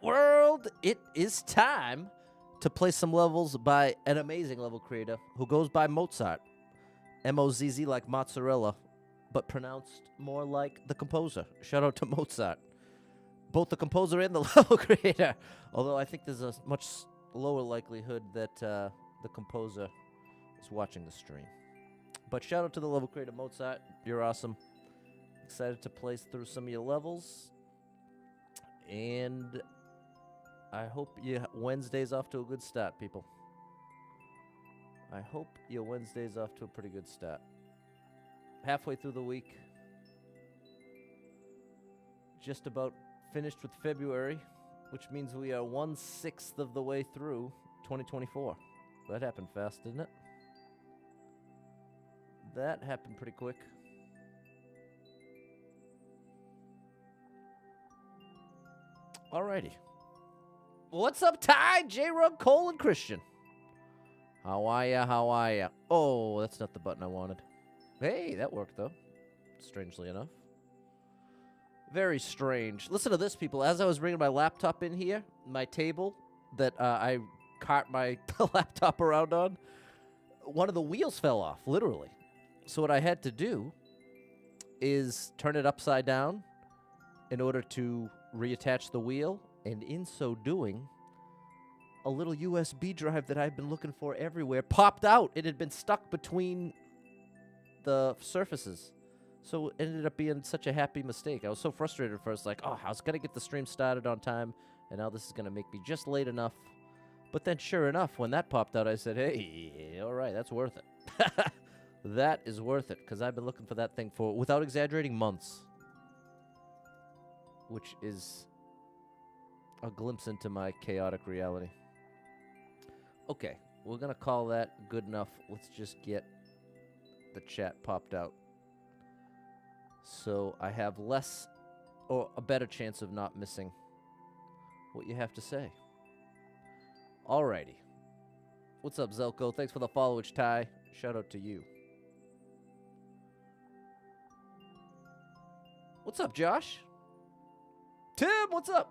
World, it is time to play some levels by an amazing level creator who goes by Mozzart. M-O-Z-Z like mozzarella, but pronounced more like the composer. Shout out to Mozzart. Both the composer and the level creator. Although I think there's a much lower likelihood that the composer is watching the stream. But shout out to the level creator, Mozzart. You're awesome. Excited to play through some of your levels. And I hope your Wednesday's off to a good start, people. I hope your Wednesday's off to a pretty good start. Halfway through the week. Just about finished with February, which means we are 1/6 of the way through 2024. That happened fast, didn't it? That happened pretty quick. Alrighty. What's up, Ty, J-Rug, Cole, and Christian? How are ya? How are ya? Oh, that's not the button I wanted. Hey, that worked, though. Strangely enough. Very strange. Listen to this, people. As I was bringing my laptop in here, my table that I cart my laptop around on, one of the wheels fell off, literally. So what I had to do is turn it upside down in order to reattach the wheel, and in so doing, a little USB drive that I've been looking for everywhere popped out. It had been stuck between the surfaces. So it ended up being such a happy mistake. I was so frustrated at first, like, oh, I was going to get the stream started on time, and now this is going to make me just late enough. But then sure enough, when that popped out, I said, hey, all right, that's worth it. That is worth it, because I've been looking for that thing for, without exaggerating, months. Which is a glimpse into my chaotic reality. Okay, we're going to call that good enough. Let's just get the chat popped out. So I have less or a better chance of not missing what you have to say. Alrighty. What's up, Zelko? Thanks for the followage, Ty. Shout out to you. What's up, Josh? Tim, what's up?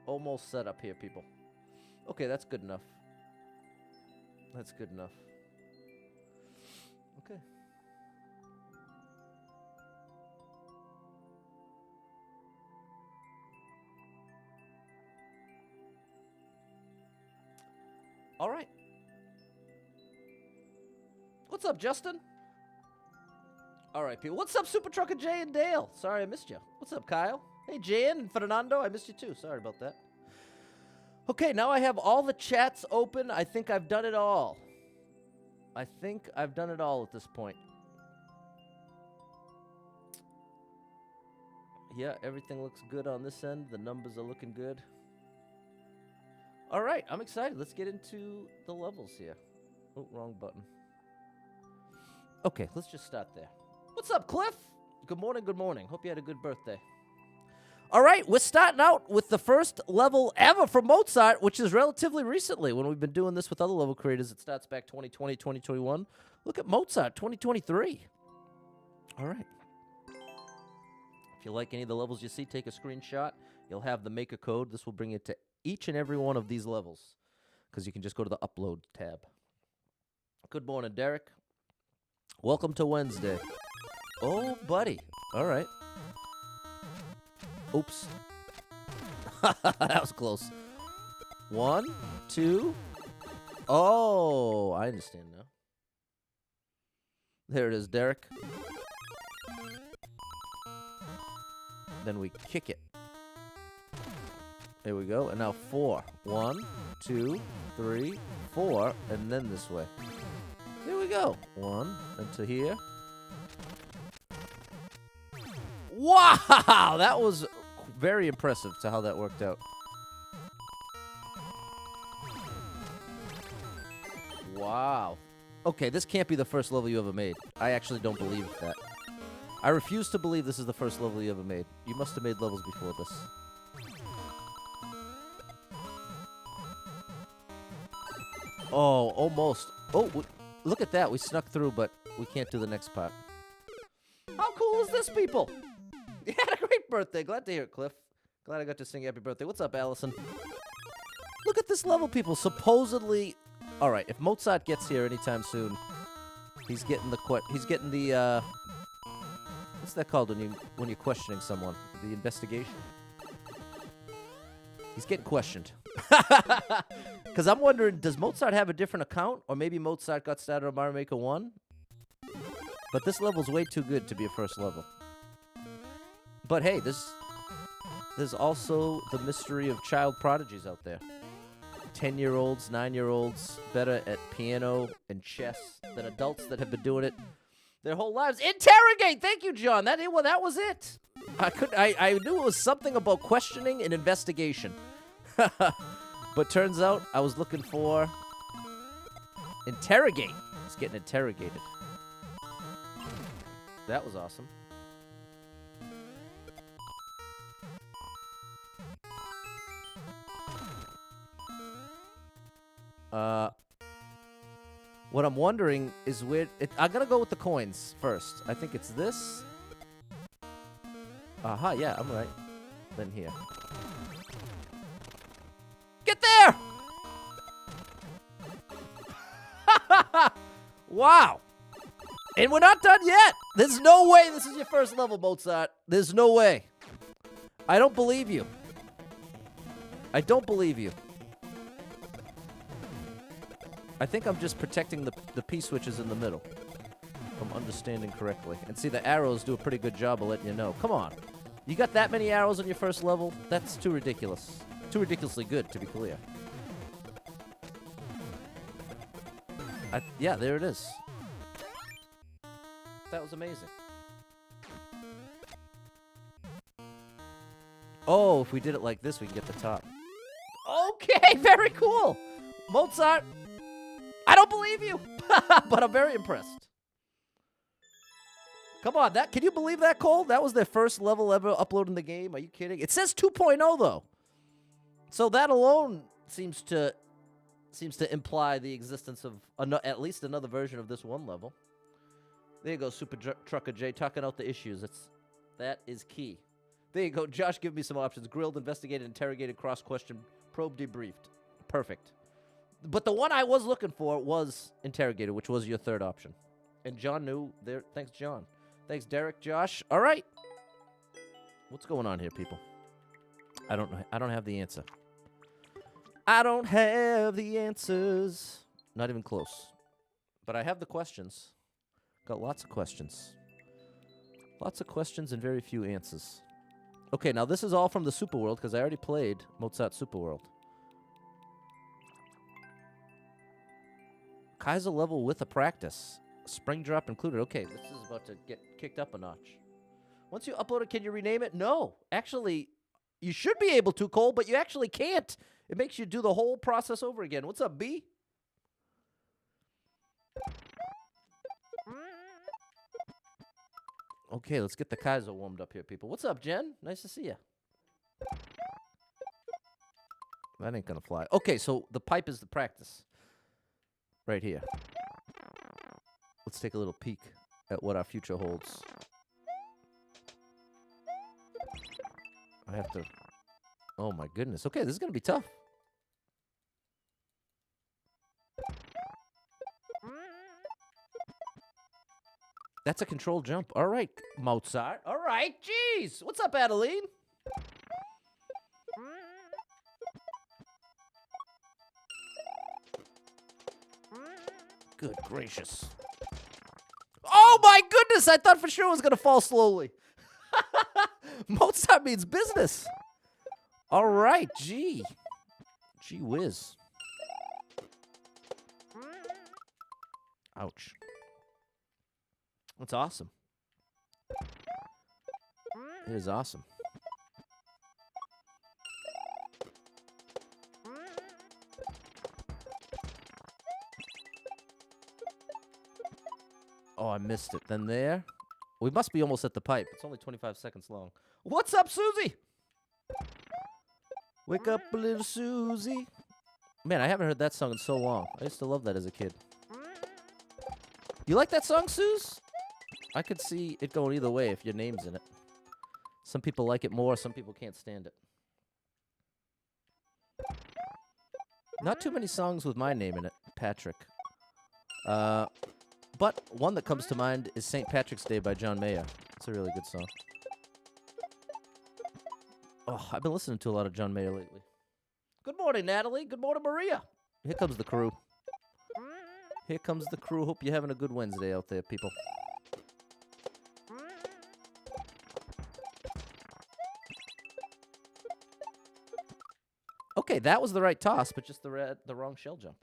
Almost set up here, people. Okay, that's good enough. That's good enough. Okay. All right. What's up, Justin? All right, people. What's up, Super Trucker Jay and Dale? Sorry I missed you. What's up, Kyle? Hey, Jan and Fernando. I missed you too. Sorry about that. Okay, now I have all the chats open. I think I've done it all. I think I've done it all at this point. Yeah, everything looks good on this end. The numbers are looking good. All right, I'm excited. Let's get into the levels here. Oh, wrong button. Okay, let's just start there. What's up, Cliff? Good morning, good morning. Hope you had a good birthday. All right, we're starting out with the first level ever for Mozzart, which is relatively recently. When we've been doing this with other level creators, it starts back 2020, 2021. Look at Mozzart, 2023. All right. If you like any of the levels you see, take a screenshot. You'll have the maker code. This will bring it to each and every one of these levels because you can just go to the upload tab. Good morning, Derek. Welcome to Wednesday. Oh, buddy. All right. Oops. That was close. 1, 2. Oh, I understand now. There it is, Derek. Then we kick it. There we go. And now 4. 1, 2, 3, 4. And then this way. Here we go. 1 into here. Wow! That was very impressive to how that worked out. Wow. Okay, this can't be the first level you ever made. I actually don't believe that. I refuse to believe this is the first level you ever made. You must have made levels before this. Oh, almost. Oh, look at that. We snuck through, but we can't do the next part. How cool is this, people? You had a great birthday. Glad to hear it, Cliff. Glad I got to sing happy birthday. What's up, Allison? Look at this level, people. Supposedly, all right. If Mozzart gets here anytime soon, he's getting the what's that called when you're questioning someone? The investigation. He's getting questioned. Because I'm wondering, does Mozzart have a different account, or maybe Mozzart got started on Mario Maker 1? But this level's way too good to be a first level. But hey, there's also the mystery of child prodigies out there. 10-year-olds, 9-year-olds, better at piano and chess than adults that have been doing it their whole lives. Interrogate! Thank you, John. That was it. I knew it was something about questioning and investigation. But turns out I was looking for interrogate. It's getting interrogated. That was awesome. What I'm wondering is where... I gotta go with the coins first. I think it's this. Aha, yeah, I'm right. Then here. Get there! Wow. And we're not done yet. There's no way this is your first level, Mozzart. There's no way. I don't believe you. I don't believe you. I think I'm just protecting the P-switches in the middle, if I'm understanding correctly. And see, the arrows do a pretty good job of letting you know. Come on. You got that many arrows on your first level? That's too ridiculous. Too ridiculously good, to be clear. Yeah, there it is. That was amazing. Oh, if we did it like this, we can get the top. Okay, very cool. Mozzart, I don't believe you, but I'm very impressed. Come on, can you believe that, Cole? That was their first level ever uploaded in the game. Are you kidding? It says 2.0 though, so that alone seems to imply the existence of at least another version of this one level. There you go, Super Trucker J, talking out the issues. That is key. There you go, Josh. Give me some options: grilled, investigated, interrogated, cross-questioned, probe, debriefed. Perfect. But the one I was looking for was interrogated, which was your third option. And John knew there. Thanks, John. Thanks, Derek, Josh. All right. What's going on here, people? I don't know. I don't have the answer. I don't have the answers. Not even close. But I have the questions. Got lots of questions. Lots of questions and very few answers. Okay, now this is all from the Super World because I already played Mozzart Super World. Kaiser level with a practice. Spring drop included. Okay, this is about to get kicked up a notch. Once you upload it, can you rename it? No. Actually, you should be able to, Cole, but you actually can't. It makes you do the whole process over again. What's up, B? Okay, let's get the Kaiser warmed up here, people. What's up, Jen? Nice to see you. That ain't gonna fly. Okay, so the pipe is the practice. Right here. Let's take a little peek at what our future holds. I have to... Oh, my goodness. Okay, this is going to be tough. That's a controlled jump. All right, Mozzart. All right, jeez. What's up, Adeline? Good gracious. Oh, my goodness. I thought for sure it was going to fall slowly. Mozzart means business. All right, gee. Gee whiz. Ouch. That's awesome. It is awesome. Oh, I missed it. Then there. We must be almost at the pipe. It's only 25 seconds long. What's up, Susie? Wake up, little Susie. Man, I haven't heard that song in so long. I used to love that as a kid. You like that song, Suze? I could see it going either way if your name's in it. Some people like it more. Some people can't stand it. Not too many songs with my name in it, Patrick. But one that comes to mind is St. Patrick's Day by John Mayer. It's a really good song. Oh, I've been listening to a lot of John Mayer lately. Good morning, Natalie. Good morning, Maria. Here comes the crew. Here comes the crew. Hope you're having a good Wednesday out there, people. Okay, that was the right toss, but just the wrong shell jump.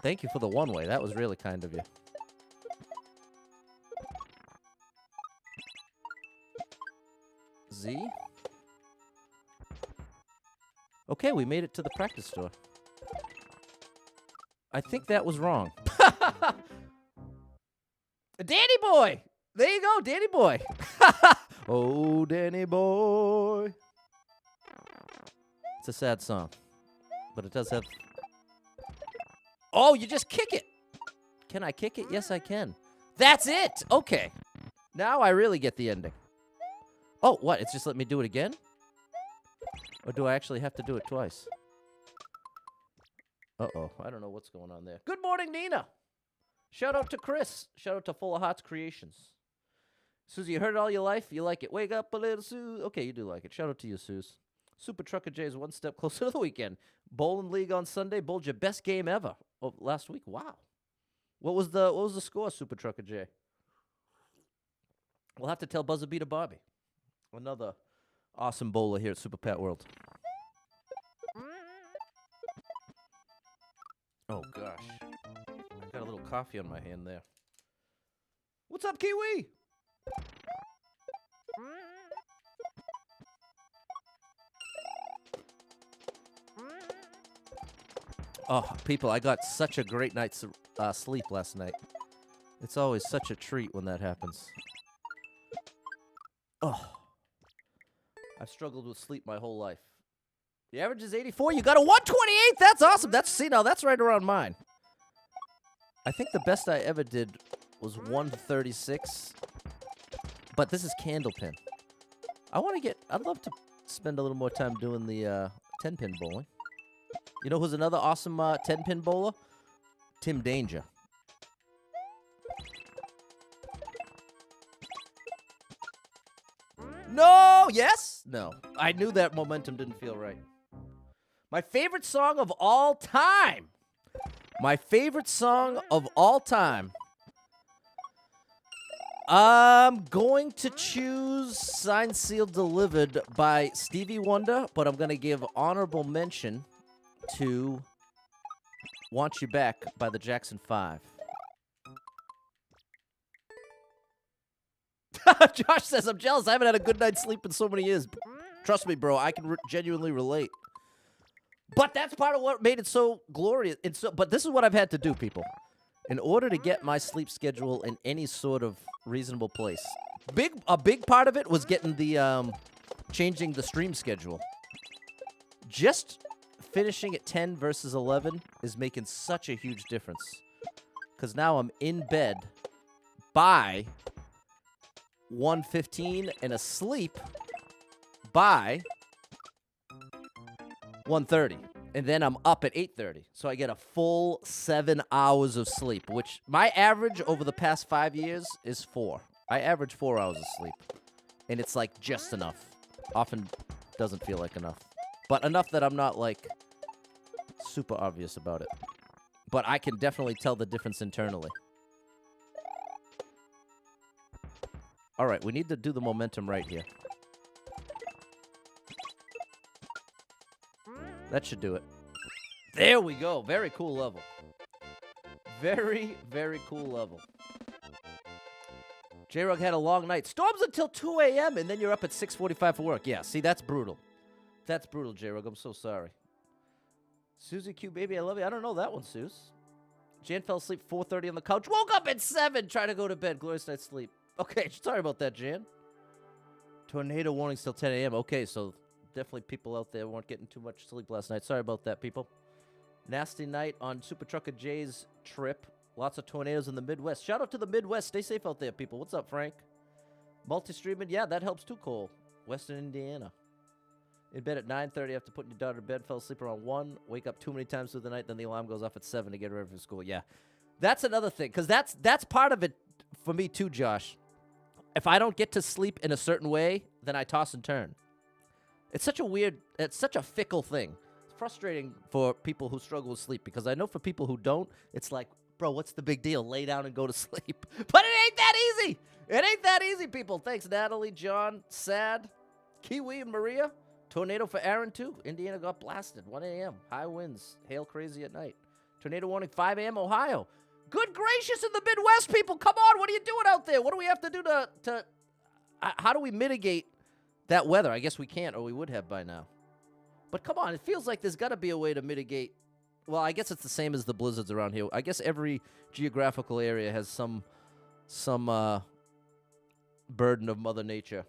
Thank you for the one-way. That was really kind of you. Z. Okay, we made it to the practice store. I think that was wrong. Danny boy! There you go, Danny boy. Oh, Danny boy. It's a sad song, but it does have... Oh, you just kick it. Can I kick it? Yes, I can. That's it. Okay. Now I really get the ending. Oh, what? It's just let me do it again? Or do I actually have to do it twice? Uh-oh. I don't know what's going on there. Good morning, Nina. Shout out to Chris. Shout out to Full of Hearts Creations. Susie, you heard it all your life? You like it? Wake up a little, Suze. Okay, you do like it. Shout out to you, Suze. Super Trucker J is one step closer to the weekend. Bowling League on Sunday. Bowled your best game ever. Oh, last week. Wow. What was the score, Super Trucker J? We'll have to tell Buzzer Beater Bobby. Another awesome bowler here at Super Pat World. Oh, gosh. I got a little coffee on my hand there. What's up, Kiwi? Oh, people, I got such a great night's sleep last night. It's always such a treat when that happens. Oh. I've struggled with sleep my whole life. The average is 84. You got a 128. That's awesome. See, now that's right around mine. I think the best I ever did was 136. But this is Candlepin. I'd love to spend a little more time doing the 10-pin bowling. You know who's another awesome 10-pin bowler? Tim Danger. No! Yes? No. I knew that momentum didn't feel right. My favorite song of all time. My favorite song of all time. I'm going to choose Signed, Sealed, Delivered by Stevie Wonder, but I'm going to give honorable mention to Want You Back by the Jackson 5. Josh says, I'm jealous. I haven't had a good night's sleep in so many years. Trust me, bro. I can genuinely relate. But that's part of what made it so glorious. But this is what I've had to do, people. In order to get my sleep schedule in any sort of reasonable place. A big part of it was getting the, changing the stream schedule. Just finishing at 10 versus 11 is making such a huge difference. Because now I'm in bed by 1:15 and asleep by 1:30. And then I'm up at 8:30. So I get a full 7 hours of sleep, which my average over the past 5 years is 4. I average 4 hours of sleep. And it's like just enough. Often doesn't feel like enough. But enough that I'm not like super obvious about it. But I can definitely tell the difference internally. All right, we need to do the momentum right here. That should do it. There we go. Very cool level. Very, very cool level. J-Rug had a long night. Storms until 2 a.m. and then you're up at 6:45 for work. Yeah, see, that's brutal. That's brutal, J-Rug. I'm so sorry. Susie Q, baby, I love you. I don't know that one, Suze. Jan fell asleep 4:30 on the couch. Woke up at 7 trying to go to bed. Glorious night's sleep. Okay, sorry about that, Jan. Tornado warnings till 10 a.m. Okay, so definitely people out there weren't getting too much sleep last night. Sorry about that, people. Nasty night on Super Trucker Jay's trip. Lots of tornadoes in the Midwest. Shout out to the Midwest. Stay safe out there, people. What's up, Frank? Multi-streaming. Yeah, that helps too, Cole. Western Indiana. In bed at 9:30 after putting your daughter to bed. Fell asleep around 1. Wake up too many times through the night. Then the alarm goes off at 7 to get ready for school. Yeah. That's another thing. Because that's part of it for me too, Josh. If I don't get to sleep in a certain way, then I toss and turn. It's such a fickle thing. It's frustrating for people who struggle with sleep because I know for people who don't, it's like, bro, what's the big deal? Lay down and go to sleep. But it ain't that easy. It ain't that easy, people. Thanks, Natalie, John, Sad, Kiwi, and Maria. Tornado for Aaron, too. Indiana got blasted. 1 a.m. High winds. Hail crazy at night. Tornado warning 5 a.m. Ohio. Good gracious in the Midwest, people. Come on. What are you doing out there? What do we have to do to how do we mitigate that weather? I guess we can't, or we would have by now. But come on. It feels like there's got to be a way to mitigate. Well, I guess it's the same as the blizzards around here. I guess every geographical area has some burden of Mother Nature.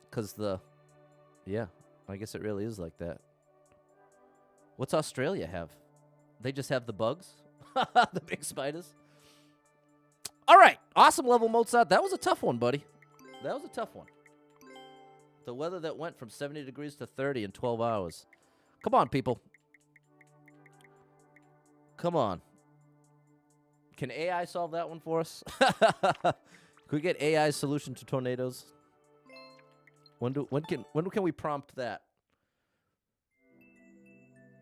Because yeah, I guess it really is like that. What's Australia have? They just have the bugs? The big spiders? All right. Awesome level Mozzart. That was a tough one, buddy. That was a tough one. The weather that went from 70 degrees to 30 in 12 hours. Come on, people. Come on. Can AI solve that one for us? Could we get AI's solution to tornadoes? When can we prompt that?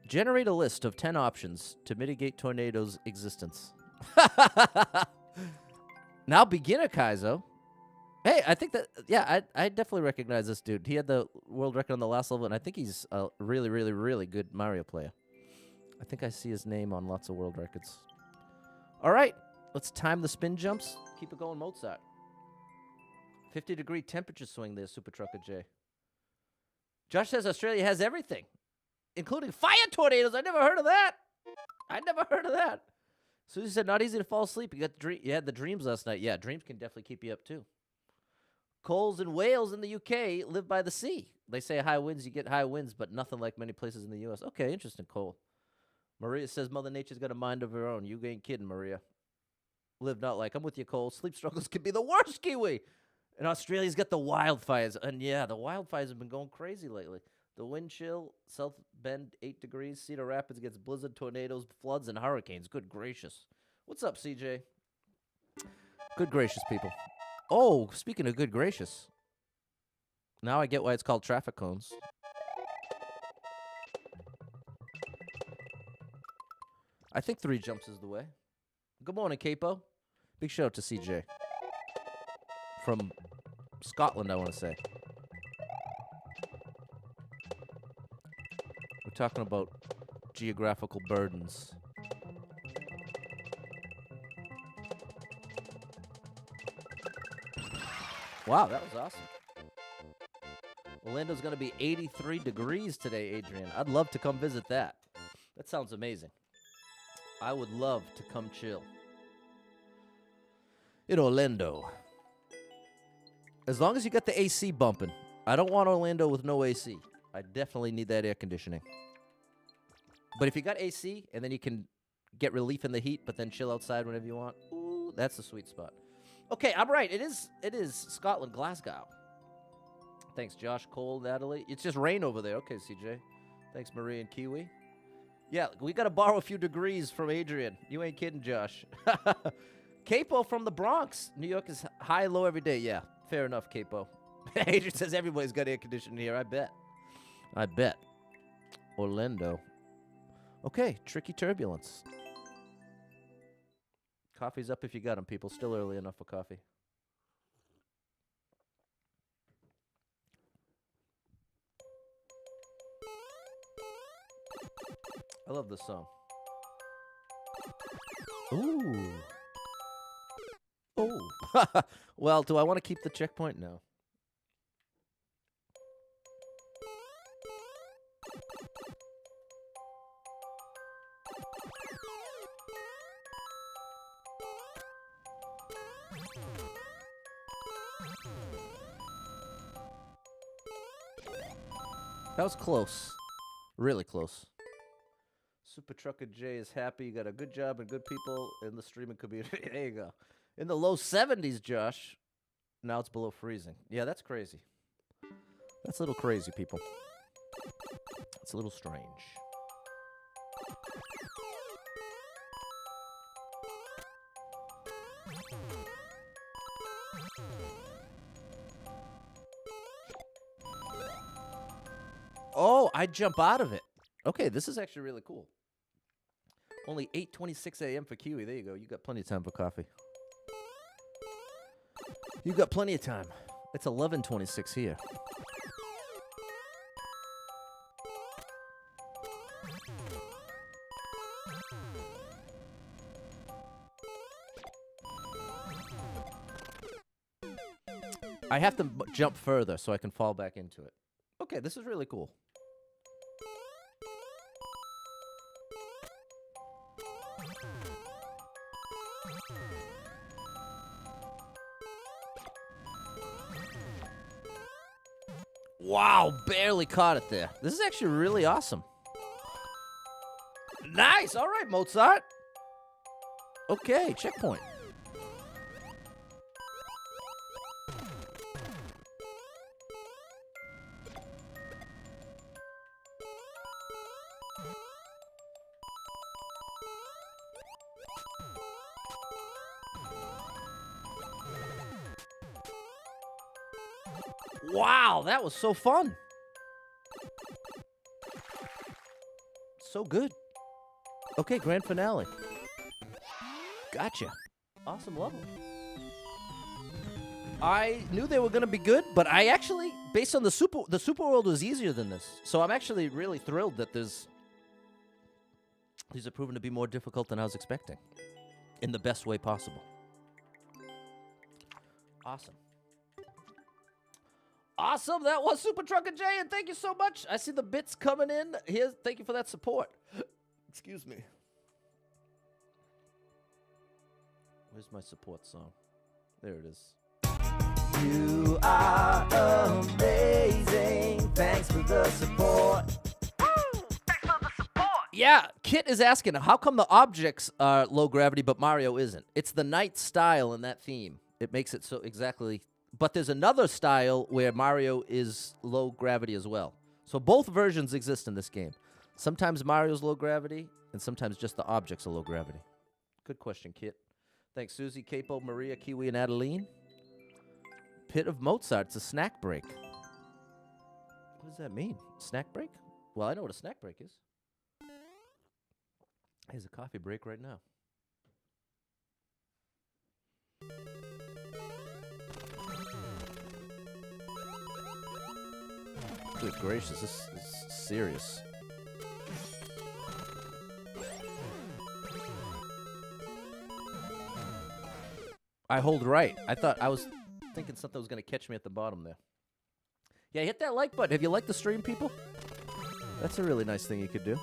Generate a list of 10 options to mitigate tornadoes' existence. Now beginner Kaizo. Hey, I think that, yeah, I definitely recognize this dude. He had the world record on the last level, and I think he's a really, really, really good Mario player. I think I see his name on lots of world records. All right, let's time the spin jumps. Keep it going, Mozzart. 50-degree temperature swing there, Super Trucker J. Josh says Australia has everything, including fire tornadoes. I never heard of that. Susie said, not easy to fall asleep. You had the dreams last night. Yeah, dreams can definitely keep you up, too. Coles in Wales in the UK live by the sea. They say high winds, you get high winds, but nothing like many places in the U.S. Okay, interesting, Cole. Maria says Mother Nature's got a mind of her own. You ain't kidding, Maria. Live not like. I'm with you, Cole. Sleep struggles can be the worst, Kiwi. And Australia's got the wildfires. And, yeah, the wildfires have been going crazy lately. The wind chill, South Bend, 8 degrees. Cedar Rapids gets blizzard, tornadoes, floods, and hurricanes. Good gracious. What's up, CJ? Good gracious, people. Oh, speaking of good gracious. Now I get why it's called traffic cones. I think 3 jumps is the way. Good morning, Capo. Big shout out to CJ. From Scotland, I want to say. We're talking about geographical burdens. Wow, that was awesome. Orlando's going to be 83 degrees today, Adrian. I'd love to come visit that. That sounds amazing. I would love to come chill in Orlando. As long as you got the AC bumping. I don't want Orlando with no AC. I definitely need that air conditioning. But if you got AC and then you can get relief in the heat but then chill outside whenever you want, ooh, that's the sweet spot. Okay, I'm right. It is Scotland, Glasgow. Thanks, Josh, Cole, Natalie. It's just rain over there. Okay, CJ. Thanks, Marie and Kiwi. Yeah, we got to borrow a few degrees from Adrian. You ain't kidding, Josh. Capo from the Bronx. New York is high and low every day. Yeah, fair enough, Capo. Adrian says everybody's got air conditioning here. I bet. Orlando. Okay, tricky turbulence. Coffee's up if you got them, people. Still early enough for coffee. I love this song. Ooh. Oh. Well, do I want to keep the checkpoint? No. That was close. Really close. Super Trucker J is happy. You got a good job and good people in the streaming community. There you go. In the low 70s, Josh. Now it's below freezing. Yeah, that's crazy. That's a little crazy, people. It's a little strange. Oh, I jump out of it. Okay, this is actually really cool. Only 8:26 a.m. for Kiwi. There you go. You got plenty of time for coffee. You got plenty of time. It's 11:26 here. I have to jump further so I can fall back into it. Okay, this is really cool. Wow, barely caught it there. This is actually really awesome. Nice. All right, Mozzart. Okay, checkpoint. Wow, that was so fun. So good. Okay, grand finale. Gotcha. Awesome level. I knew they were going to be good, but I actually, based on the Super World was easier than this. So I'm actually really thrilled that these are proven to be more difficult than I was expecting. In the best way possible. Awesome. Awesome, that was Super Trucker J, and thank you so much. I see the bits coming in. Thank you for that support. Excuse me. Where's my support song? There it is. You are amazing. Thanks for the support. Thanks for the support. Yeah, Kit is asking, how come the objects are low gravity but Mario isn't? It's the night style in that theme. It makes it so exactly. But there's another style where Mario is low gravity as well. So both versions exist in this game. Sometimes Mario's low gravity, and sometimes just the objects are low gravity. Good question, Kit. Thanks, Susie, Capo, Maria, Kiwi, and Adeline. Pit of Mozzart. It's a snack break. What does that mean? Snack break? Well, I know what a snack break is. Here's a coffee break right now. Good gracious, this is serious. I hold right. I was thinking something was going to catch me at the bottom there. Yeah, hit that like button. Have you liked the stream, people? That's a really nice thing you could do.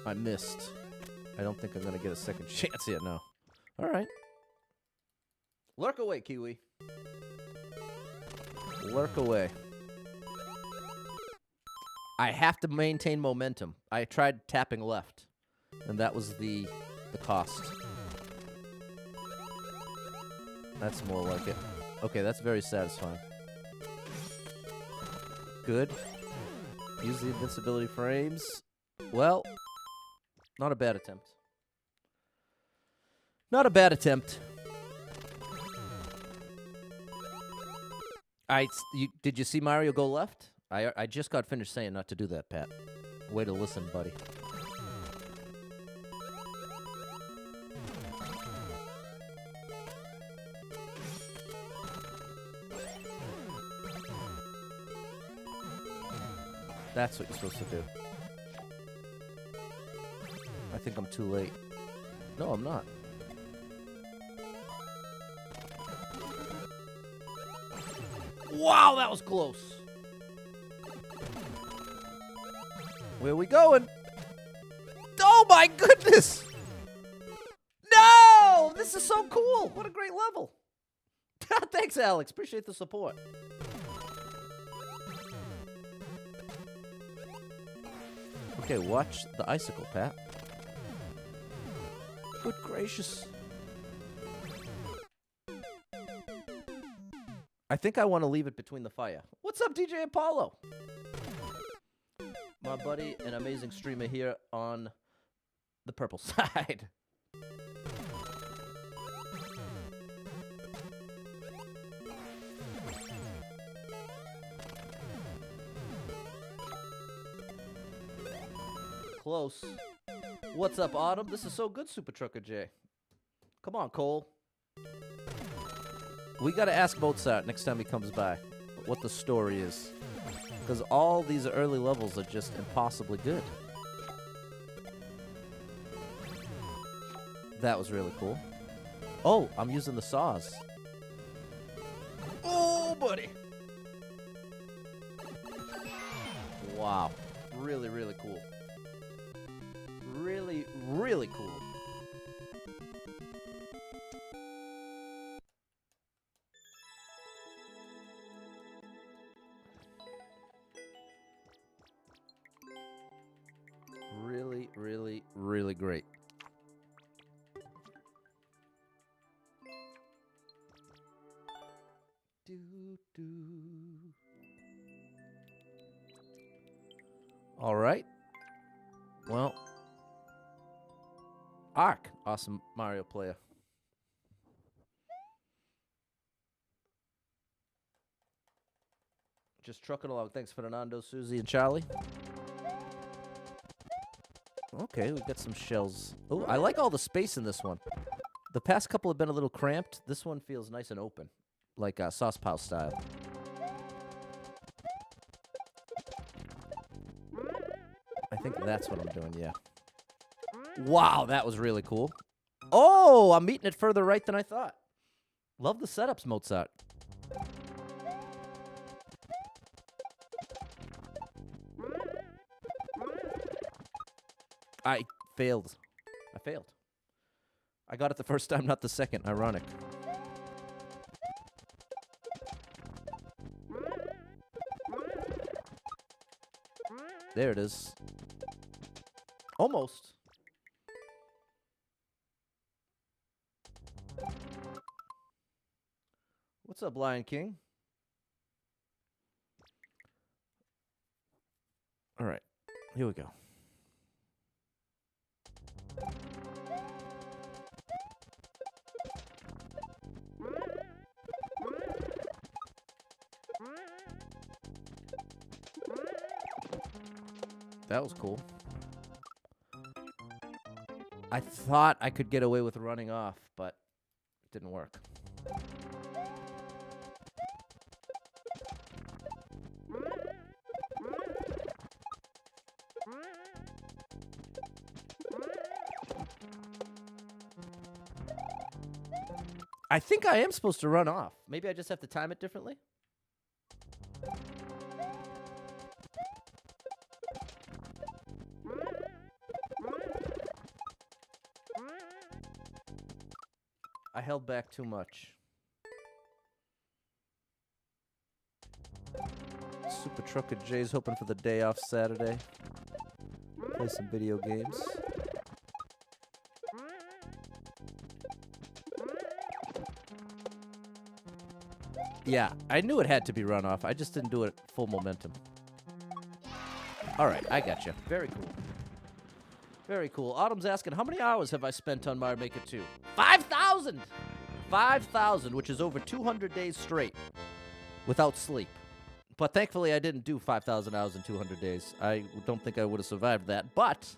I missed. I don't think I'm going to get a second chance yet, no. All right. Lurk away, Kiwi. Lurk away. I have to maintain momentum. I tried tapping left, and that was the cost. That's more like it. Okay, that's very satisfying. Good. Use the invincibility frames. Well, not a bad attempt. Not a bad attempt. Did you see Mario go left? I just got finished saying not to do that, Pat. Way to listen, buddy. That's what you're supposed to do. I think I'm too late. No, I'm not. Wow, that was close. Where are we going? Oh my goodness! No! This is so cool! What a great level! Thanks, Alex. Appreciate the support. Okay, watch the icicle, Pat. Good gracious. I think I want to leave it between the fire. What's up, DJ Apollo? My buddy, an amazing streamer here on the purple side. Close. What's up, Autumn? This is so good, Super Trucker J. Come on, Cole. We gotta ask Mozzart next time he comes by what the story is. Because all these early levels are just impossibly good. That was really cool. Oh, I'm using the saws. Oh, buddy. Wow. Really, really cool. Really, really cool. Really, really, really great. All right. Well, Ark, awesome Mario player. Just trucking along. Thanks, Fernando, Susie, and Charlie. Okay, we've got some shells. Oh, I like all the space in this one. The past couple have been a little cramped. This one feels nice and open, like Sauce Pow style. I think that's what I'm doing, yeah. Wow, that was really cool. Oh, I'm meeting it further right than I thought. Love the setups, Mozzart. I failed. I got it the first time, not the second. Ironic. There it is. Almost. What's up, Lion King? All right. Here we go. That was cool. I thought I could get away with running off, but it didn't work. I think I am supposed to run off. Maybe I just have to time it differently. I held back too much. Super Trucker Jay's hoping for the day off Saturday. Play some video games. Yeah, I knew it had to be run off. I just didn't do it full momentum. All right, I got you. Very cool. Very cool. Autumn's asking, how many hours have I spent on Mario Maker 2? 5,000! 5,000, which is over 200 days straight without sleep. But thankfully, I didn't do 5,000 hours in 200 days. I don't think I would have survived that. But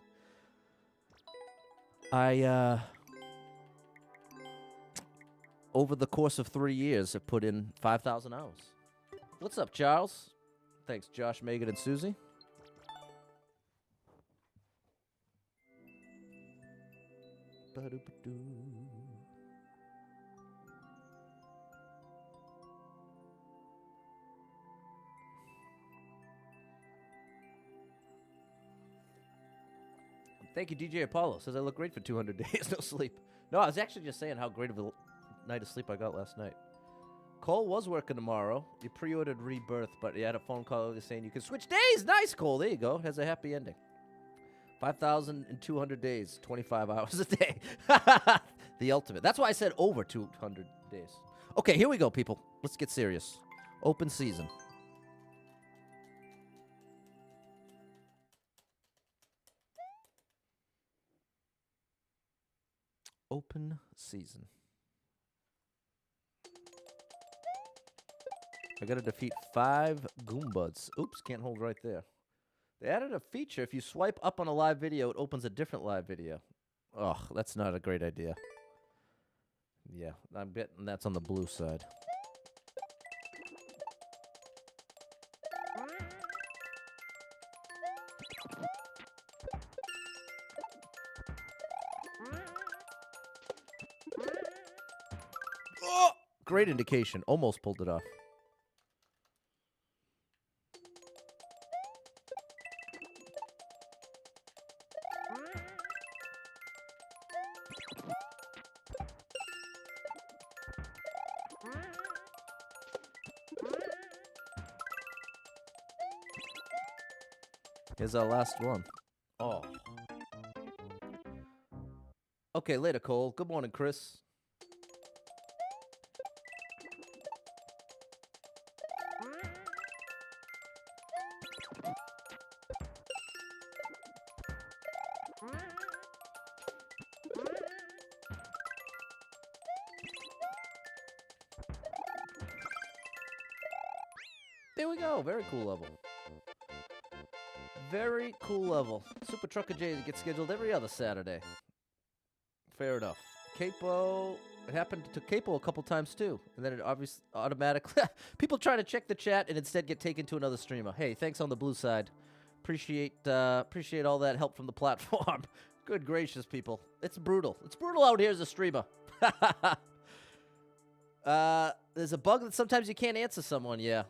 I, over the course of 3 years, have put in 5,000 hours. What's up, Charles? Thanks, Josh, Megan, and Susie. Thank you, DJ Apollo. Says I look great for 200 days, no sleep. No, I was actually just saying how great of a night of sleep I got last night. Cole was working tomorrow. You pre-ordered Rebirth, but you had a phone call earlier saying you can switch days. Nice, Cole. There you go. Has a happy ending. 5,200 days, 25 hours a day. The ultimate. That's why I said over 200 days. Okay, here we go, people. Let's get serious. Open season. Open season. I gotta defeat 5 Goombas. Oops, can't hold right there. They added a feature. If you swipe up on a live video, it opens a different live video. Ugh, that's not a great idea. Yeah, I'm betting that's on the blue side. Oh, great indication. Almost pulled it off. Here's our last one. Oh. Okay, later, Cole. Good morning, Chris. There we go. Very cool level. Very cool level. Super Trucker J gets scheduled every other Saturday. Fair enough. Capo, it happened to Capo a couple times too. And then it obviously automatically... People try to check the chat and instead get taken to another streamer. Hey, thanks on the blue side. Appreciate all that help from the platform. Good gracious, people. It's brutal. It's brutal out here as a streamer. There's a bug that sometimes you can't answer someone. Yeah.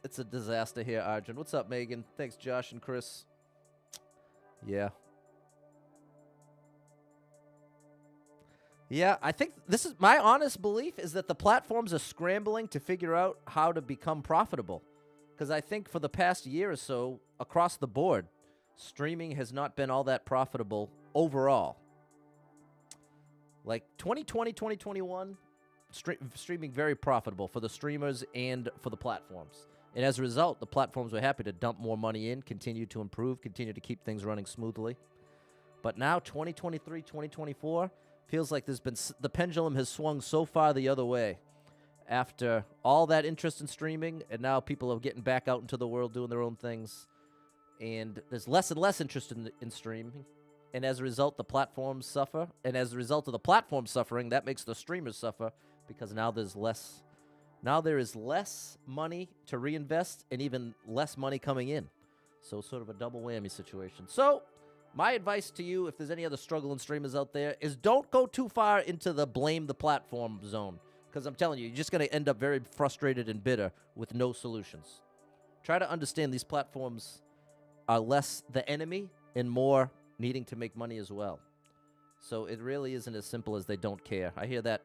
It's a disaster here, Arjun. What's up, Megan? Thanks, Josh and Chris. Yeah. Yeah, I think this is my honest belief is that the platforms are scrambling to figure out how to become profitable. Because I think for the past year or so, across the board, streaming has not been all that profitable overall. Like 2020, 2021, streaming very profitable for the streamers and for the platforms. And as a result, the platforms were happy to dump more money in, continue to improve, continue to keep things running smoothly. But now, 2023, 2024, feels like there's been the pendulum has swung so far the other way. After all that interest in streaming, and now people are getting back out into the world doing their own things. And there's less and less interest in streaming. And as a result, the platforms suffer. And as a result of the platforms suffering, that makes the streamers suffer because now there's less... Now there is less money to reinvest and even less money coming in. So sort of a double whammy situation. So my advice to you, if there's any other struggling streamers out there, is don't go too far into the blame the platform zone. Because I'm telling you, you're just going to end up very frustrated and bitter with no solutions. Try to understand these platforms are less the enemy and more needing to make money as well. So it really isn't as simple as they don't care. I hear that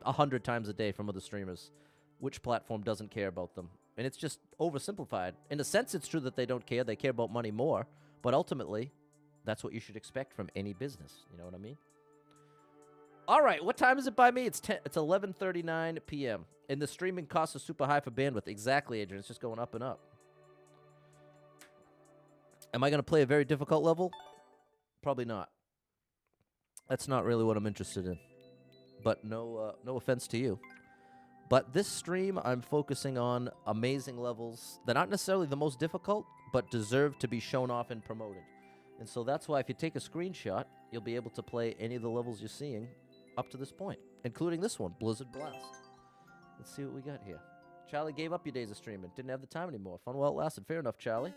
100 times a day from other streamers. Which platform doesn't care about them? And it's just oversimplified. In a sense, it's true that they don't care. They care about money more. But ultimately, that's what you should expect from any business. You know what I mean? All right, what time is it by me? It's 11:39 p.m. And the streaming costs are super high for bandwidth. Exactly, Adrian. It's just going up and up. Am I going to play a very difficult level? Probably not. That's not really what I'm interested in. But no offense to you. But this stream, I'm focusing on amazing levels. They're not necessarily the most difficult, but deserve to be shown off and promoted. And so that's why if you take a screenshot, you'll be able to play any of the levels you're seeing up to this point, including this one, Blizzard Blast. Let's see what we got here. Charlie gave up your days of streaming. Didn't have the time anymore. Fun while it lasted. Fair enough, Charlie.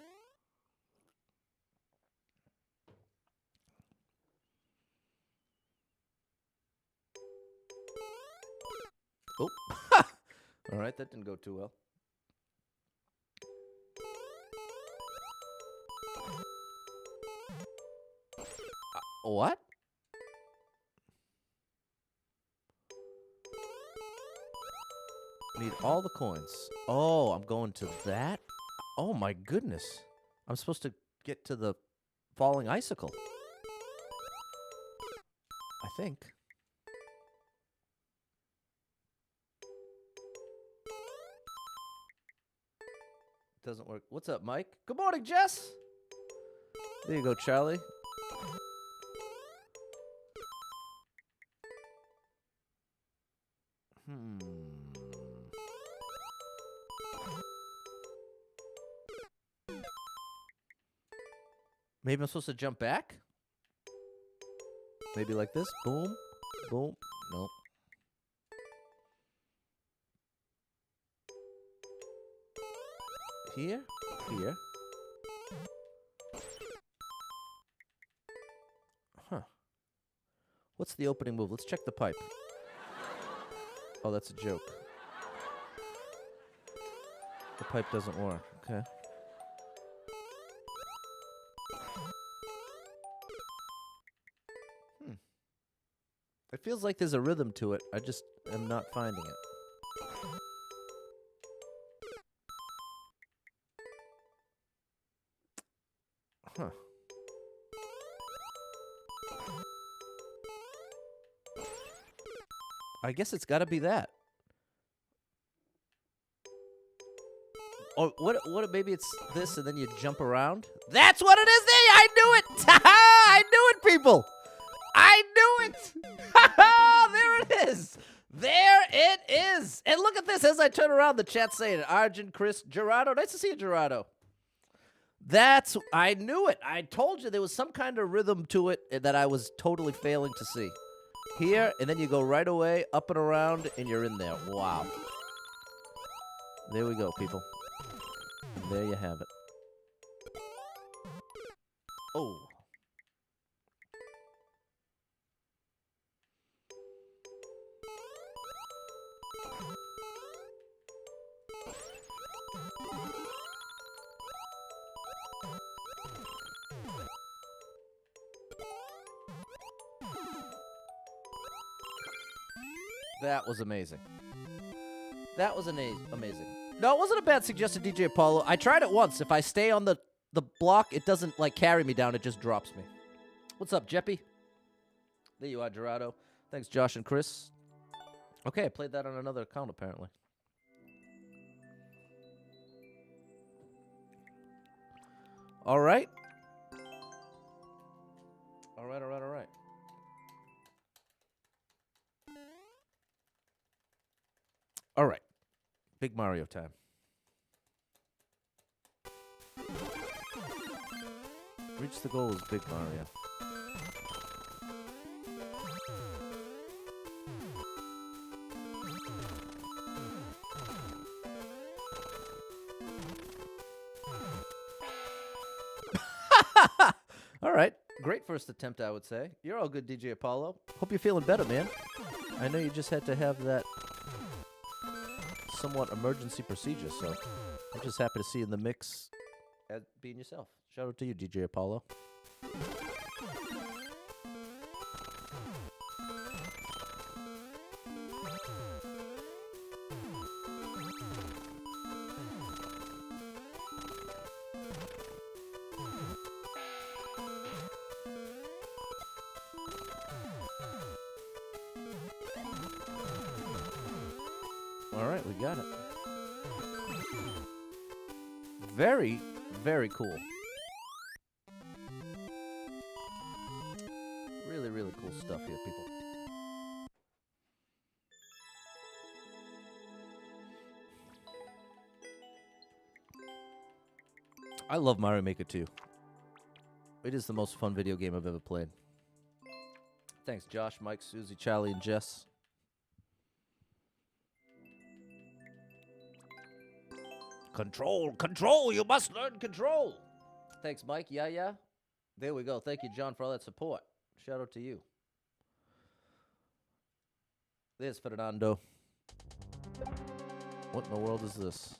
Oh. All right, that didn't go too well. What? Need all the coins. Oh, I'm going to that? Oh, my goodness. I'm supposed to get to the falling icicle. think. Doesn't work. What's up, Mike? Good morning, Jess. There you go, Charlie. Maybe I'm supposed to jump back? Maybe like this. Boom. Boom. Nope. Here. Here. Huh. What's the opening move? Let's check the pipe. Oh, that's a joke. The pipe doesn't work. Okay. It feels like there's a rhythm to it. I just am not finding it. Huh. I guess it's got to be that. Or what? Maybe it's this, and then you jump around. That's what it is. There, I knew it. I knew it, people. I knew it. There it is. There it is. And look at this. As I turn around, the chat's saying it. Arjun, Chris, Gerardo. Nice to see you, Gerardo. I knew it. I told you there was some kind of rhythm to it that I was totally failing to see. Here, and then you go right away, up and around, and you're in there. Wow. There we go, people. And there you have it. Oh. That was amazing. That was amazing. No, it wasn't a bad suggestion, DJ Apollo. I tried it once. If I stay on the block, it doesn't, like, carry me down. It just drops me. What's up, Jeppy? There you are, Gerardo. Thanks, Josh and Chris. Okay, I played that on another account, apparently. All right. All right. All right. Big Mario time. Reach the goal is Big Mario. All right. Great first attempt, I would say. You're all good, DJ Apollo. Hope you're feeling better, man. I know you just had to have that somewhat emergency procedure, so I'm just happy to see you in the mix at being yourself. Shout out to you, DJ Apollo. All right, we got it. Very, very cool. Really, really cool stuff here, people. I love Mario Maker 2. It is the most fun video game I've ever played. Thanks, Josh, Mike, Susie, Charlie, and Jess. Control, you must learn control. Thanks, Mike. Yeah. There we go. Thank you, John, for all that support. Shout out to you. There's Fernando. What in the world is this?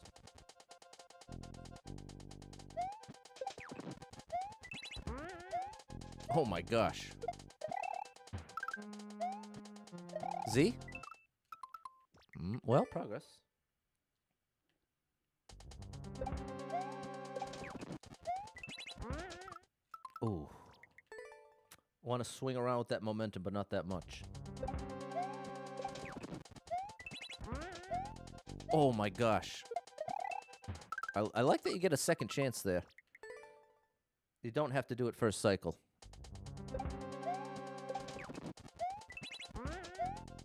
Oh my gosh. Z? Well, progress. Ooh. Want to swing around with that momentum, but not that much. Oh my gosh. I like that you get a second chance there. You don't have to do it first cycle.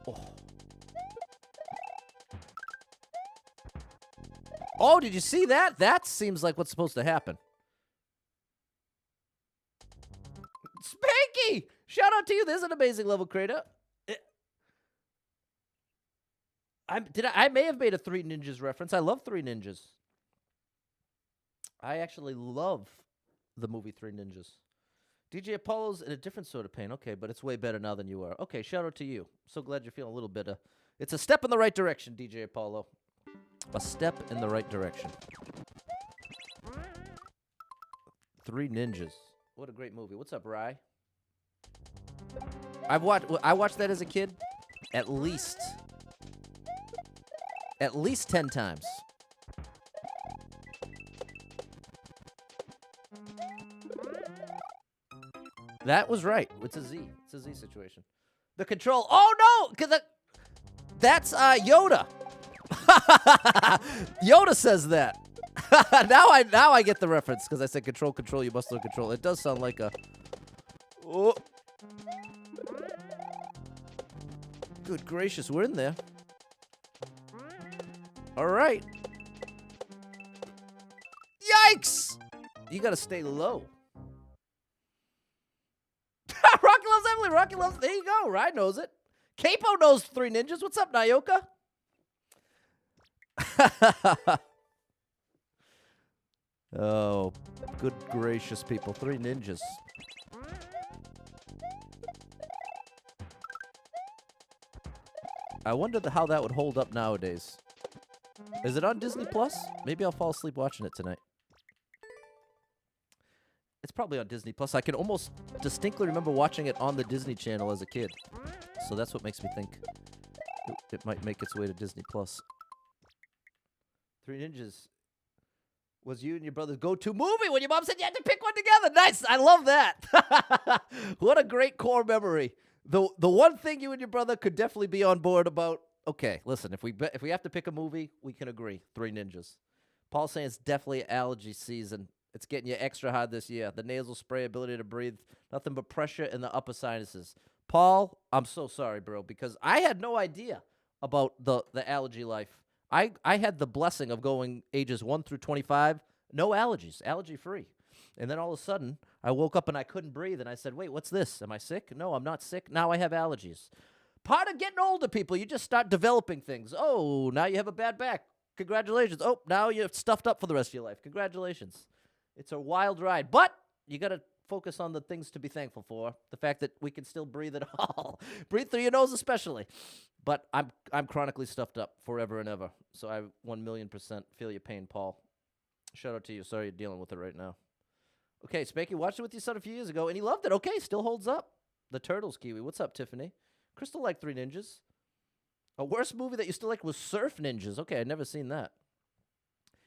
Oh. Oh, did you see that? That seems like what's supposed to happen. Spanky! Shout out to you. There's an amazing level creator. I may have made a Three Ninjas reference. I love Three Ninjas. I actually love the movie Three Ninjas. DJ Apollo's in a different sort of pain. Okay, but it's way better now than you are. Okay, shout out to you. So glad you're feeling a little bit. It's a step in the right direction, DJ Apollo. A step in the right direction. Three Ninjas. What a great movie. What's up, Rye? I watched that as a kid at least 10 times. That was right. It's a Z. It's a Z situation. The control. Oh no, because that's Yoda. Yoda says that. now I get the reference because I said control. You must learn control. It does sound like a. Oh. Good gracious, we're in there. All right. Yikes! You gotta stay low. Rocky loves Emily. Rocky loves. There you go. Ryan knows it. Capo knows Three Ninjas. What's up, Nyoka? Oh, good gracious, people. Three Ninjas. I wonder how that would hold up nowadays. Is it on Disney Plus? Maybe I'll fall asleep watching it tonight. It's probably on Disney Plus. I can almost distinctly remember watching it on the Disney Channel as a kid. So that's what makes me think it might make its way to Disney Plus. Three Ninjas was you and your brother's go-to movie when your mom said you had to pick one together. Nice. I love that. What a great core memory. The one thing you and your brother could definitely be on board about. Okay, listen, if we have to pick a movie, we can agree. Three Ninjas. Paul's saying it's definitely allergy season. It's getting you extra hard this year. The nasal spray, ability to breathe, nothing but pressure in the upper sinuses. Paul, I'm so sorry, bro, because I had no idea about the allergy life. I had the blessing of going ages 1 through 25, no allergies, allergy-free. And then all of a sudden, I woke up and I couldn't breathe, and I said, wait, what's this? Am I sick? No, I'm not sick. Now I have allergies. Part of getting older, people, you just start developing things. Oh, now you have a bad back. Congratulations. Oh, now you're stuffed up for the rest of your life. Congratulations. It's a wild ride, but you got to focus on the things to be thankful for. The fact that we can still breathe at all. Breathe through your nose especially. But I'm chronically stuffed up forever and ever. So I 1,000,000% feel your pain, Paul. Shout out to you. Sorry you're dealing with it right now. Okay, Spanky watched it with your son a few years ago, and he loved it. Okay, still holds up. The Turtles, Kiwi. What's up, Tiffany? Crystal liked Three Ninjas. A worse movie that you still like was Surf Ninjas. Okay, I'd never seen that.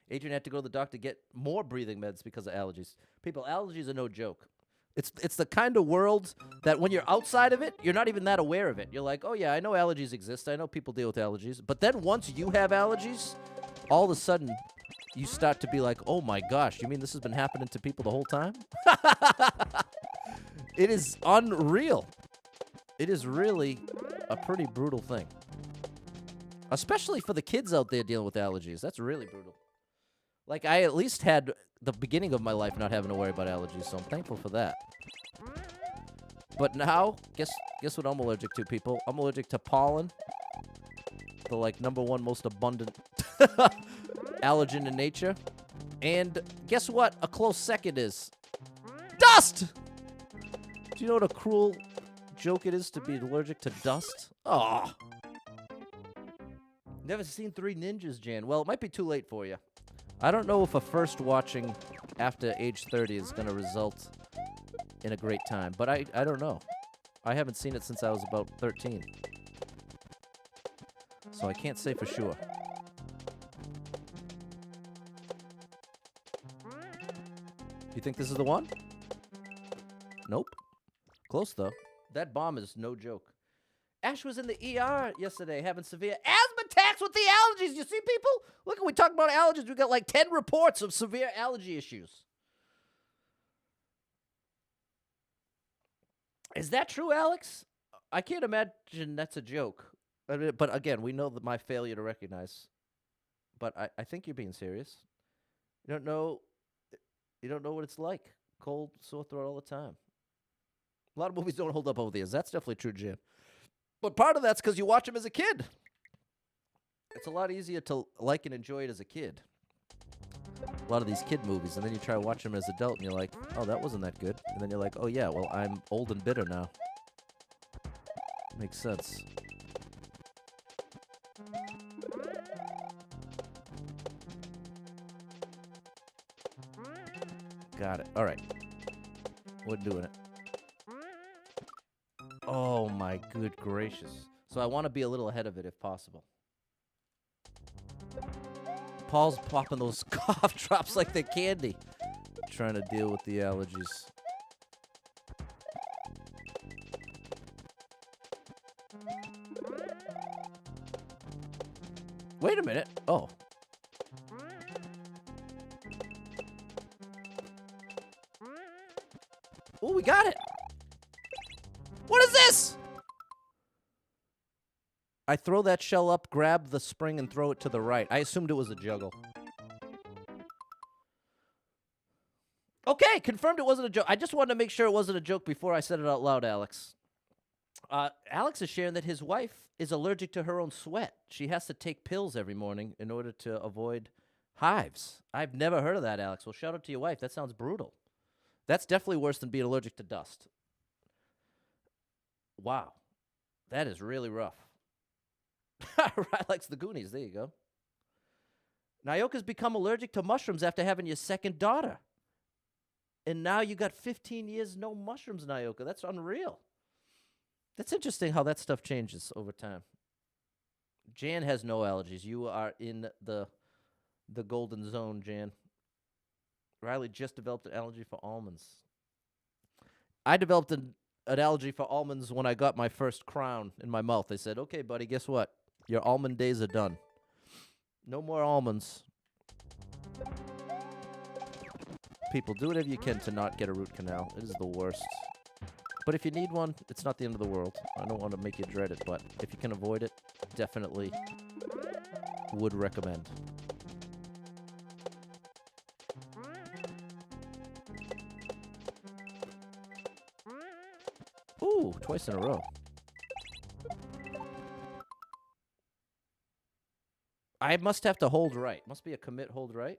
Adrian had to go to the doctor to get more breathing meds because of allergies. People, allergies are no joke. It's the kind of world that when you're outside of it, you're not even that aware of it. You're like, oh, yeah, I know allergies exist. I know people deal with allergies. But then once you have allergies, all of a sudden, you start to be like, oh, my gosh, you mean this has been happening to people the whole time? It is unreal. It is really a pretty brutal thing. Especially for the kids out there dealing with allergies. That's really brutal. Like, I at least had the beginning of my life not having to worry about allergies, so I'm thankful for that. But now, guess what I'm allergic to, people? I'm allergic to pollen, the, like, #1 most abundant allergen in nature. And guess what a close second is? Dust! Do you know what a cruel joke it is to be allergic to dust? Oh. Never seen Three Ninjas, Jan. Well, it might be too late for you. I don't know if a first watching after age 30 is going to result in a great time, but I don't know. I haven't seen it since I was about 13. So I can't say for sure. You think this is the one? Nope. Close, though. That bomb is no joke. Ash was in the ER yesterday having severe asthma attacks with the allergies. You see, people? Look, we talk about allergies. We got like 10 reports of severe allergy issues. Is that true, Alex? I can't imagine that's a joke. I mean, but again, we know that my failure to recognize. But I think you're being serious. You don't know what it's like. Cold, sore throat all the time. A lot of movies don't hold up over the years. That's definitely true, Jan. But part of that's because you watch them as a kid. It's a lot easier to like and enjoy it as a kid. A lot of these kid movies, and then you try to watch them as an adult, and you're like, oh, that wasn't that good. And then you're like, oh, yeah, well, I'm old and bitter now. Makes sense. Got it. All right. We're doing it. Oh, my good gracious. So I want to be a little ahead of it if possible. Paul's popping those cough drops like they're candy. Trying to deal with the allergies. Wait a minute. Oh. Oh, we got it. What is this? I throw that shell up, grab the spring, and throw it to the right. I assumed it was a juggle. Okay, confirmed it wasn't a joke. I just wanted to make sure it wasn't a joke before I said it out loud, Alex. Alex is sharing that his wife is allergic to her own sweat. She has to take pills every morning in order to avoid hives. I've never heard of that, Alex. Well, shout out to your wife. That sounds brutal. That's definitely worse than being allergic to dust. Wow. That is really rough. Right, likes the Goonies. There you go. Nyoka's become allergic to mushrooms after having your second daughter. And now you got 15 years no mushrooms, Nyoka. That's unreal. That's interesting how that stuff changes over time. Jan has no allergies. You are in the golden zone, Jan. Riley just developed an allergy for almonds. I developed an allergy for almonds when I got my first crown in my mouth. They said, okay, buddy, guess what? Your almond days are done. No more almonds. People, do whatever you can to not get a root canal. It is the worst. But if you need one, it's not the end of the world. I don't want to make you dread it, but if you can avoid it, definitely would recommend. Ooh, twice in a row. I must have to hold right. Must be a commit hold right.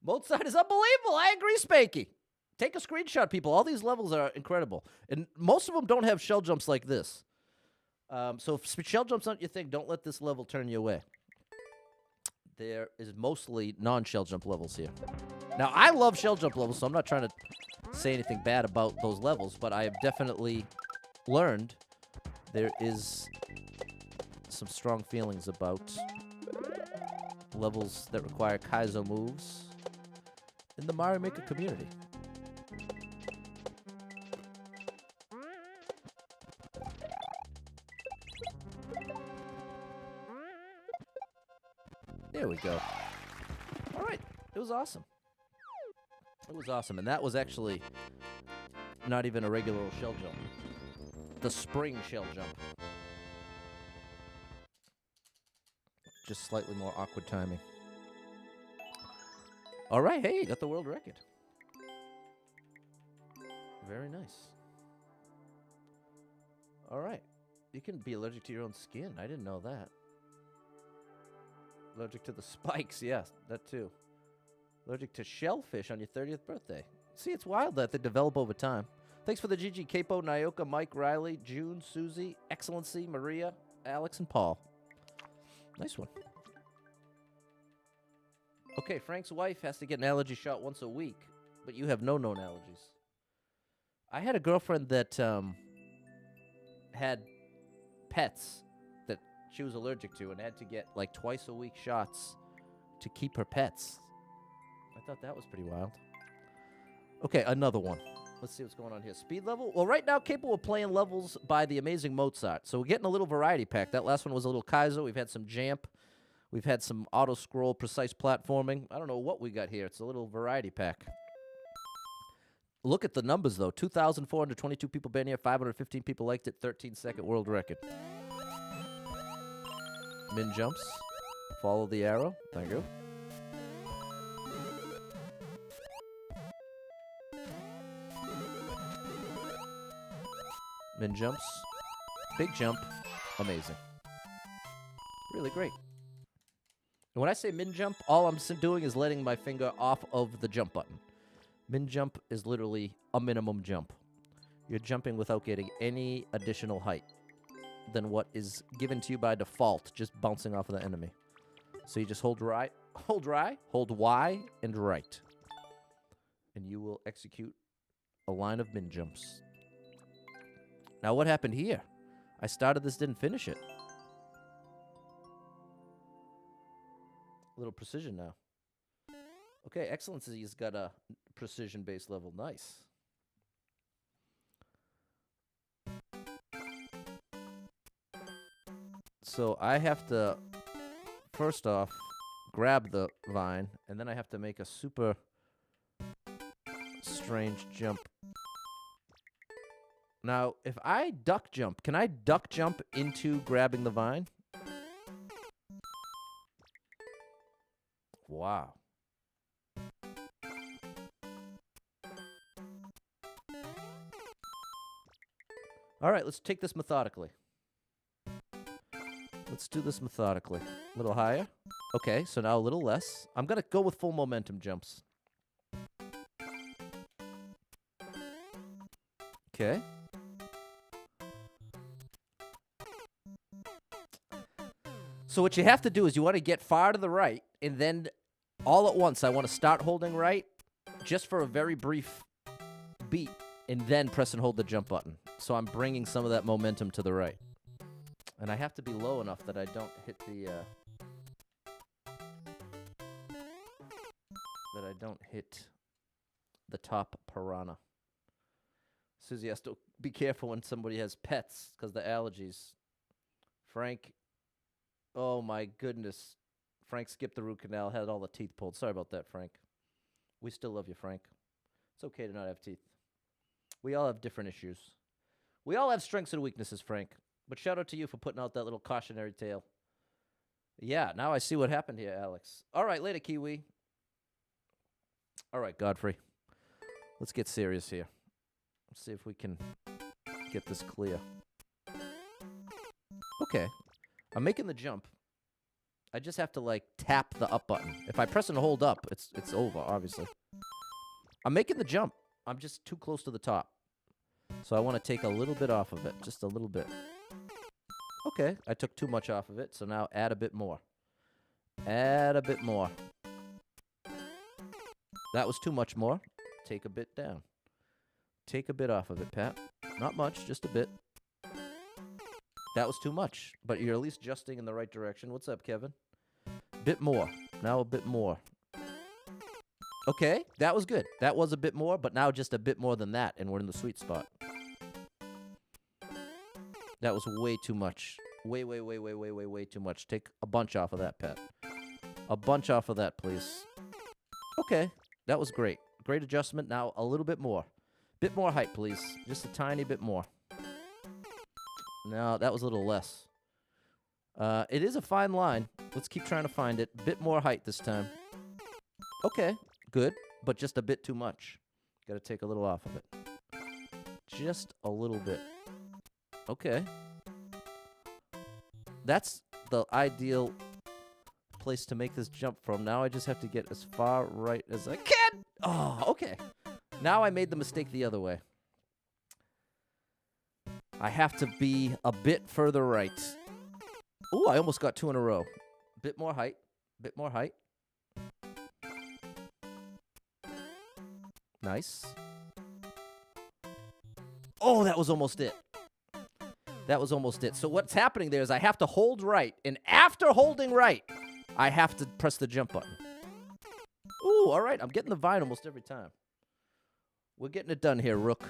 Mozzart is unbelievable. I agree, Spanky. Take a screenshot, people. All these levels are incredible. And most of them don't have shell jumps like this. So if shell jumps aren't your thing, don't let this level turn you away. There is mostly non-shell jump levels here. Now, I love shell jump levels, so I'm not trying to say anything bad about those levels, but I have definitely learned there is some strong feelings about levels that require Kaizo moves in the Mario Maker community. There we go. All right. It was awesome. It was awesome. And that was actually not even a regular old shell jump. The spring shell jump. Just slightly more awkward timing. All right. Hey, you got the world record. Very nice. All right. You can be allergic to your own skin. I didn't know that. Allergic to the spikes, yes, that too. Allergic to shellfish on your 30th birthday. See, it's wild that they develop over time. Thanks for the GG, Capo, Nyoka, Mike, Riley, June, Susie, Excellency, Maria, Alex, and Paul. Nice one. Okay, Frank's wife has to get an allergy shot once a week, but you have no known allergies. I had a girlfriend that had pets that she was allergic to and had to get like twice a week shots to keep her pets. I thought that was pretty wild. Okay, another one. Let's see what's going on here. Speed level? Well, right now, capable of playing levels by the amazing Mozzart. So we're getting a little variety pack. That last one was a little Kaizo. We've had some Jamp. We've had some auto-scroll, precise platforming. I don't know what we got here. It's a little variety pack. Look at the numbers, though. 2,422 people been here. 515 people liked it. 13-second world record. Min jumps. Follow the arrow. Thank you. Min jumps. Big jump. Amazing. Really great. And when I say min jump, all I'm doing is letting my finger off of the jump button. Min jump is literally a minimum jump. You're jumping without getting any additional height than what is given to you by default, just bouncing off of the enemy. So you just hold Y, and right. And you will execute a line of min jumps. Now what happened here? I started this, didn't finish it. A little precision now. Okay, Excellency's got a precision-based level. Nice. So I have to, first off, grab the vine, and then I have to make a super strange jump. Now, if I duck jump, can I duck jump into grabbing the vine? Wow. All right, let's take this methodically. Let's do this methodically. A little higher. Okay, so now a little less. I'm going to go with full momentum jumps. Okay. So what you have to do is you want to get far to the right, and then all at once I want to start holding right just for a very brief beat, and then press and hold the jump button. So I'm bringing some of that momentum to the right. And I have to be low enough that I don't hit the... that I don't hit the top piranha. Susie has to be careful when somebody has pets, because the allergies. Frank... Oh, my goodness. Frank skipped the root canal, had all the teeth pulled. Sorry about that, Frank. We still love you, Frank. It's okay to not have teeth. We all have different issues. We all have strengths and weaknesses, Frank. But shout out to you for putting out that little cautionary tale. Yeah, now I see what happened here, Alex. All right, later, Kiwi. All right, Godfrey. Let's get serious here. Let's see if we can get this clear. Okay. I'm making the jump. I just have to, like, tap the up button. If I press and hold up, it's over, obviously. I'm making the jump. I'm just too close to the top. So I want to take a little bit off of it. Just a little bit. Okay, I took too much off of it, so now add a bit more. Add a bit more. That was too much more. Take a bit down. Take a bit off of it, Pat. Not much, just a bit. That was too much, but you're at least adjusting in the right direction. What's up, Kevin? Bit more. Now a bit more. Okay, that was good. That was a bit more, but now just a bit more than that, and we're in the sweet spot. That was way too much. Way too much. Take a bunch off of that, Pat. A bunch off of that, please. Okay, that was great. Great adjustment. Now a little bit more. Bit more height, please. Just a tiny bit more. No, that was a little less. It is a fine line. Let's keep trying to find it. Bit more height this time. Okay, good, but just a bit too much. Got to take a little off of it. Just a little bit. Okay. That's the ideal place to make this jump from. Now I just have to get as far right as I can. Oh, okay. Now I made the mistake the other way. I have to be a bit further right. Ooh, I almost got two in a row. Bit more height. Bit more height. Nice. Oh, that was almost it. That was almost it. So what's happening there is I have to hold right, and after holding right, I have to press the jump button. Ooh, all right. I'm getting the vine almost every time. We're getting it done here, Rook.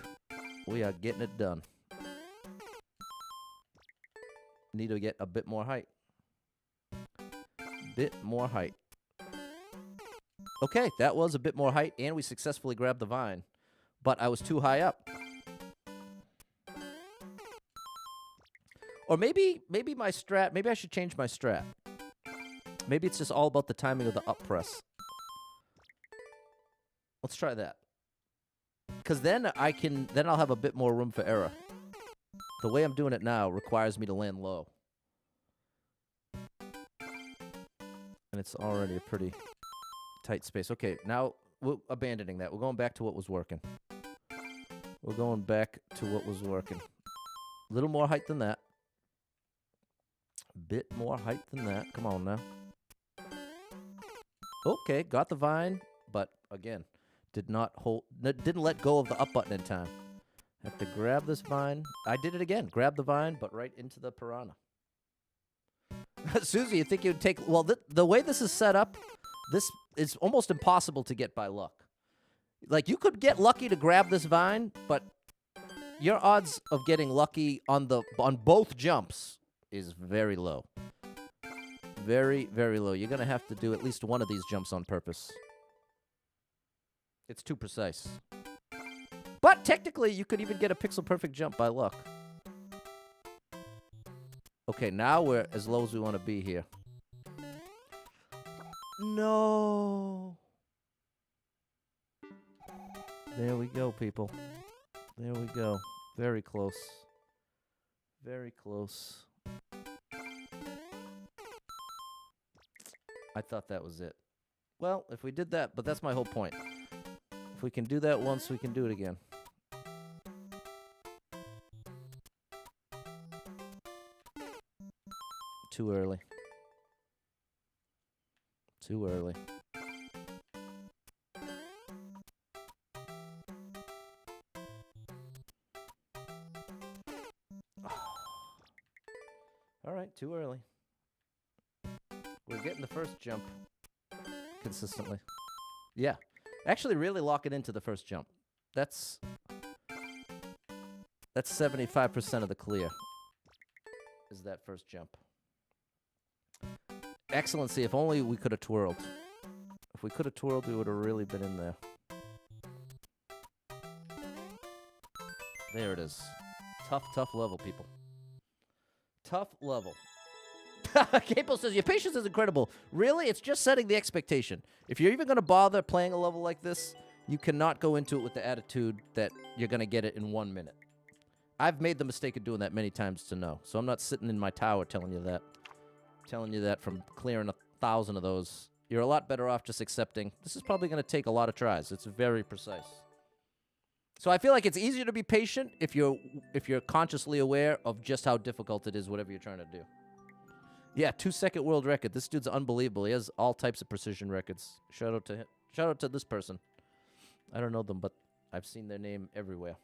We are getting it done. Need to get a bit more height. Bit more height. Okay, that was a bit more height, and we successfully grabbed the vine. But I was too high up. Or maybe my strat, maybe I should change my strat. Maybe it's just all about the timing of the up press. Let's try that. Because then I'll have a bit more room for error. The way I'm doing it now requires me to land low. And it's already a pretty tight space. Okay, now we're abandoning that. We're going back to what was working. We're going back to what was working. A little more height than that. A bit more height than that. Come on now. Okay, got the vine, but again, didn't let go of the up button in time. Have to grab this vine. I did it again. Grab the vine, but right into the piranha. Susie, you think you'd take... Well, the way this is set up, this is almost impossible to get by luck. Like, you could get lucky to grab this vine, but your odds of getting lucky on both jumps is very low. Very, very low. You're going to have to do at least one of these jumps on purpose. It's too precise. But technically, you could even get a pixel-perfect jump by luck. Okay, now we're as low as we want to be here. No. There we go, people. There we go. Very close. Very close. I thought that was it. Well, if we did that, but that's my whole point. If we can do that once, we can do it again. Too early. Too early. All right, too early. We're getting the first jump consistently. Yeah. Actually really lock it into the first jump. That's 75% of the clear. Is that first jump. Excellency, if only we could have twirled. If we could have twirled, we would have really been in there. There it is. Tough, tough level, people. Tough level. Capo says, your patience is incredible. Really? It's just setting the expectation. If you're even going to bother playing a level like this, you cannot go into it with the attitude that you're going to get it in 1 minute. I've made the mistake of doing that many times to know. So I'm not sitting in my tower telling you that. Telling you that from clearing 1,000 of those. You're a lot better off just accepting. This is probably going to take a lot of tries. It's very precise. So I feel like it's easier to be patient if you're consciously aware of just how difficult it is, whatever you're trying to do. Yeah, 2-second world record. This dude's unbelievable. He has all types of precision records. Shout out to him. Shout out to this person. I don't know them, but I've seen their name everywhere.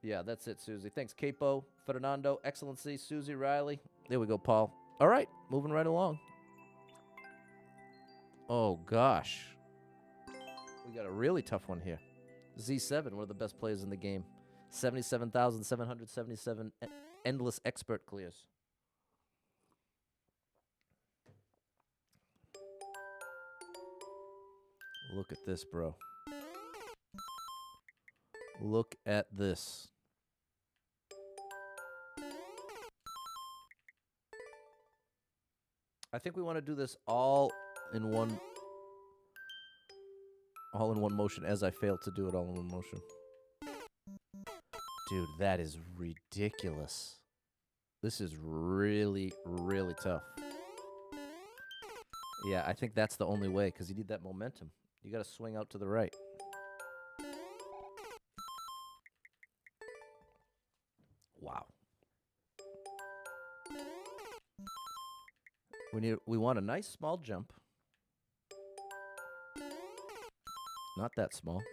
Yeah, that's it, Susie. Thanks, Capo, Fernando, Excellency, Susie, Riley. There we go, Paul. All right, moving right along. Oh, gosh. We got a really tough one here. Z7, one of the best players in the game. 77,777 endless expert clears. Look at this, bro. Look at this. I think we want to do this all in one motion, as I failed to do it all in one motion. Dude, that is ridiculous. This is really, really tough. Yeah, I think that's the only way, because you need that momentum. You got to swing out to the right. Wow. We want a nice small jump. Not that small.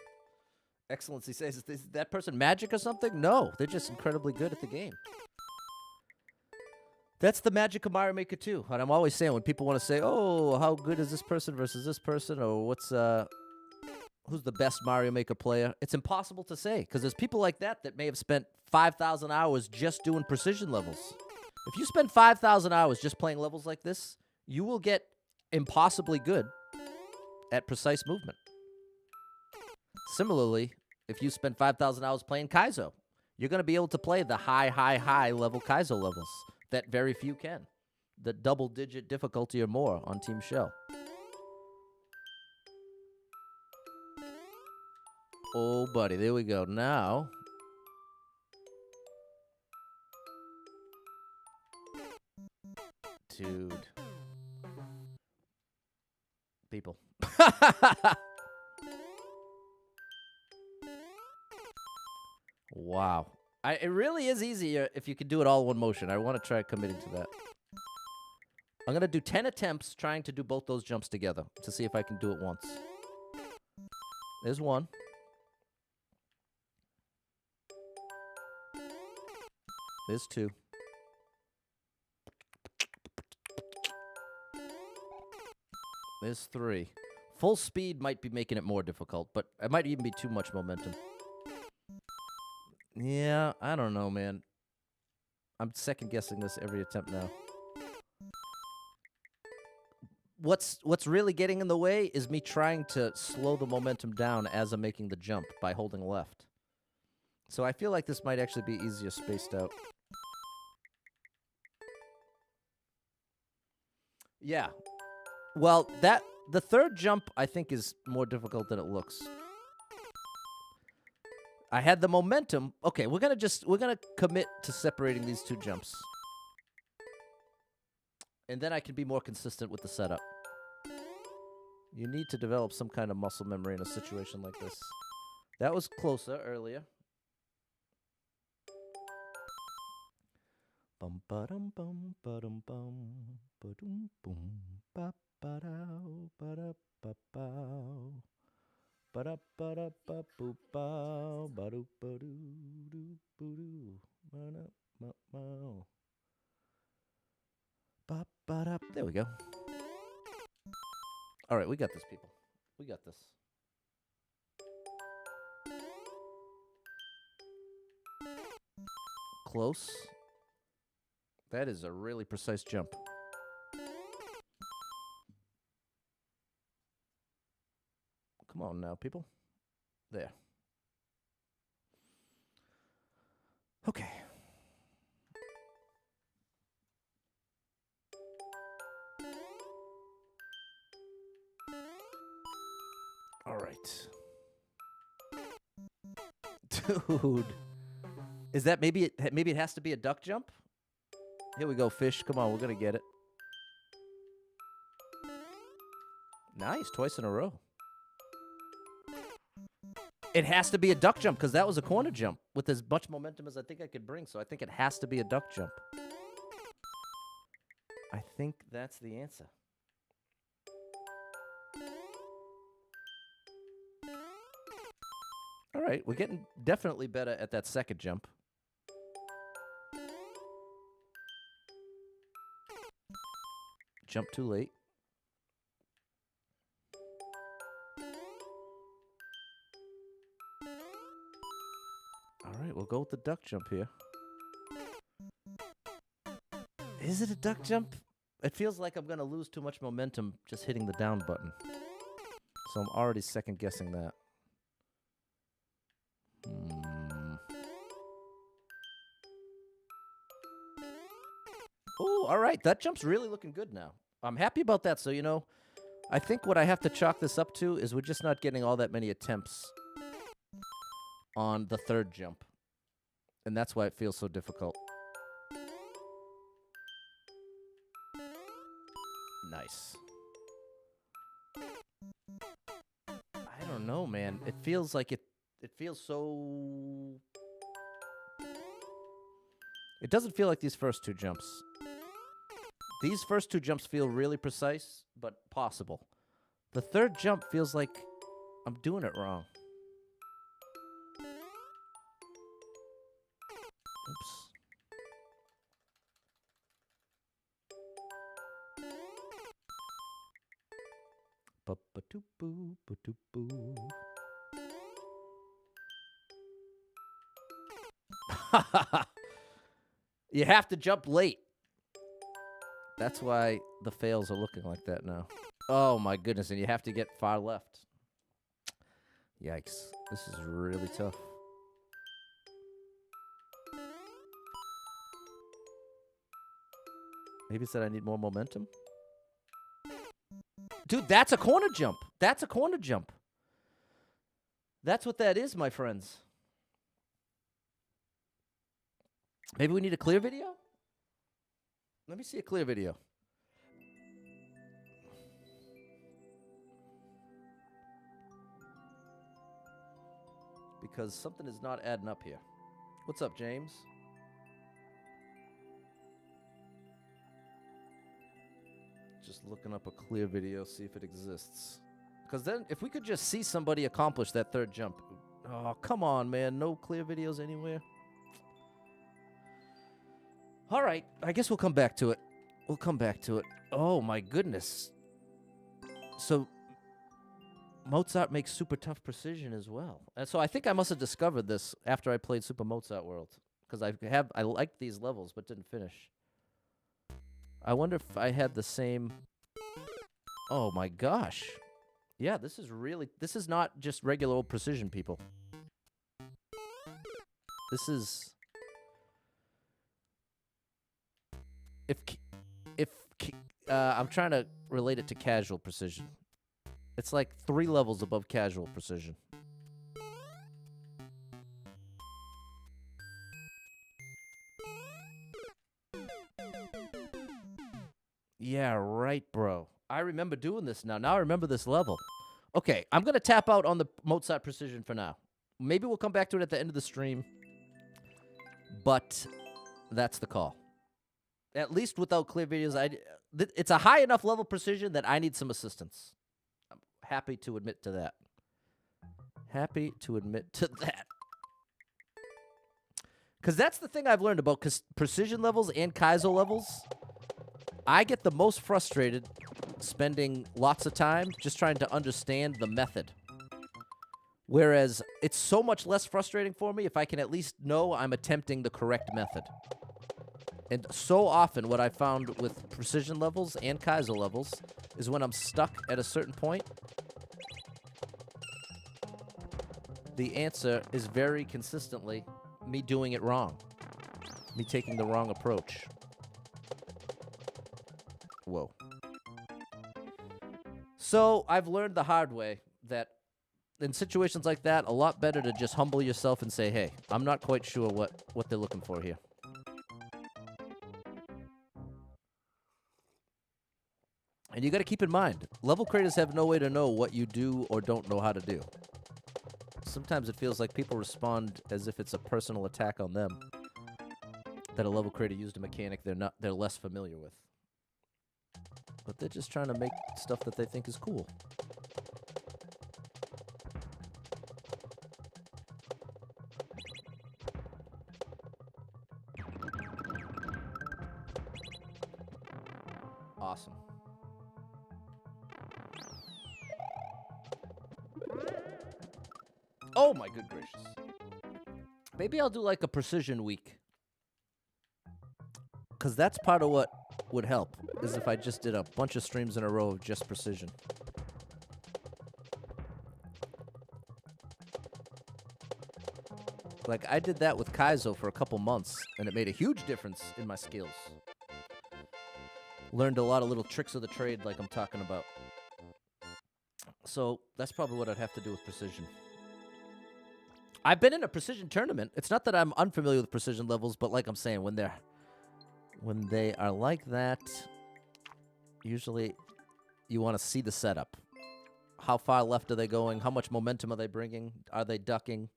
Excellency says, is that person magic or something? No, they're just incredibly good at the game. That's the magic of Mario Maker 2. And I'm always saying, when people want to say, oh, how good is this person versus this person, or what's Who's the best Mario Maker player? It's impossible to say because there's people like that that may have spent 5,000 hours just doing precision levels. If you spend 5,000 hours just playing levels like this, you will get impossibly good at precise movement. Similarly, if you spend 5,000 hours playing Kaizo, you're going to be able to play the high level Kaizo levels that very few can. The double-digit difficulty or more on Team Shell. Oh, buddy, there we go. Now, dude. People. Wow. It really is easier if you can do it all in one motion. I want to try committing to that. I'm going to do 10 attempts trying to do both those jumps together to see if I can do it once. There's one. There's two. There's three. Full speed might be making it more difficult, but it might even be too much momentum. Yeah, I don't know, man. I'm second-guessing this every attempt now. What's really getting in the way is me trying to slow the momentum down as I'm making the jump by holding left. So I feel like this might actually be easier spaced out. Yeah. Well, the third jump I think is more difficult than it looks. I had the momentum. Okay, we're gonna commit to separating these two jumps. And then I can be more consistent with the setup. You need to develop some kind of muscle memory in a situation like this. That was closer earlier. Bum ba dum bum ba dum bum ba dum boom ba ba dow ba da ba bow ba da ba boop bow ba doo ba doo doo boo doo ba da ba bow ba ba da. There we go. All right, we got this, people. We got this. Close. That is a really precise jump. Come on now, people. There. Okay. All right. Dude. Is that maybe it has to be a duck jump? Here we go, fish. Come on, we're going to get it. Nice, twice in a row. It has to be a duck jump because that was a corner jump with as much momentum as I think I could bring. So I think it has to be a duck jump. I think that's the answer. All right, we're getting definitely better at that second jump. Jump too late. All right, we'll go with the duck jump here. Is it a duck jump? It feels like I'm going to lose too much momentum just hitting the down button. So I'm already second guessing that. Oh, all right. That jump's really looking good now. I'm happy about that. So, you know, I think what I have to chalk this up to is we're just not getting all that many attempts on the third jump. And that's why it feels so difficult. Nice. I don't know, man. It feels like it feels so... It doesn't feel like these first two jumps. These first two jumps feel really precise, but possible. The third jump feels like I'm doing it wrong. Oops. Ba-ba-doo-boo, ba-doo-boo. You have to jump late. That's why the fails are looking like that now. Oh, my goodness. And you have to get far left. Yikes. This is really tough. Maybe it said I need more momentum. Dude, that's a corner jump. That's a corner jump. That's what that is, my friends. Maybe we need a clear video? Let me see a clear video. Because something is not adding up here. What's up, James? Just looking up a clear video, see if it exists. Because then, if we could just see somebody accomplish that third jump. Oh, come on, man. No clear videos anywhere. All right. I guess we'll come back to it. We'll come back to it. Oh, my goodness. So, Mozzart makes super tough precision as well. And so I think I must have discovered this after I played Super Mozzart World. Because I liked these levels, but didn't finish. I wonder if I had the same... Oh, my gosh. Yeah, this is not just regular old precision, people. This is... I'm trying to relate it to casual precision. It's like 3 levels above casual precision. Yeah, right, bro. I remember doing this now. Now I remember this level. Okay, I'm going to tap out on the Mozzart precision for now. Maybe we'll come back to it at the end of the stream. But that's the call. At least without clear videos, it's a high enough level precision that I need some assistance. I'm happy to admit to that. Happy to admit to that. Because that's the thing I've learned about precision levels and Kaizo levels. I get the most frustrated spending lots of time just trying to understand the method. Whereas it's so much less frustrating for me if I can at least know I'm attempting the correct method. And so often what I found with precision levels and Kaizo levels is when I'm stuck at a certain point, the answer is very consistently me doing it wrong. Me taking the wrong approach. Whoa. So I've learned the hard way that in situations like that, a lot better to just humble yourself and say, hey, I'm not quite sure what they're looking for here. And you got to keep in mind, level creators have no way to know what you do or don't know how to do. Sometimes it feels like people respond as if it's a personal attack on them. That a level creator used a mechanic they're less familiar with. But they're just trying to make stuff that they think is cool. Awesome. Oh my good gracious. Maybe I'll do like a precision week. Because that's part of what would help, is if I just did a bunch of streams in a row of just precision. Like, I did that with Kaizo for a couple months, and it made a huge difference in my skills. Learned a lot of little tricks of the trade like I'm talking about. So, that's probably what I'd have to do with precision. I've been in a precision tournament. It's not that I'm unfamiliar with precision levels, but like I'm saying, when they are like that, usually you want to see the setup. How far left are they going? How much momentum are they bringing? Are they ducking?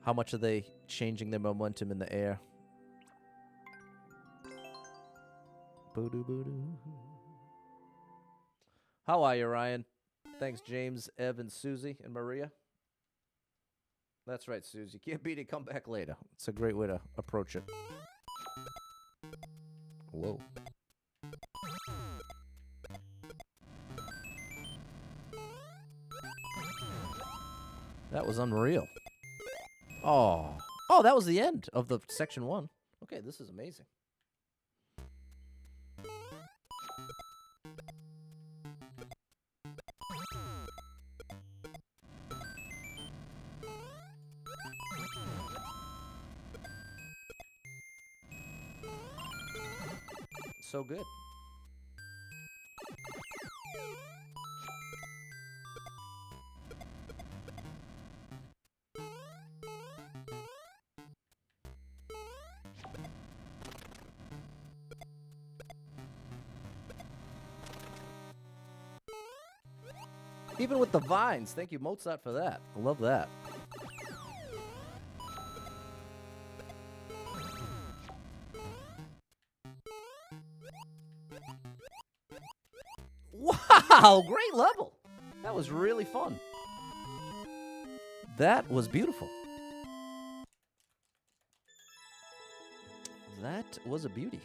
How much are they changing their momentum in the air? Boo-doo, boo-doo. How are you, Ryan? Thanks, James, Evan, Susie, and Maria. That's right, Susie. Can't beat it, come back later. It's a great way to approach it. Whoa. That was unreal. Oh. Oh, that was the end of the section 1. Okay, this is amazing. So good. Even with the vines. Thank you, Mozzart, for that. I love that. Wow, great level. That was really fun. That was beautiful. That was a beauty.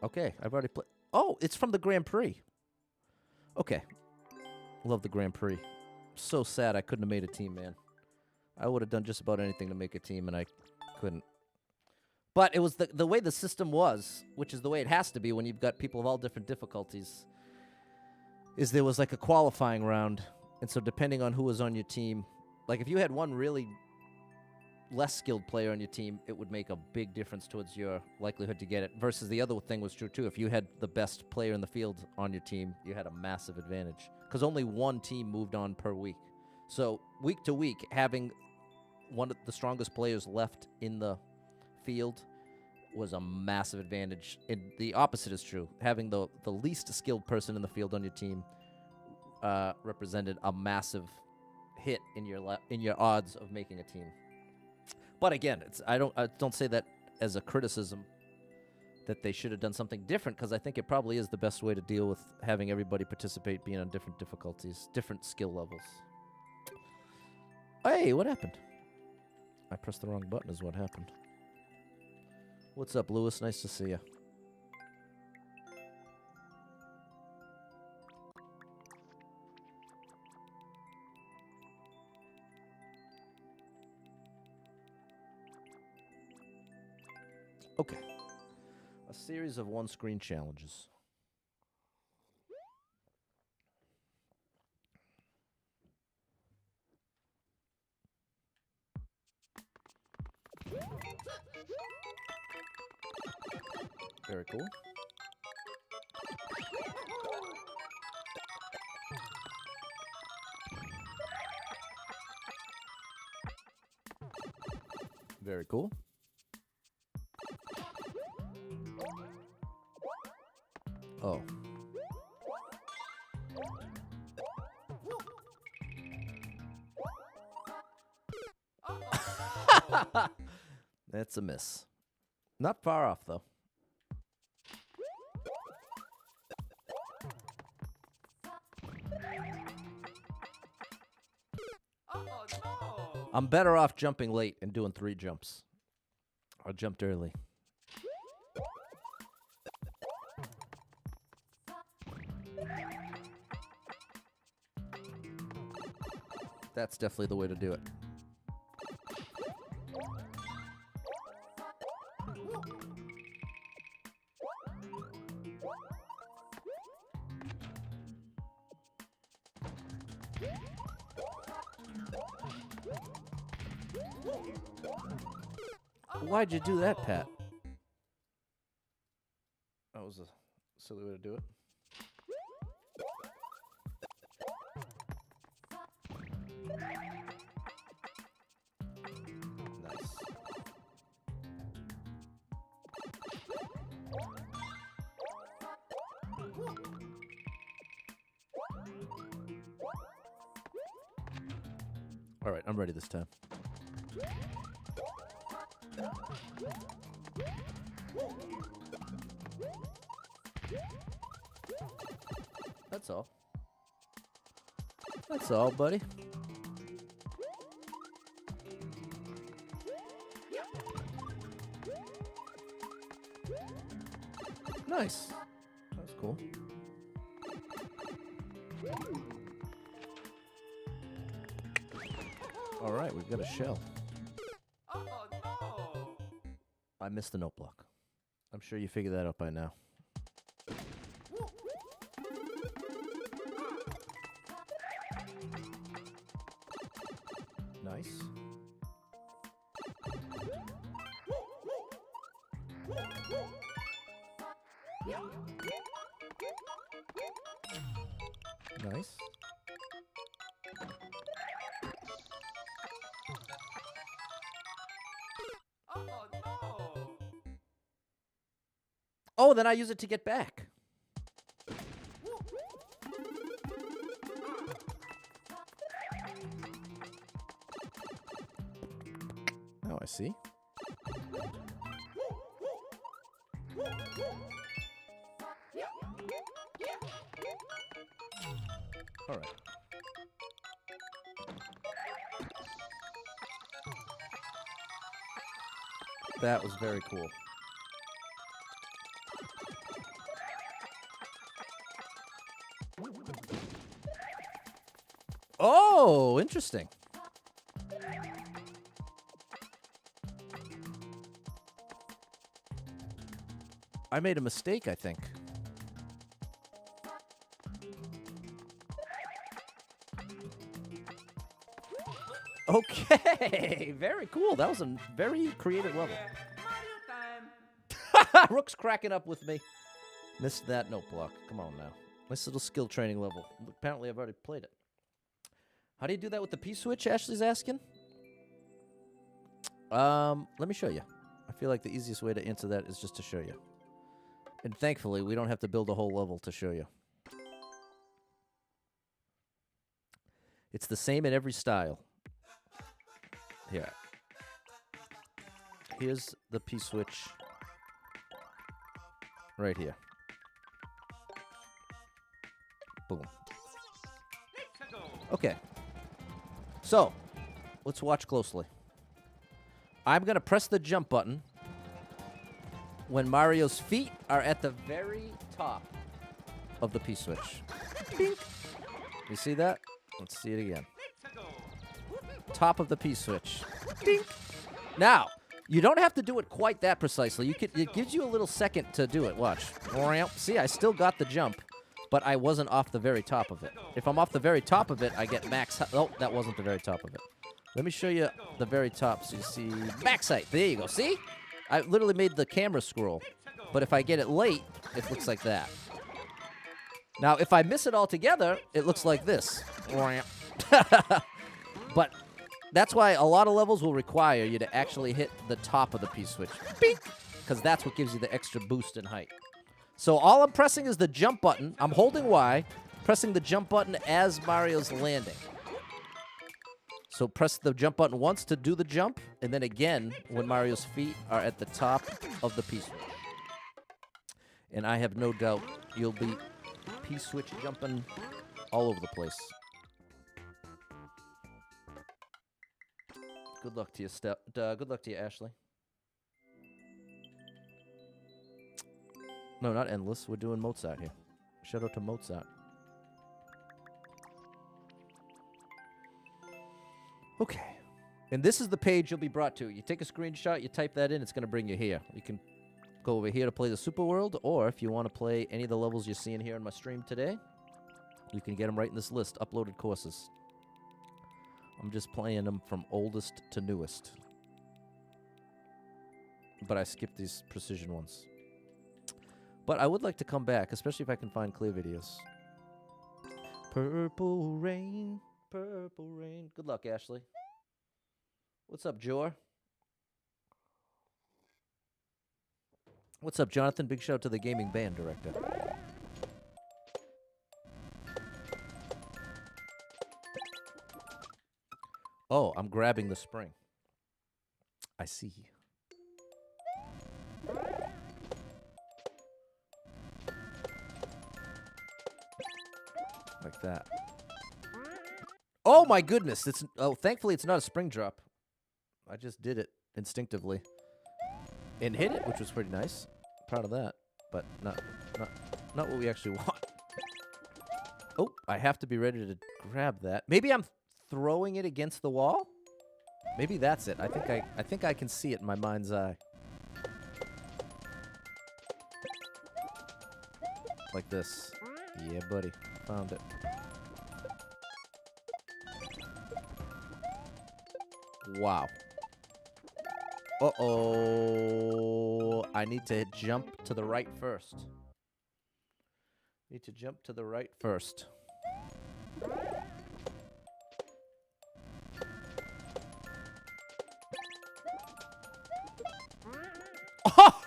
Okay, I've already played. Oh, it's from the Grand Prix. Okay. Love the Grand Prix. So sad I couldn't have made a team, man. I would have done just about anything to make a team, and I couldn't. But it was the way the system was, which is the way it has to be when you've got people of all different difficulties, is there was like a qualifying round. And so depending on who was on your team, like if you had one really less skilled player on your team, it would make a big difference towards your likelihood to get it. Versus the other thing was true, too. If you had the best player in the field on your team, you had a massive advantage. Because only one team moved on per week. So week to week, having one of the strongest players left in the field was a massive advantage. And the opposite is true. Having the least skilled person in the field on your team represented a massive hit in your odds of making a team. But again, I don't say that as a criticism that they should have done something different, because I think it probably is the best way to deal with having everybody participate, being on different difficulties, different skill levels. Hey, what happened? I pressed the wrong button is what happened. What's up, Lewis? Nice to see you. Okay. A series of one-screen challenges. Very cool. Very cool. Oh. That's a miss. Not far off, though. I'm better off jumping late and doing 3 jumps. I jumped early. That's definitely the way to do it. Why'd you do that, Pat? That was a silly way to do it. Nice. All right, I'm ready this time. That's all. That's all, buddy. Nice. That's cool. All right, we've got a shell. I missed the note block. I'm sure you figured that out by now. Nice. Nice. Oh no! Oh, then I use it to get back. Oh, I see. All right. That was very cool. Oh, interesting. I made a mistake, I think. Okay, very cool. That was a very creative level. Mario time! Rook's cracking up with me. Missed that note block. Come on now. Nice little skill training level. Apparently, I've already played it. How do you do that with the P-switch, Ashley's asking? Let me show you. I feel like the easiest way to answer that is just to show you. And thankfully, we don't have to build a whole level to show you. It's the same in every style. Here. Here's the P-switch right here. Boom. Okay. So, let's watch closely. I'm going to press the jump button when Mario's feet are at the very top of the P-switch. Bink. You see that? Let's see it again. Top of the P-switch. Bink. Now, you don't have to do it quite that precisely. It gives you a little second to do it. Watch. See, I still got the jump, but I wasn't off the very top of it. If I'm off the very top of it, I get max. Oh, that wasn't the very top of it. Let me show you the very top so you see max height. There you go. See? I literally made the camera scroll. But if I get it late, it looks like that. Now, if I miss it altogether, it looks like this. But that's why a lot of levels will require you to actually hit the top of the P-switch. Because that's what gives you the extra boost in height. So all I'm pressing is the jump button. I'm holding Y, pressing the jump button as Mario's landing. So press the jump button once to do the jump, and then again when Mario's feet are at the top of the P-switch. And I have no doubt you'll be P-switch jumping all over the place. Good luck to you, good luck to you, Ashley. No, not endless. We're doing Mozzart here. Shout out to Mozzart. Okay. And this is the page you'll be brought to. You take a screenshot, you type that in, it's going to bring you here. You can go over here to play the Super World, or if you want to play any of the levels you're seeing here in my stream today, you can get them right in this list, uploaded courses. I'm just playing them from oldest to newest. But I skipped these precision ones. But I would like to come back, especially if I can find clear videos. Purple rain, purple rain. Good luck, Ashley. What's up, Jor? What's up, Jonathan? Big shout out to the gaming band director. Oh, I'm grabbing the spring. I see. Like that. Oh my goodness! Thankfully it's not a spring drop. I just did it instinctively and hit it, which was pretty nice. Proud of that, but not what we actually want. Oh, I have to be ready to grab that. Maybe I'm throwing it against the wall. Maybe that's it. I think I can see it in my mind's eye. Like this. Yeah, buddy. Found it. Wow. Uh-oh. I need to jump to the right first. Need to jump to the right first. Oh!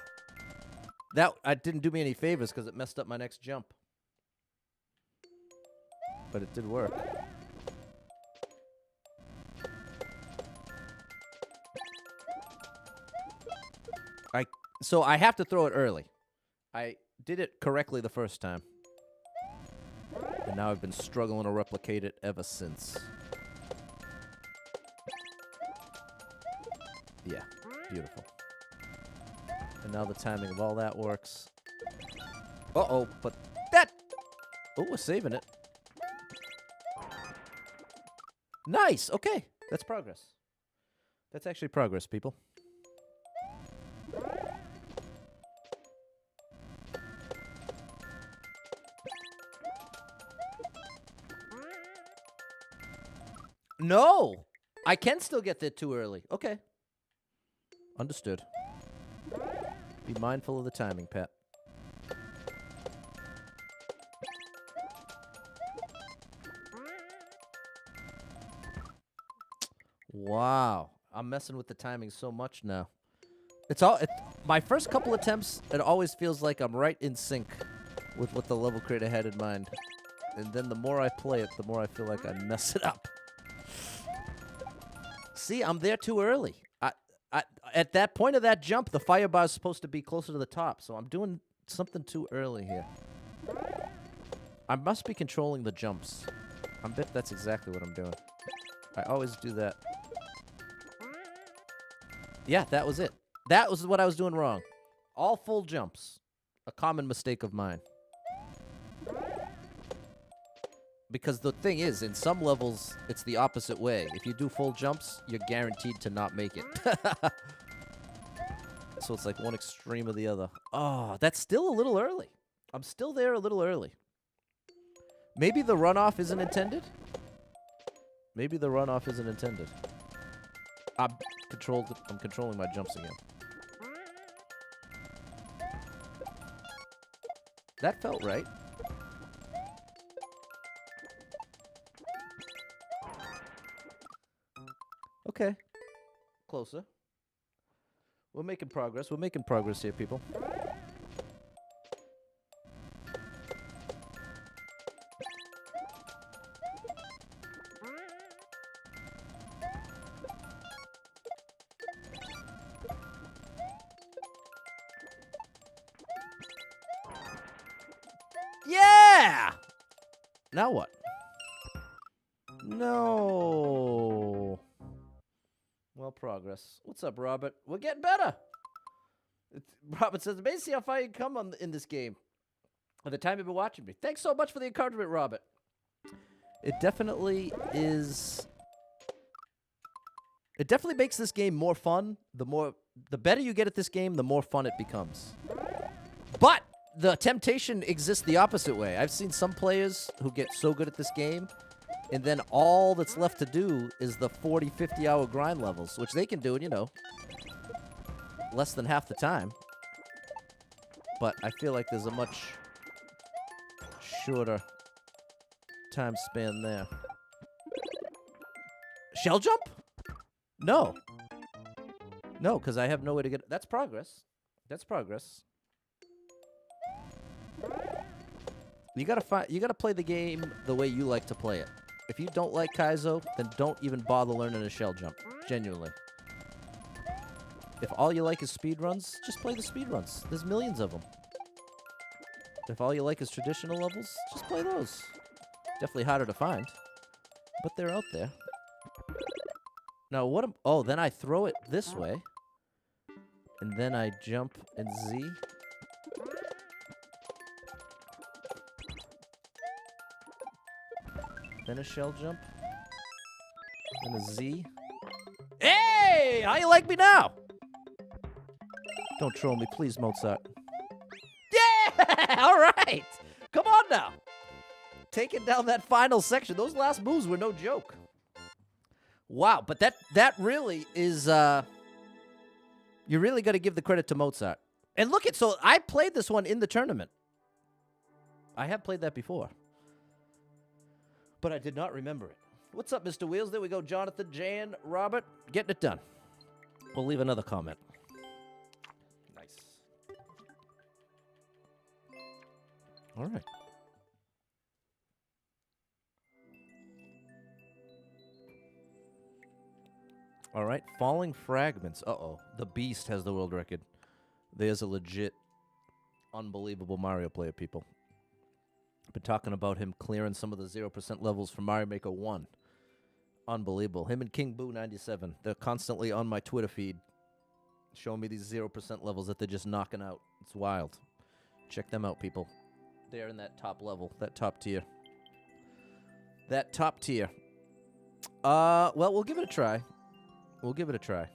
That didn't do me any favors because it messed up my next jump. But it did work. So I have to throw it early. I did it correctly the first time. And now I've been struggling to replicate it ever since. Yeah, beautiful. And now the timing of all that works. Uh-oh, but that... Oh, we're saving it. Nice, okay. That's progress. That's actually progress, people. No! I can still get there too early. Okay. Understood. Be mindful of the timing, Pat. Wow. I'm messing with the timing so much now. My first couple attempts, it always feels like I'm right in sync with what the level creator had in mind. And then the more I play it, the more I feel like I mess it up. See, I'm there too early. At that point of that jump, the fire bar is supposed to be closer to the top, so I'm doing something too early here. I must be controlling the jumps. I bet that's exactly what I'm doing. I always do that. Yeah, that was it. That was what I was doing wrong. All full jumps. A common mistake of mine. Because the thing is, in some levels, it's the opposite way. If you do full jumps, you're guaranteed to not make it. So it's like one extreme or the other. Oh, that's still a little early. I'm still there a little early. Maybe the runoff isn't intended? Maybe the runoff isn't intended. I'm controlling my jumps again. That felt right. Okay. Closer. We're making progress. We're making progress here, people. Yeah! Now what? No. Well, progress. What's up, Robert? We're getting better. Robert says, amazing to see how far you come in this game. At the time you've been watching me. Thanks so much for the encouragement, Robert. It definitely is... It definitely makes this game more fun. The better you get at this game, the more fun it becomes. But the temptation exists the opposite way. I've seen some players who get so good at this game, and then all that's left to do is the 40, 50-hour grind levels, which they can do in, you know, less than half the time. But I feel like there's a much shorter time span there. Shell jump? No. No, because I have no way to get... That's progress. That's progress. You gotta play the game the way you like to play it. If you don't like Kaizo, then don't even bother learning a shell jump. Genuinely. If all you like is speedruns, just play the speedruns. There's millions of them. If all you like is traditional levels, just play those. Definitely harder to find. But they're out there. Now, oh, then I throw it this way. And then I jump in Z. Then a shell jump. Then a Z. Hey! How you like me now? Don't troll me, please, Mozzart. Yeah! All right! Come on now. Taking down that final section. Those last moves were no joke. Wow, but that really is, you really got to give the credit to Mozzart. And look at, so I played this one in the tournament. I have played that before. But I did not remember it. What's up, Mr. Wheels? There we go. Jonathan, Jan, Robert, getting it done. We'll leave another comment. Nice. All right. All right. Falling Fragments. Uh-oh. The Beast has the world record. There's a legit, unbelievable Mario player, people. Been talking about him clearing some of the 0% levels from Mario Maker 1. Unbelievable. Him and King Boo 97. They're constantly on my Twitter feed showing me these 0% levels that they're just knocking out. It's wild. Check them out, people. They're in that top level, that top tier. That top tier. Well, we'll give it a try. We'll give it a try.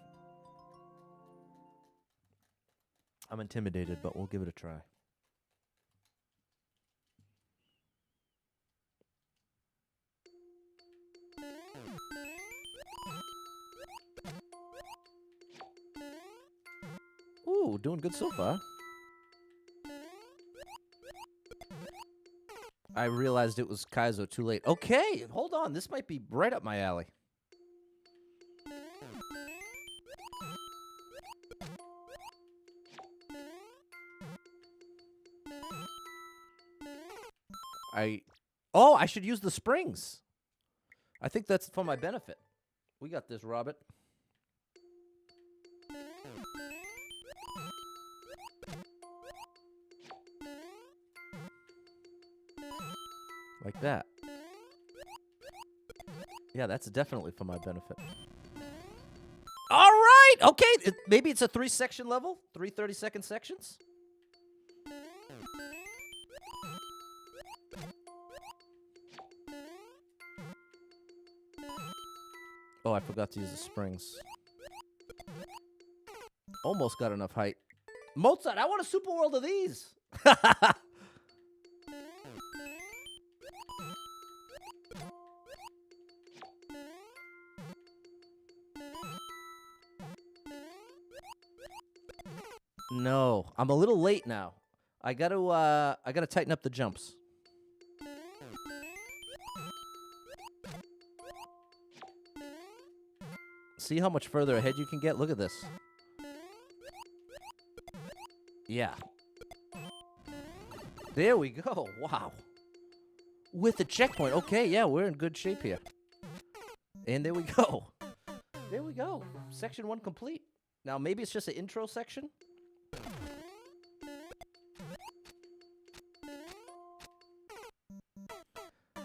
I'm intimidated, but we'll give it a try. Ooh, doing good so far. I realized it was Kaizo too late. Okay, hold on. This might be right up my alley. I should use the springs. I think that's for my benefit. We got this, Robert. Like that. Yeah, that's definitely for my benefit. All right! Okay, maybe it's a 3-section level? 3 30-second sections? Oh, I forgot to use the springs. Almost got enough height. Mozart, I want a super world of these! No, I'm a little late now. I gotta tighten up the jumps. See how much further ahead you can get? Look at this. Yeah. There we go. Wow. With the checkpoint. Okay, yeah, we're in good shape here. And there we go. There we go. Section 1 complete. Now, maybe it's just an intro section.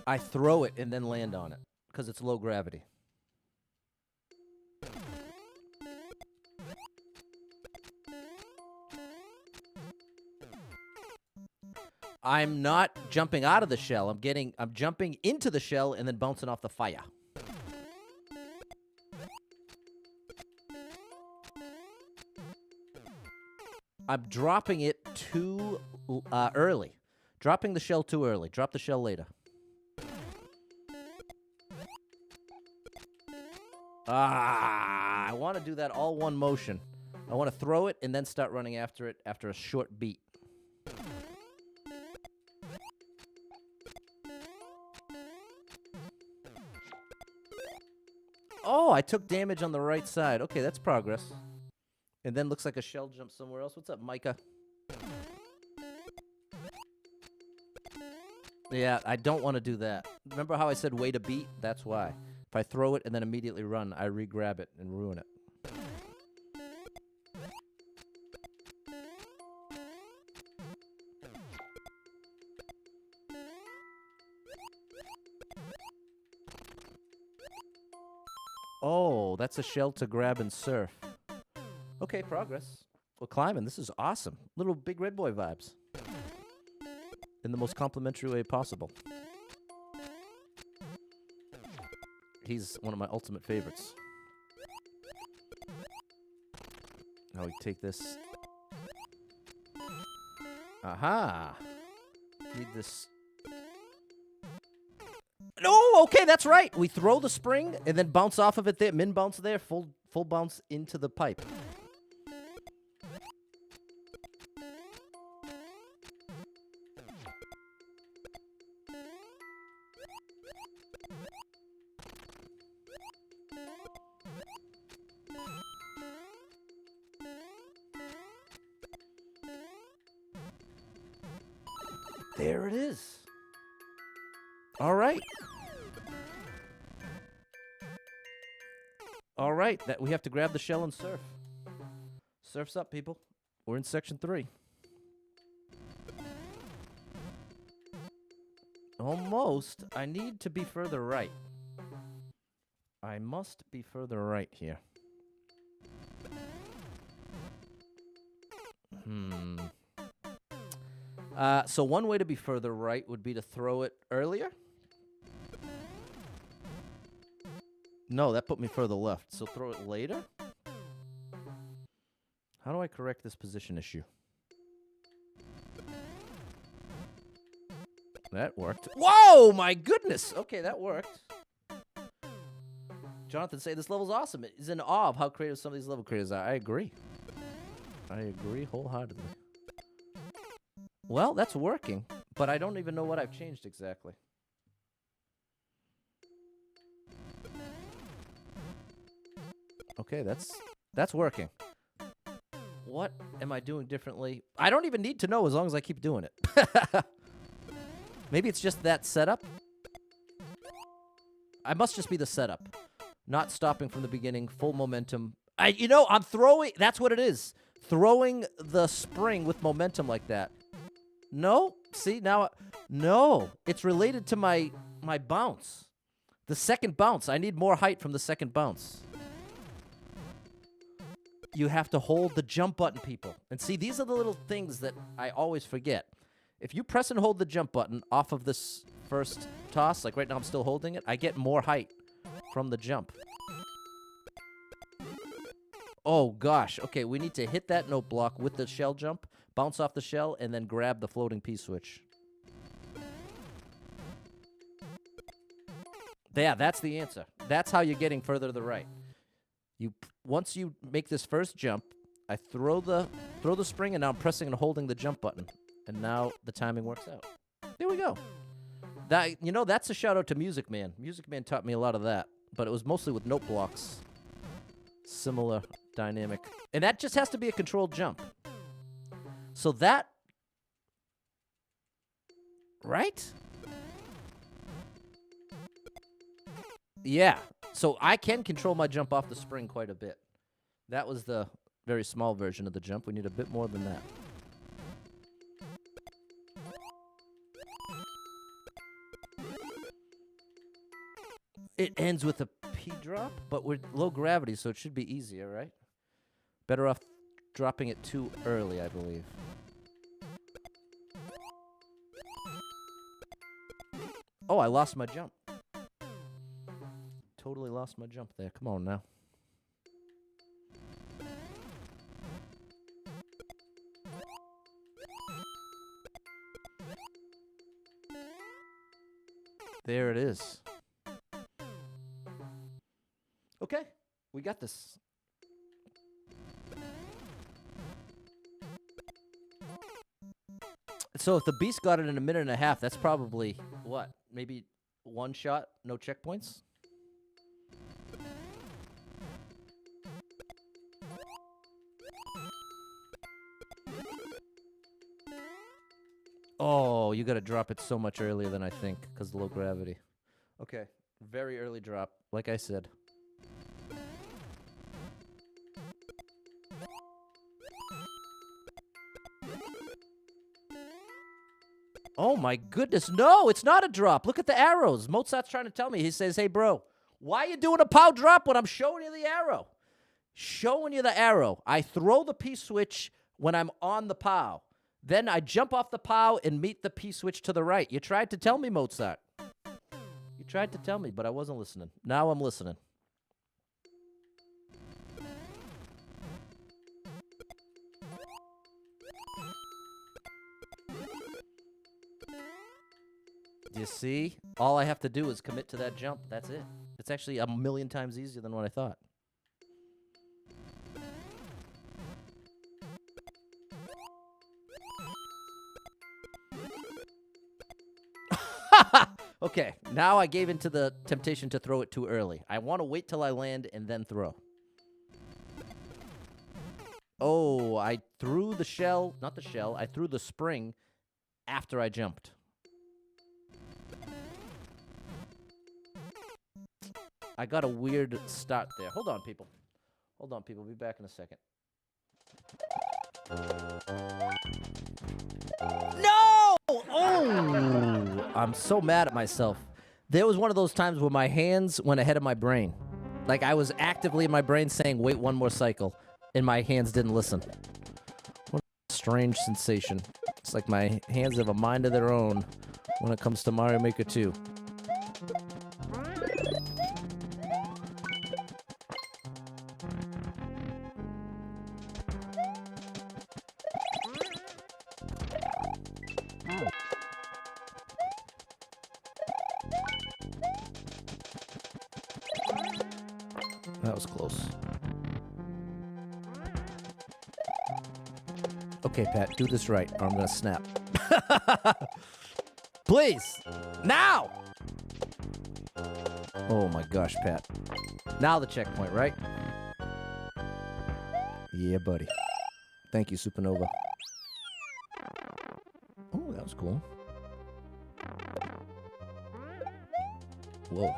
I throw it and then land on it because it's low gravity. I'm not jumping out of the shell. I'm jumping into the shell and then bouncing off the fire. I'm dropping it too early. Dropping the shell too early. Drop the shell later. I want to do that all one motion. I want to throw it and then start running after it after a short beat. Oh, I took damage on the right side. Okay, that's progress. And then looks like a shell jump somewhere else. What's up, Micah? Yeah, I don't want to do that. Remember how I said wait a beat? That's why. If I throw it and then immediately run, I re-grab it and ruin it. Oh, that's a shell to grab and surf. Okay, progress. We're climbing. This is awesome. Little Big Red Boy vibes. In the most complimentary way possible. He's one of my ultimate favorites. Now we take this. Aha! Need this No, okay, that's right. We throw the spring and then bounce off of it there. Min bounce there, full bounce into the pipe. There it is. All right. All right. That we have to grab the shell and surf. Surf's up, people. We're in section 3. Almost. I need to be further right. I must be further right here. So one way to be further right would be to throw it earlier. No, that put me further left. So throw it later? How do I correct this position issue? That worked. Whoa, my goodness. Okay, that worked. Jonathan say this level's awesome. He's in awe of how creative some of these level creators are. I agree. I agree wholeheartedly. Well, that's working, but I don't even know what I've changed exactly. Okay, that's working. What am I doing differently? I don't even need to know as long as I keep doing it. Maybe it's just that setup. I must just be the setup. Not stopping from the beginning, full momentum. I'm throwing, that's what it is. Throwing the spring with momentum like that. No, see, now, no. It's related to my bounce. The second bounce. I need more height from the second bounce. You have to hold the jump button, people. And see, these are the little things that I always forget. If you press and hold the jump button off of this first toss, like right now I'm still holding it, I get more height from the jump. Oh, gosh. Okay, we need to hit that note block with the shell jump, bounce off the shell, and then grab the floating P-switch. Yeah, that's the answer. That's how you're getting further to the right. Once you make this first jump, I throw the spring, and now I'm pressing and holding the jump button. And now the timing works out. There we go. That's a shout-out to Music Man. Music Man taught me a lot of that, but it was mostly with note blocks. Similar dynamic. And that just has to be a controlled jump. So that... Right? Yeah. So I can control my jump off the spring quite a bit. That was the very small version of the jump. We need a bit more than that. It ends with a P drop, but we're low gravity, so it should be easier, right? Better off dropping it too early, I believe. Oh, I lost my jump. Totally lost my jump there. Come on now. There it is. Okay, we got this. So if the beast got it in a minute and a half, that's probably, what, maybe one shot, no checkpoints? Oh, you got to drop it so much earlier than I think because of low gravity. Okay, very early drop, like I said. Oh my goodness, no, it's not a drop. Look at the arrows. Mozart's trying to tell me. He says, hey, bro, why are you doing a POW drop when I'm showing you the arrow? Showing you the arrow. I throw the P-switch when I'm on the POW. Then I jump off the POW and meet the P-switch to the right. You tried to tell me, Mozart. You tried to tell me, but I wasn't listening. Now I'm listening. Do you You see? All I have to do is commit to that jump. That's it. It's actually a million times easier than what I thought. Okay, now I gave into the temptation to throw it too early. I want to wait till I land and then throw. Oh, I threw the shell, not the shell, I threw the spring after I jumped. I got a weird start there. Hold on, people. Hold on, people. Be back in a second. No! Oh! I'm so mad at myself. There was one of those times where my hands went ahead of my brain. Like I was actively in my brain saying, wait one more cycle, and my hands didn't listen. What a strange sensation. It's like my hands have a mind of their own when it comes to Mario Maker 2. That was close. Okay, Pat, do this right, or I'm gonna snap. Please! Now! Oh my gosh, Pat. Now the checkpoint, right? Yeah, buddy. Thank you, Supernova. Oh, that was cool. Whoa.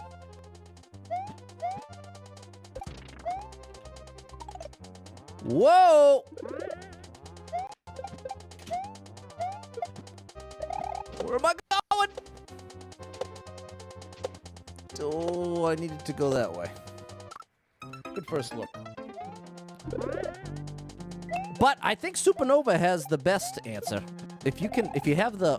Whoa! Where am I going? Oh, I needed to go that way. Good first look. But I think Supernova has the best answer. If you have the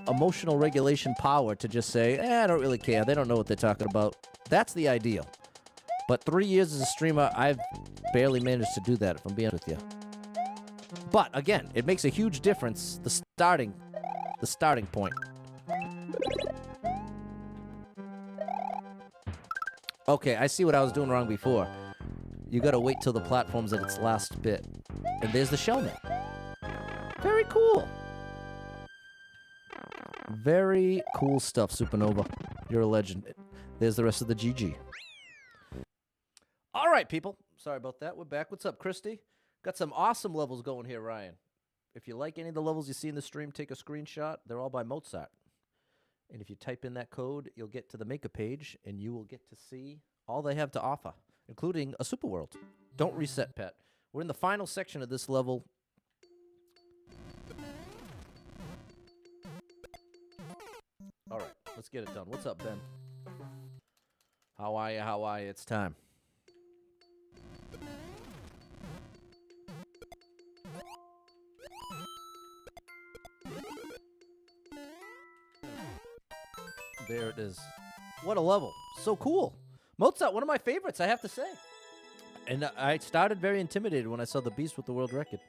emotional regulation power to just say, I don't really care. They don't know what they're talking about. That's the ideal. But 3 years as a streamer, I've barely managed to do that, if I'm being honest with you. But again, it makes a huge difference, the starting point. Okay, I see what I was doing wrong before. You gotta wait till the platform's at its last bit. And there's the shellman. Very cool. Very cool stuff, Supernova. You're a legend. There's the rest of the GG. All right, people. Sorry about that. We're back. What's up, Christy? Got some awesome levels going here, Ryan. If you like any of the levels you see in the stream, take a screenshot. They're all by Mozzart. And if you type in that code, you'll get to the Maker page, and you will get to see all they have to offer, including a super world. Don't reset, Pet. We're in the final section of this level. All right, let's get it done. What's up, Ben? How are you? How are you? It's time. There it is. What a level. So cool. Mozzart, one of my favorites, I have to say. And I started very intimidated when I saw the Beast with the world record.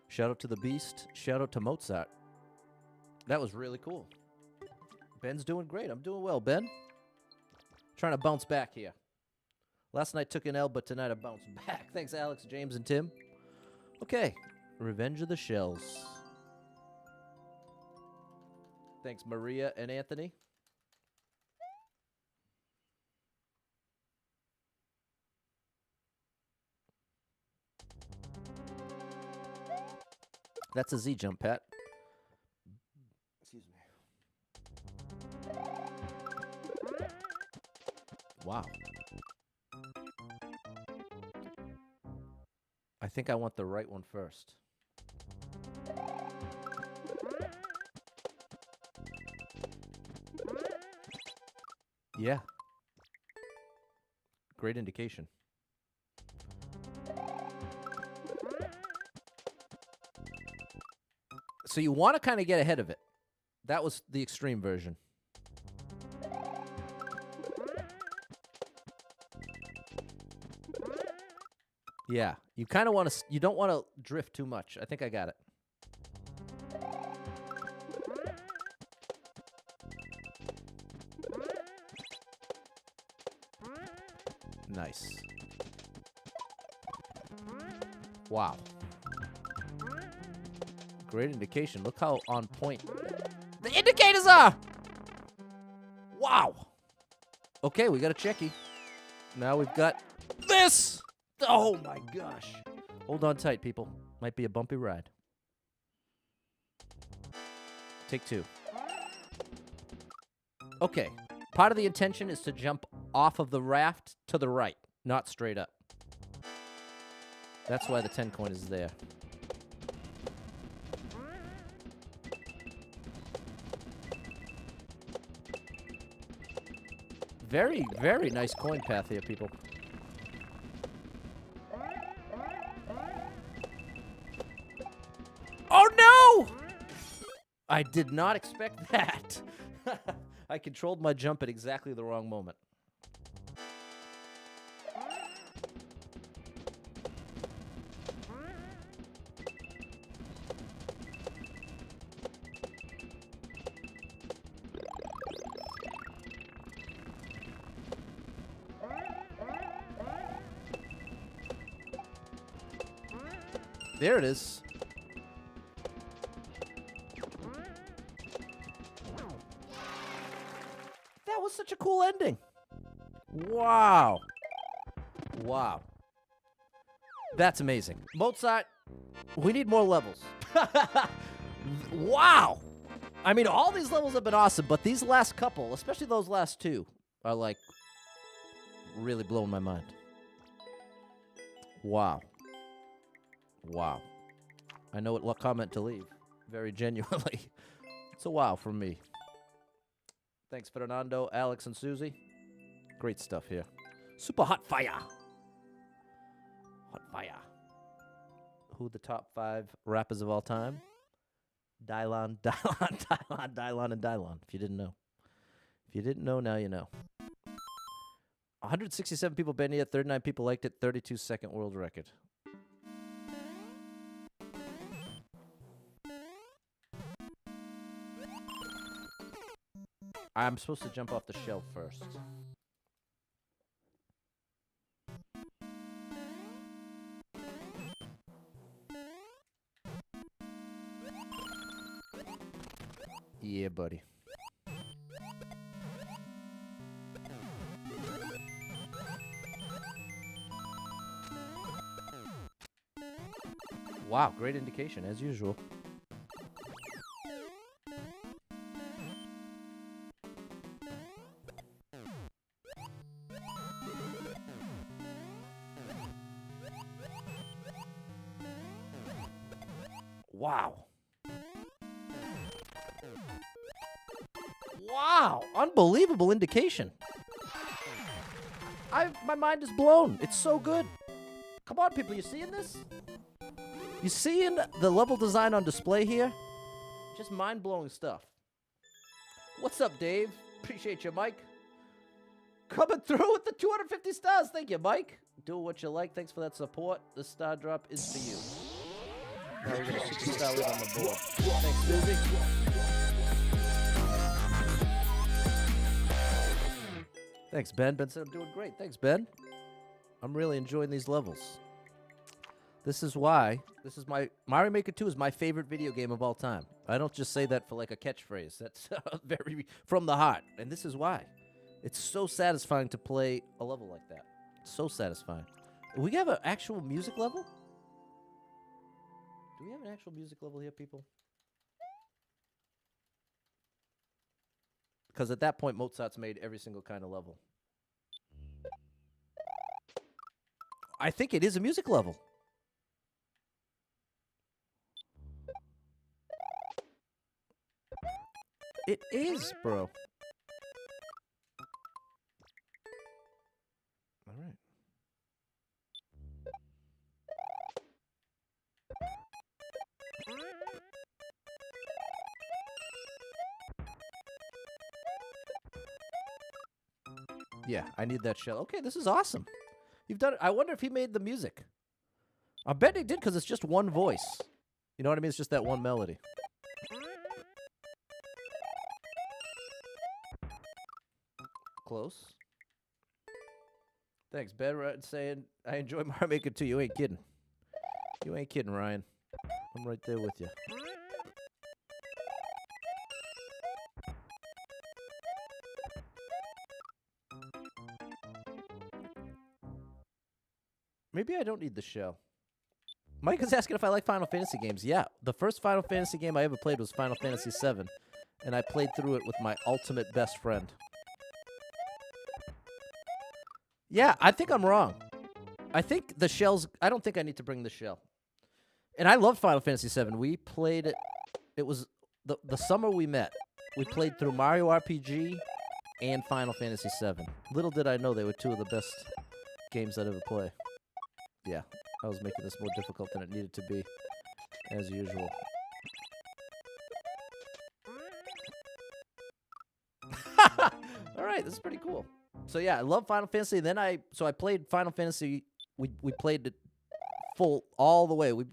Shout out to the Beast. Shout out to Mozzart. That was really cool. Ben's doing great. I'm doing well, Ben. Trying to bounce back here. Last night took an L, but tonight I bounced back. Thanks, Alex, James, and Tim. Okay. Revenge of the Shells. Thanks, Maria and Anthony. That's a Z jump, Pat. Excuse me. Wow. I think I want the right one first. Yeah. Great indication. So you want to kind of get ahead of it. That was the extreme version. Yeah, you kind of want to, you don't want to drift too much. I think I got it. Nice. Wow. Great indication. Look how on point the indicators are! Wow. Okay, we got a checkie. Now we've got this! Oh my gosh. Hold on tight, people. Might be a bumpy ride. Take two. Okay. Part of the intention is to jump off of the raft to the right, not straight up. That's why the 10 coin is there. Very, very nice coin path here, people. Oh, no! I did not expect that. I controlled my jump at exactly the wrong moment. There it is. That was such a cool ending. Wow. Wow. That's amazing. Mozzart, we need more levels. Wow. I mean, all these levels have been awesome, but these last couple, especially those last two, are like really blowing my mind. Wow. Wow. I know what comment to leave. Very genuinely. It's a wow from me. Thanks, Fernando, Alex, and Susie. Great stuff here. Super hot fire. Hot fire. Who the top 5 rappers of all time? Dylon, and Dylon, if you didn't know. If you didn't know, now you know. 167 people been here, 39 people liked it, 32-second world record. I'm supposed to jump off the shelf first. Yeah, buddy. Wow, great indication, as usual. Wow. Wow, unbelievable indication. My mind is blown. It's so good. Come on, people, you seeing this? You seeing the level design on display here? Just mind-blowing stuff. What's up, Dave? Appreciate you, Mike. Coming through with the 250 stars. Thank you, Mike. Do what you like. Thanks for that support. The star drop is for you. Now we're going to superstar it on the board. Thanks, Susie. Thanks, Ben. Ben said I'm doing great. Thanks, Ben. I'm really enjoying these levels. This is why. This is my Mario Maker 2 is my favorite video game of all time. I don't just say that for like a catchphrase. That's very from the heart. And this is why. It's so satisfying to play a level like that. So satisfying. We have an actual music level? Do we have an actual music level here, people? Because at that point, Mozart's made every single kind of level. I think it is a music level. It is, bro. All right. Yeah, I need that shell. Okay, this is awesome. You've done it. I wonder if he made the music. I bet he did because it's just one voice. You know what I mean? It's just that one melody. Close. Thanks, Ben. Saying I enjoy Mario Maker too. You ain't kidding. You ain't kidding, Ryan. I'm right there with you. Maybe I don't need the shell. Mike is asking if I like Final Fantasy games. Yeah, the first Final Fantasy game I ever played was Final Fantasy VII, and I played through it with my ultimate best friend. Yeah, I think I'm wrong. I think the shells... I don't think I need to bring the shell. And I love Final Fantasy VII. We played it... It was the summer we met. We played through Mario RPG and Final Fantasy VII. Little did I know they were two of the best games I'd ever play. Yeah, I was making this more difficult than it needed to be, as usual. All right, this is pretty cool. So yeah, I love Final Fantasy. Then I played Final Fantasy. We played it full all the way. We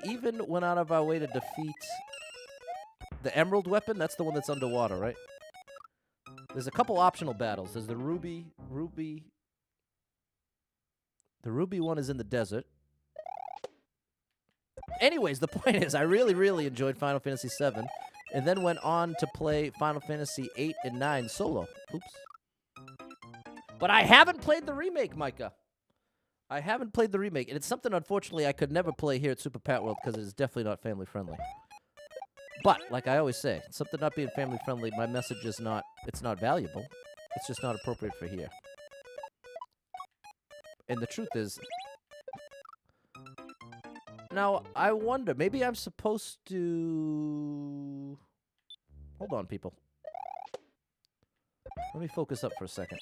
even went out of our way to defeat the Emerald weapon. That's the one that's underwater, right? There's a couple optional battles. There's the Ruby. The Ruby one is in the desert. Anyways, the point is, I really, really enjoyed Final Fantasy VII, and then went on to play Final Fantasy 8 and 9 solo. Oops. But I haven't played the remake, Micah. I haven't played the remake, and it's something, unfortunately, I could never play here at Super Pat World because it is definitely not family-friendly. But, like I always say, something not being family-friendly, my message is not, it's not valuable. It's just not appropriate for here. And the truth is, now, I wonder, maybe I'm supposed to... Hold on, people. Let me focus up for a second.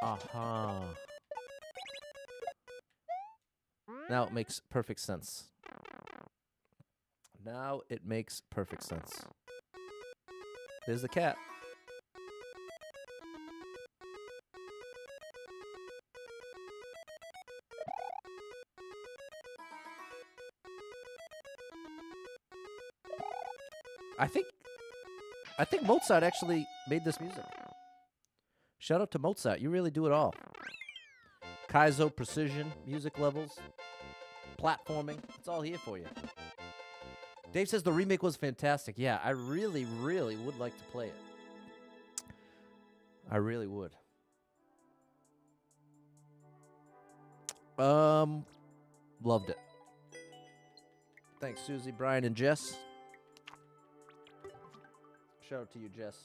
Aha. Now it makes perfect sense. Now it makes perfect sense. There's the cat. I think Mozart actually made this music. Shout out to Mozart. You really do it all. Kaizo precision, music levels, platforming. It's all here for you. Dave says the remake was fantastic. Yeah, I really, really would like to play it. I really would. Loved it. Thanks, Susie, Brian, and Jess. Shout out to you, Jess.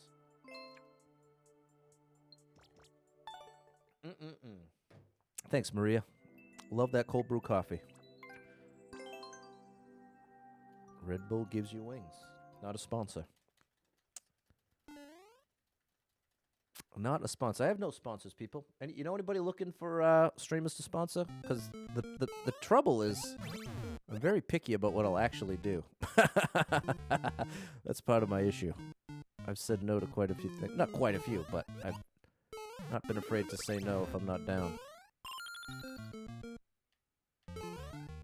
Thanks, Maria. Love that cold brew coffee. Red Bull gives you wings. Not a sponsor. Not a sponsor. I have no sponsors, people. And you know anybody looking for streamers to sponsor? Because the trouble is, I'm very picky about what I'll actually do. That's part of my issue. I've said no to quite a few things. Not quite a few, but I've not been afraid to say no if I'm not down.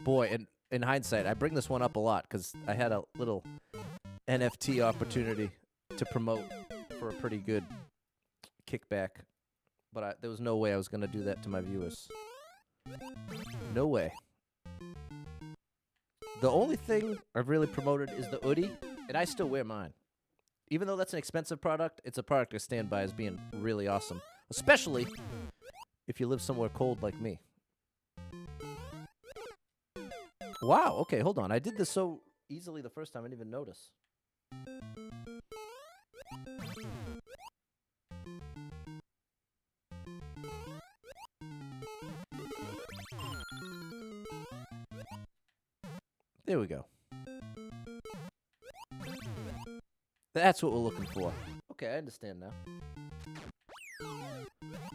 Boy, and in hindsight, I bring this one up a lot because I had a little NFT opportunity to promote for a pretty good kickback. But there was no way I was going to do that to my viewers. No way. The only thing I've really promoted is the hoodie, and I still wear mine. Even though that's an expensive product, it's a product I stand by as being really awesome. Especially if you live somewhere cold like me. Wow, okay, hold on. I did this so easily the first time I didn't even notice. There we go. That's what we're looking for. Okay, I understand now.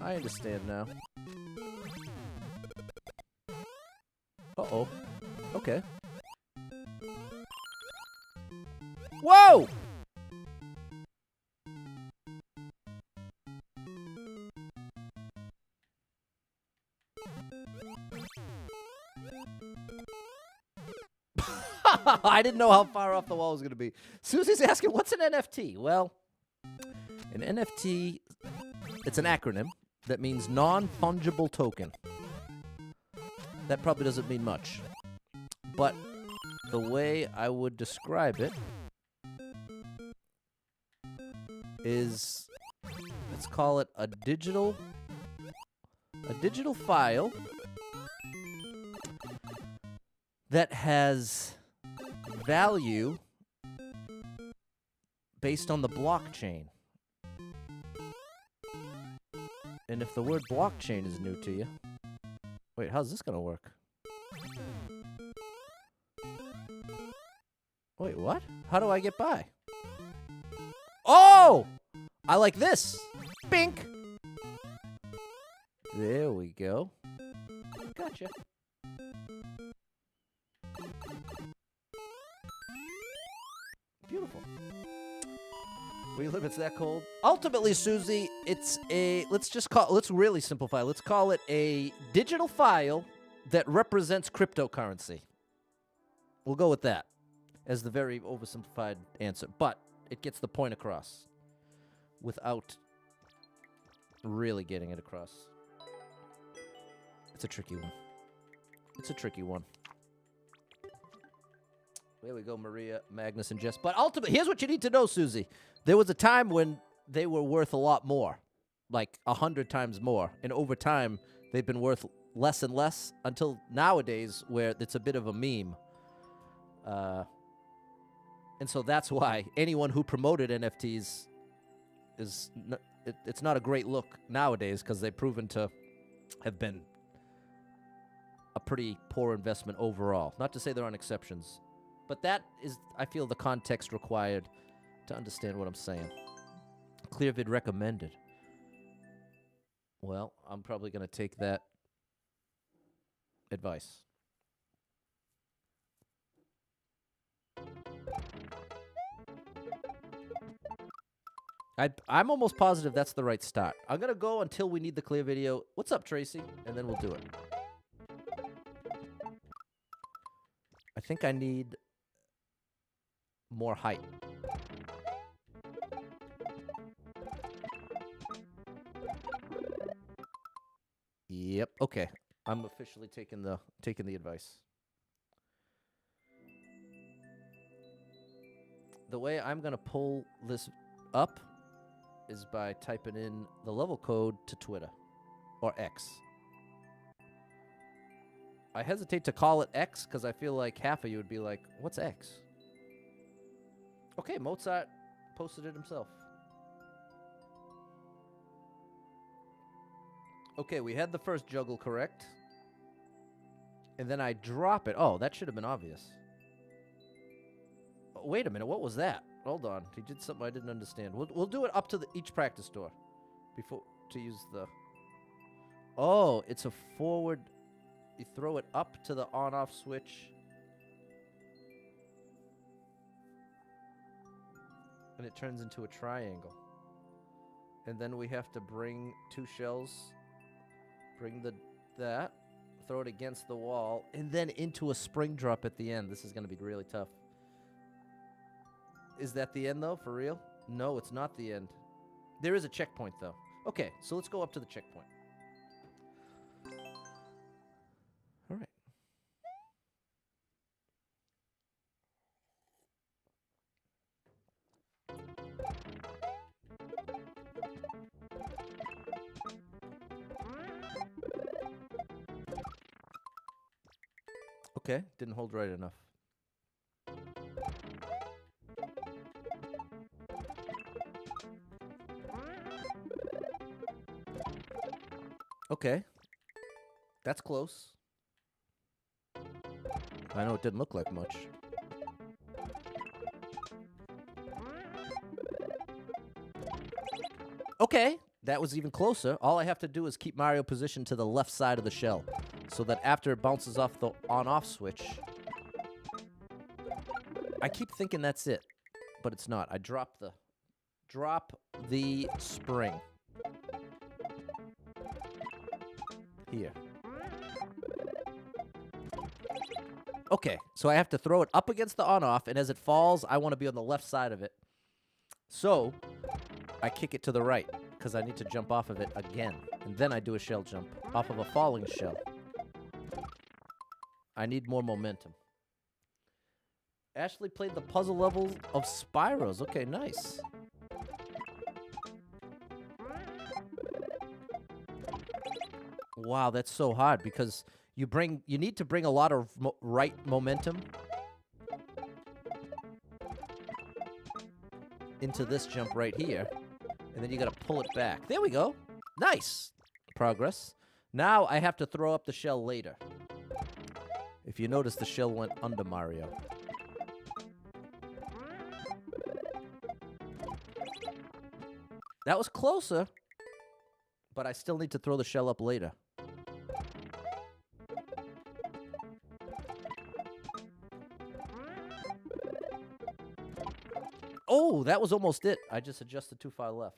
I understand now. Uh-oh. Okay. Whoa! I didn't know how far off the wall it was going to be. Susie's asking, what's an NFT? Well, an NFT, it's an acronym that means non-fungible token. That probably doesn't mean much. But the way I would describe it is, let's call it a digital file that has value based on the blockchain. And if the word blockchain is new to you, wait, how's this gonna work? Wait, what? How do I get by? Oh! I like this. Bink. There we go. Gotcha. Beautiful. Where you live, it's that cold. Ultimately, Susie, it's a, let's really simplify. Let's call it a digital file that represents cryptocurrency. We'll go with that as the very oversimplified answer. But it gets the point across without really getting it across. It's a tricky one. It's a tricky one. There we go, Maria, Magnus, and Jess. But ultimately, here's what you need to know, Susie. There was a time when they were worth a lot more, like 100 times more. And over time, they've been worth less and less until nowadays where it's a bit of a meme. And so that's why anyone who promoted NFTs it's not a great look nowadays because they've proven to have been a pretty poor investment overall. Not to say there aren't exceptions. But that is, I feel, the context required to understand what I'm saying. Clearvid recommended. Well, I'm probably going to take that advice. I'm almost positive that's the right start. I'm going to go until we need the clear video. What's up, Tracy? And then we'll do it. I think I need more height. Yep. Okay. I'm officially taking the advice. The way I'm going to pull this up is by typing in the level code to Twitter or X. I hesitate to call it X because I feel like half of you would be like, what's X? Okay, Mozzart posted it himself. Okay, we had the first juggle correct. And then I drop it. Oh, that should have been obvious. Oh, wait a minute, what was that? Hold on, he did something I didn't understand. We'll do it up to each practice door before to use the... Oh, it's a forward... You throw it up to the on-off switch. And it turns into a triangle. And then we have to bring two shells, bring that, throw it against the wall, and then into a spring drop at the end. This is going to be really tough. Is that the end, though, for real? No, it's not the end. There is a checkpoint, though. Okay, so let's go up to the checkpoint. All right. Okay, didn't hold right enough. Okay, that's close. I know it didn't look like much. Okay, that was even closer. All I have to do is keep Mario positioned to the left side of the shell so that after it bounces off the on-off switch, I keep thinking that's it, but it's not. I drop the spring. Here. Okay, so I have to throw it up against the on-off, and as it falls, I want to be on the left side of it. So I kick it to the right, because I need to jump off of it again. And then I do a shell jump off of a falling shell. I need more momentum. Ashley played the puzzle levels of Spyros. Okay, nice. Wow, that's so hard because you need to bring a lot of right momentum into this jump right here, and then you got to pull it back. There we go. Nice progress. Now I have to throw up the shell later. If you notice, the shell went under Mario. That was closer, but I still need to throw the shell up later. Oh, that was almost it. I just adjusted too far left.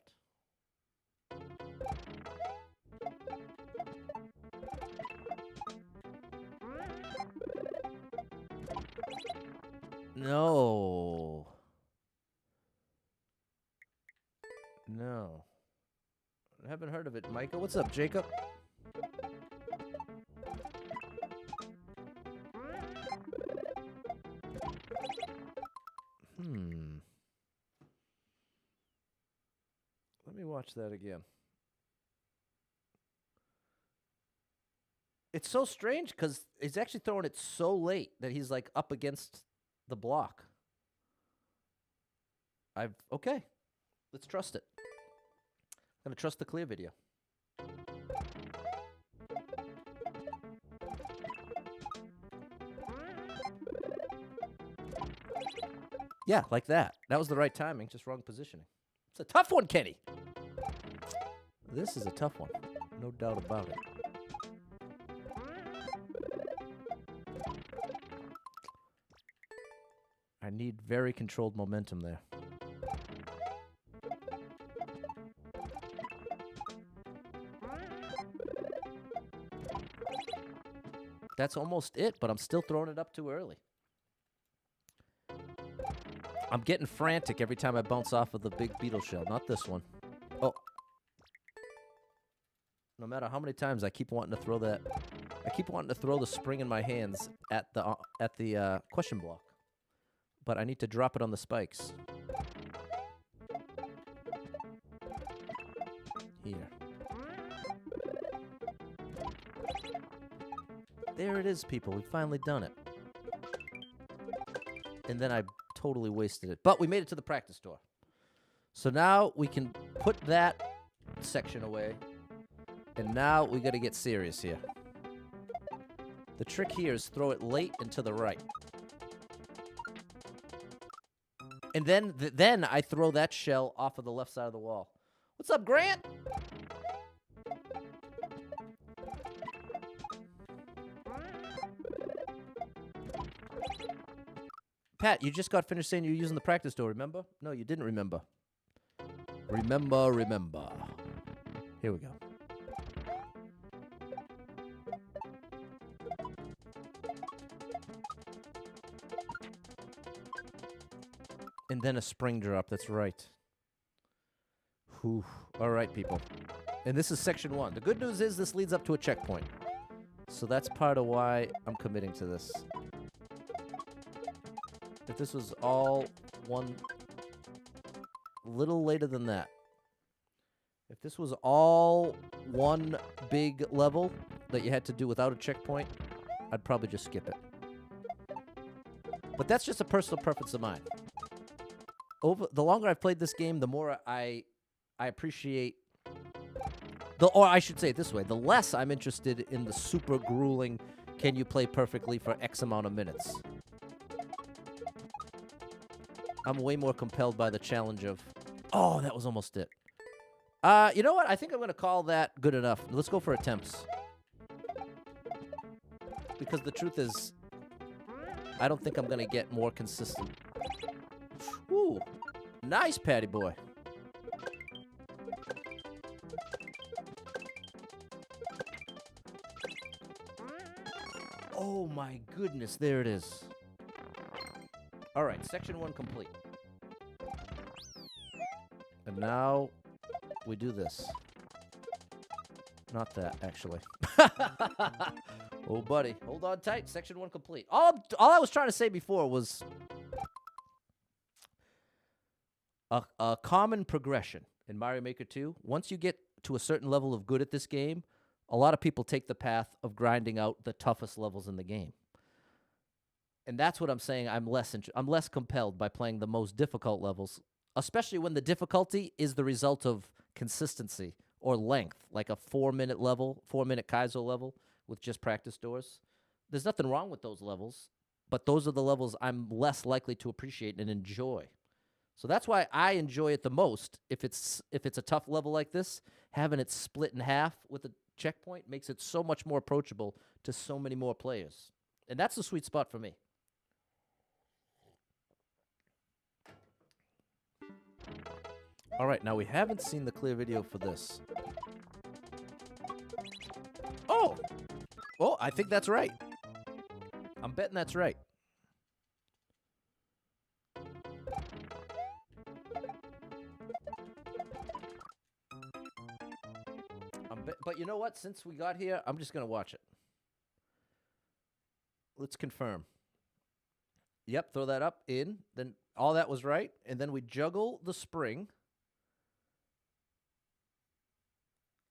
No. No. I haven't heard of it, Micah. What's up, Jacob? Let me watch that again. It's so strange because he's actually throwing it so late that he's like up against the block. Okay. Let's trust it. I'm going to trust the clear video. Yeah, like that. That was the right timing, just wrong positioning. It's a tough one, Kenny. This is a tough one. No doubt about it. I need very controlled momentum there. That's almost it, but I'm still throwing it up too early. I'm getting frantic every time I bounce off of the big beetle shell. Not this one. Oh. No matter how many times I keep wanting to throw that, I keep wanting to throw the spring in my hands at the question block. But I need to drop it on the spikes. Here. There it is, people. We've finally done it. And then I totally wasted it. But we made it to the practice door. So now we can put that section away. And now we got to get serious here. The trick here is throw it late and to the right. And then I throw that shell off of the left side of the wall. What's up, Grant? Pat, you just got finished saying you were using the practice door, remember? No, you didn't remember. Remember. Here we go. And then a spring drop, that's right. Whew. All right, people. And this is section 1. The good news is this leads up to a checkpoint. So that's part of why I'm committing to this. If this was all one little later than that. If this was all one big level that you had to do without a checkpoint, I'd probably just skip it. But that's just a personal preference of mine. The longer I've played this game, the more I appreciate or I should say it this way, the less I'm interested in the super grueling, can you play perfectly for X amount of minutes? I'm way more compelled by the challenge of, oh, that was almost it. You know what? I think I'm going to call that good enough. Let's go for attempts. Because the truth is, I don't think I'm going to get more consistent. Ooh, nice, Patty boy. Oh my goodness, there it is. All right, section 1 complete. And now we do this. Not that, actually. Oh, buddy. Hold on tight. Section 1 complete. All I was trying to say before was a common progression in Mario Maker 2. Once you get to a certain level of good at this game, a lot of people take the path of grinding out the toughest levels in the game. And that's what I'm saying. I'm less compelled by playing the most difficult levels, especially when the difficulty is the result of consistency or length, like a 4-minute level, 4-minute Kaizo level with just practice doors. There's nothing wrong with those levels, but those are the levels I'm less likely to appreciate and enjoy. So that's why I enjoy it the most. If it's a tough level like this, having it split in half with a checkpoint makes it so much more approachable to so many more players. And that's the sweet spot for me. All right, now we haven't seen the clear video for this. Oh, I think that's right. I'm betting that's right. But you know what? Since we got here, I'm just going to watch it. Let's confirm. Yep, throw that up, in. Then all that was right. And then we juggle the spring.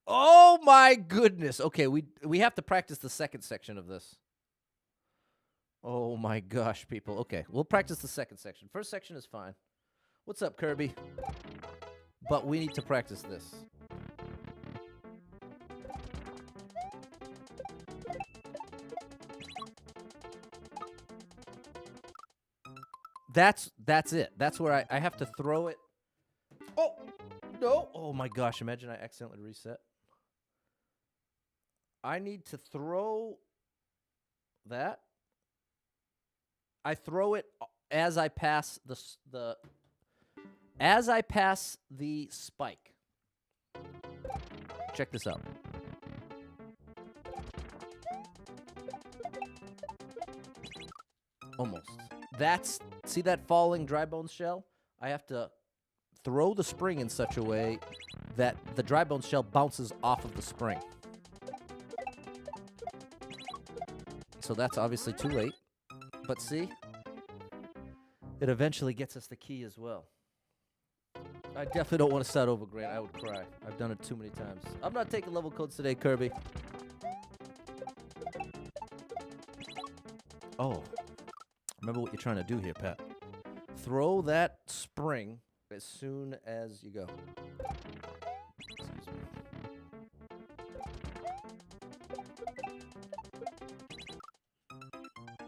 Oh, my goodness. Okay, we have to practice the second section of this. Oh, my gosh, people. Okay, we'll practice the second section. First section is fine. What's up, Kirby? But we need to practice this. That's it. That's where I have to throw it. Oh, no. Oh, my gosh. Imagine I accidentally reset. I need to throw that. I throw it as I pass the spike. Check this out. Almost. See that falling dry bones shell? I have to throw the spring in such a way that the dry bones shell bounces off of the spring. So that's obviously too late. But see, it eventually gets us the key as well. I definitely don't want to start over, Grant. I would cry. I've done it too many times. I'm not taking level codes today, Kirby. Oh. Remember what you're trying to do here, Pat. Throw that spring as soon as you go. Excuse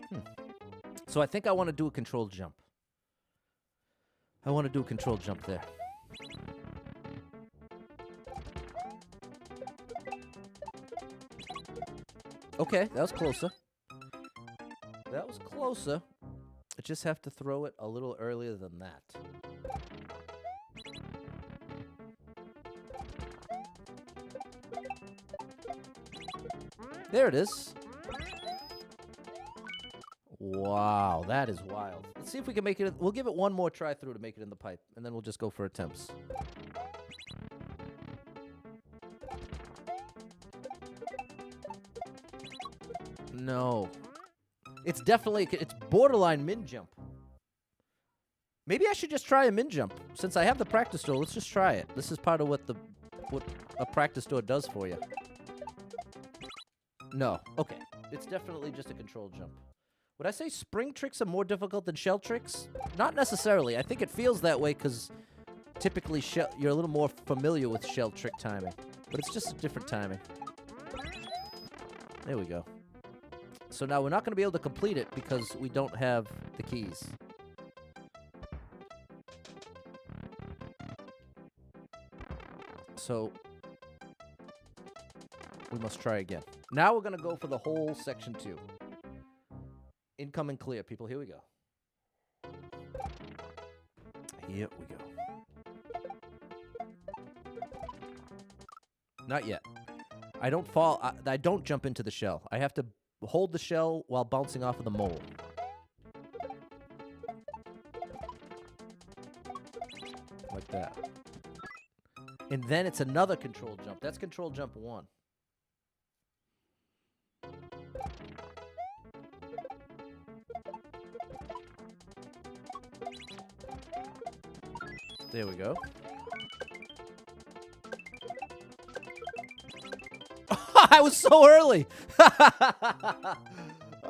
me. So I think I want to do a controlled jump. I want to do a controlled jump there. Okay, that was closer. That was closer. I just have to throw it a little earlier than that. There it is. Wow, that is wild. Let's see if we can make it. We'll give it one more try through to make it in the pipe, and then we'll just go for attempts. No. It's definitely, it's borderline min jump. Maybe I should just try a min jump. Since I have the practice door, let's just try it. This is part of what a practice door does for you. No. Okay. It's definitely just a controlled jump. Would I say spring tricks are more difficult than shell tricks? Not necessarily. I think it feels that way because typically you're a little more familiar with shell trick timing. But it's just a different timing. There we go. So now we're not going to be able to complete it because we don't have the keys. So we must try again. Now we're going to go for the whole section 2. Incoming clear, people. Here we go. Here we go. Not yet. I don't fall. I don't jump into the shell. I have to hold the shell while bouncing off of the mole. Like that. And then it's another control jump. That's control jump 1. There we go. I was so early. I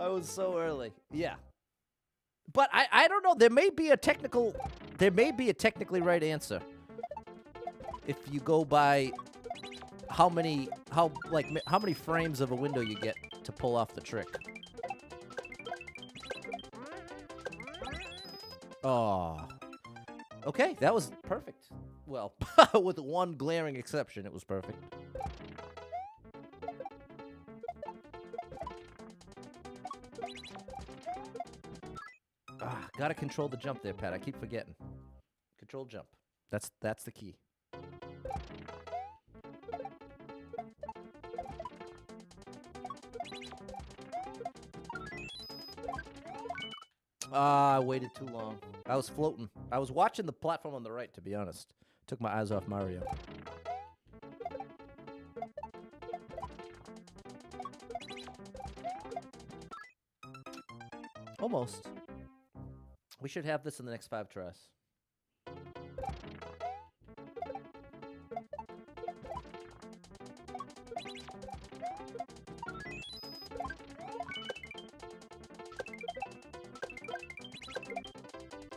was so early. Yeah. But I don't know. There may be a technically right answer. If you go by how many frames of a window you get to pull off the trick. Oh. Okay, that was perfect. Well, with one glaring exception, it was perfect. Gotta control the jump there, Pat. I keep forgetting. Control jump. That's the key. I waited too long. I was floating. I was watching the platform on the right, to be honest. Took my eyes off Mario. Almost. We should have this in the next 5 tries.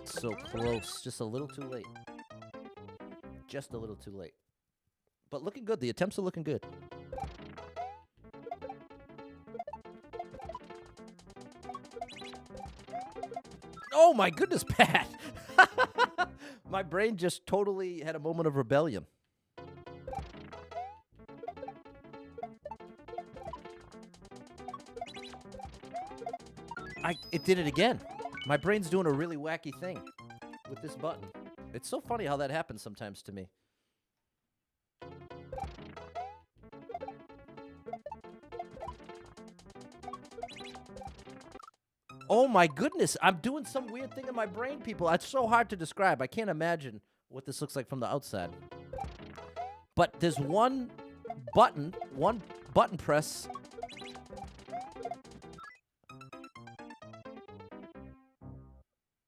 So close. Just a little too late. Just a little too late. But looking good. The attempts are looking good. Oh my goodness, Pat! My brain just totally had a moment of rebellion. It did it again. My brain's doing a really wacky thing with this button. It's so funny how that happens sometimes to me. Oh my goodness, I'm doing some weird thing in my brain, people. It's so hard to describe. I can't imagine what this looks like from the outside. But there's one button press.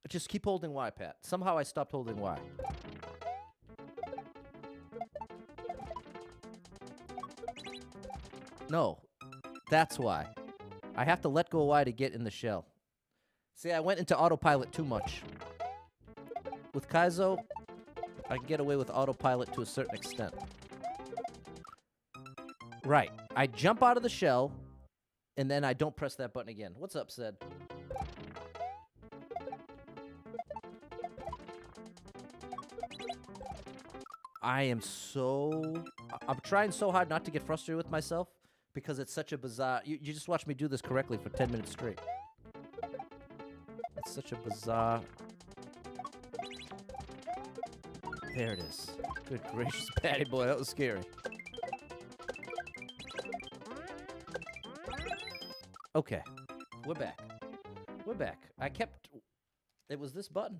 Just keep holding Y, Pat. Somehow I stopped holding Y. No, that's why. I have to let go of Y to get in the shell. See, I went into autopilot too much. With Kaizo, I can get away with autopilot to a certain extent. Right. I jump out of the shell, and then I don't press that button again. What's up, Sid? I'm trying so hard not to get frustrated with myself because it's such a bizarre... You just watch me do this correctly for 10 minutes straight. It's such a bizarre... There it is. Good gracious, Patty boy, that was scary. Okay, we're back. We're back. It was this button.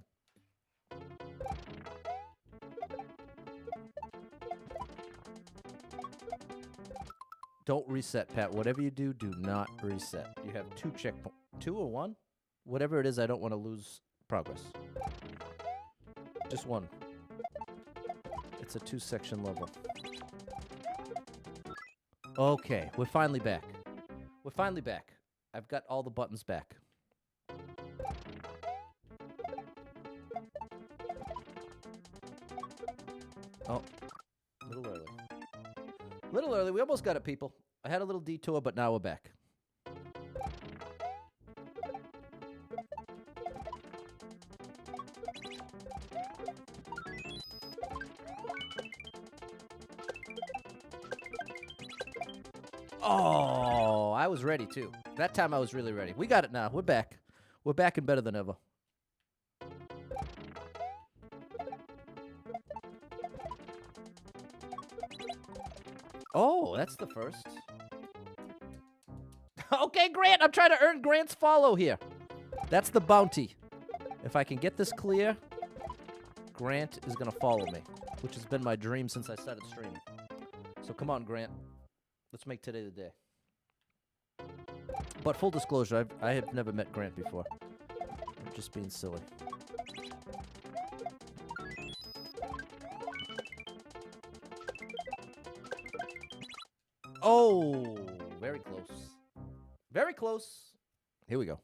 Don't reset, Pat. Whatever you do, do not reset. You have 2 checkpoints. 2 or 1? Whatever it is, I don't want to lose progress. Just 1. It's a 2-section level. Okay, we're finally back. We're finally back. I've got all the buttons back. Oh, a little early. Little early. We almost got it, people. I had a little detour, but now we're back. Oh, I was ready, too. That time I was really ready. We got it now. We're back. We're back and better than ever. Oh, that's the first. Okay, Grant, I'm trying to earn Grant's follow here. That's the bounty. If I can get this clear, Grant is going to follow me, which has been my dream since I started streaming. So come on, Grant. Let's make today the day. But full disclosure, I have never met Grant before. I'm just being silly. Oh, very close. Very close. Here we go.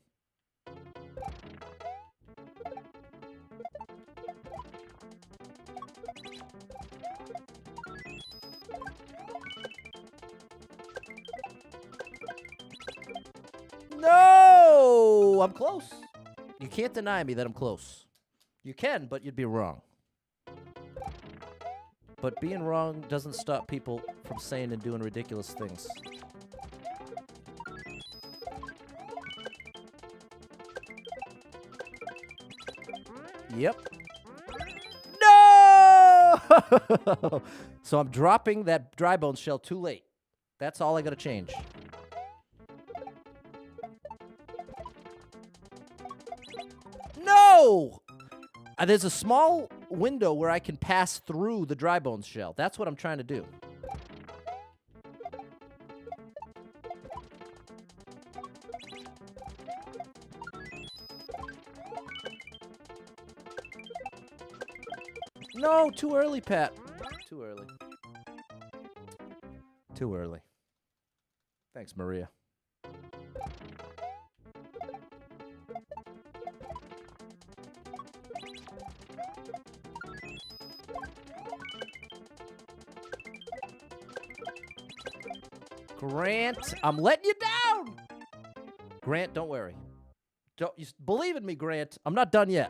No! I'm close. You can't deny me that I'm close. You can, but you'd be wrong. But being wrong doesn't stop people from saying and doing ridiculous things. Yep. No! So I'm dropping that dry bone shell too late. That's all I gotta change. No! There's a small window where I can pass through the dry bones shell. That's what I'm trying to do. No, too early, Pat. Too early. Too early. Thanks, Maria. Grant, I'm letting you down. Grant, don't worry. Don't you believe in me, Grant. I'm not done yet.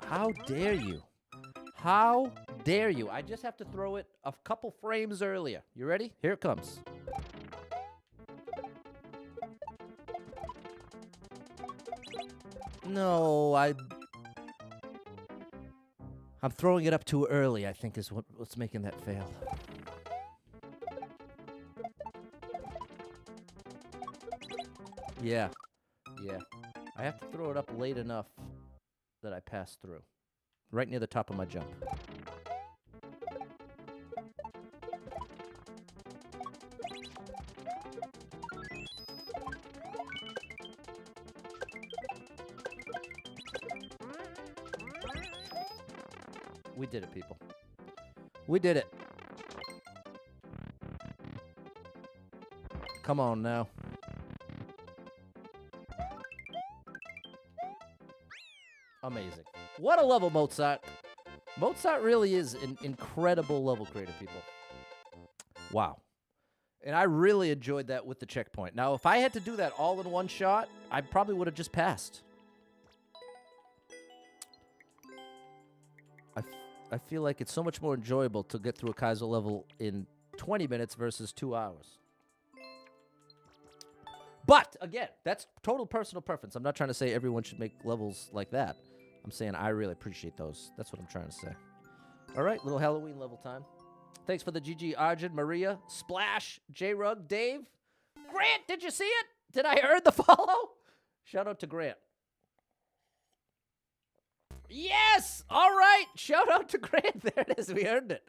How dare you? How dare you? I just have to throw it a couple frames earlier. You ready? Here it comes. No, I'm throwing it up too early, I think, is what's making that fail. Yeah. Yeah. I have to throw it up late enough that I pass through. Right near the top of my jump. We did it, people. We did it. Come on now. Amazing. What a level, Mozzart. Mozzart really is an incredible level creator, people. Wow. And I really enjoyed that with the checkpoint. Now, if I had to do that all in one shot, I probably would have just passed. I feel like it's so much more enjoyable to get through a Kaizo level in 20 minutes versus 2 hours. But, again, that's total personal preference. I'm not trying to say everyone should make levels like that. I'm saying I really appreciate those. That's what I'm trying to say. All right, little Halloween level time. Thanks for the GG, Arjun, Maria, Splash, J-Rug, Dave. Grant, did you see it? Did I earn the follow? Shout out to Grant. Yes! All right. Shout out to Grant. There it is. We earned it.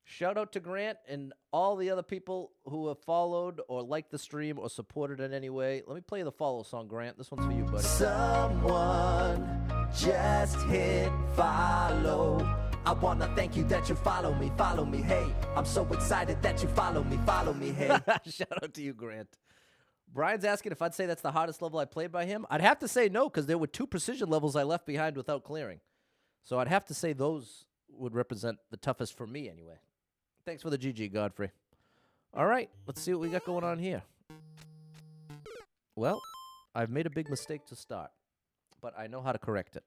Shout out to Grant and all the other people who have followed or liked the stream or supported in any way. Let me play the follow song, Grant. This one's for you, buddy. Someone just hit follow. I want to thank you that you follow me, hey. I'm so excited that you follow me, hey. Shout out to you, Grant. Brian's asking if I'd say that's the hardest level I played by him. I'd have to say no, because there were 2 precision levels I left behind without clearing. So I'd have to say those would represent the toughest for me anyway. Thanks for the GG, Godfrey. All right, let's see what we got going on here. Well, I've made a big mistake to start, but I know how to correct it.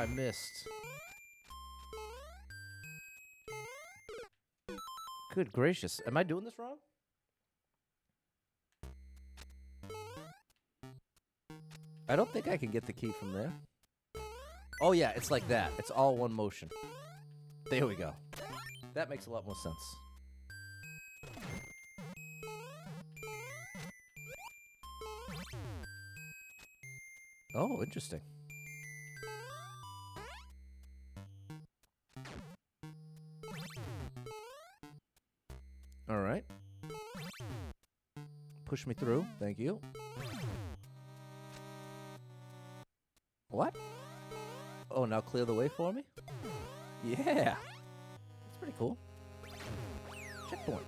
I missed. Good gracious. Am I doing this wrong? I don't think I can get the key from there. Oh, yeah, it's like that. It's all one motion. There we go. That makes a lot more sense. Oh, interesting. All right. Push me through. Thank you. What? Oh, now clear the way for me? Yeah. That's pretty cool. Checkpoint.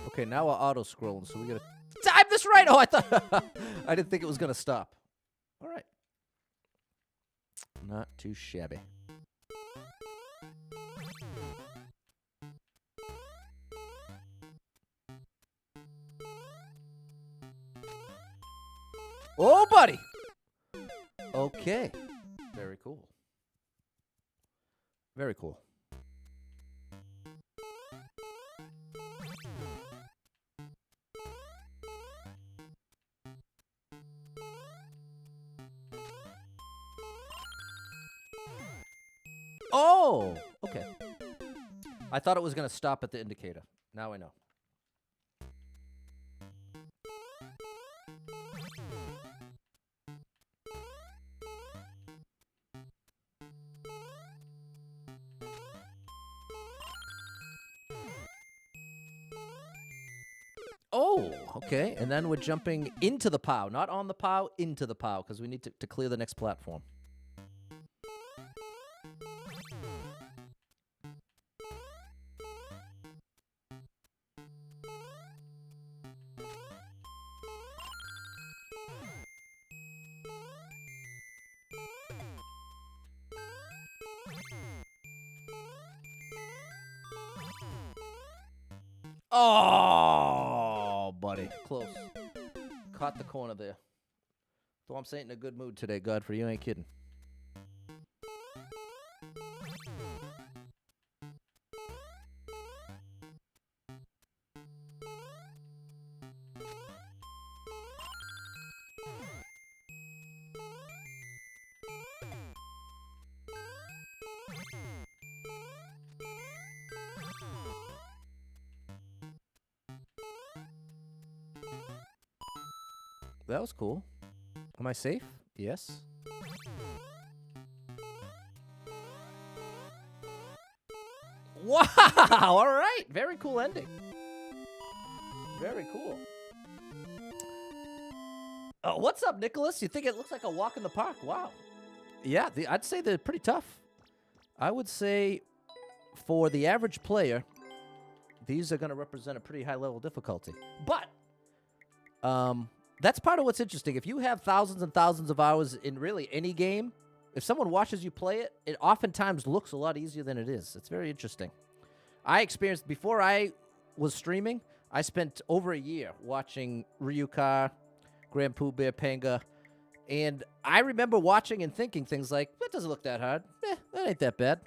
Okay, now we're auto-scrolling, so we gotta time this right! Oh, I thought... I didn't think it was gonna stop. All right. Not too shabby. Oh, buddy! Okay. Very cool. Very cool. Oh! Okay. I thought it was going to stop at the indicator. Now I know. Oh, okay. And then we're jumping into the POW. Not on the POW, into the POW, because we need to clear the next platform. Oh, buddy. Close. Caught the corner there. Thwomps ain't in a good mood today, Godfrey. You ain't kidding. That was cool. Am I safe? Yes. Wow! All right. Very cool ending. Very cool. What's up, Nicholas? You think it looks like a walk in the park? Wow. Yeah, I'd say they're pretty tough. I would say for the average player, these are going to represent a pretty high level of difficulty. But that's part of what's interesting. If you have thousands and thousands of hours in really any game, if someone watches you play it, it oftentimes looks a lot easier than it is. It's very interesting. I experienced, before I was streaming, I spent over a year watching Ryuka, Grand Pooh Bear, Panga, and I remember watching and thinking things like, that doesn't look that hard. That ain't that bad.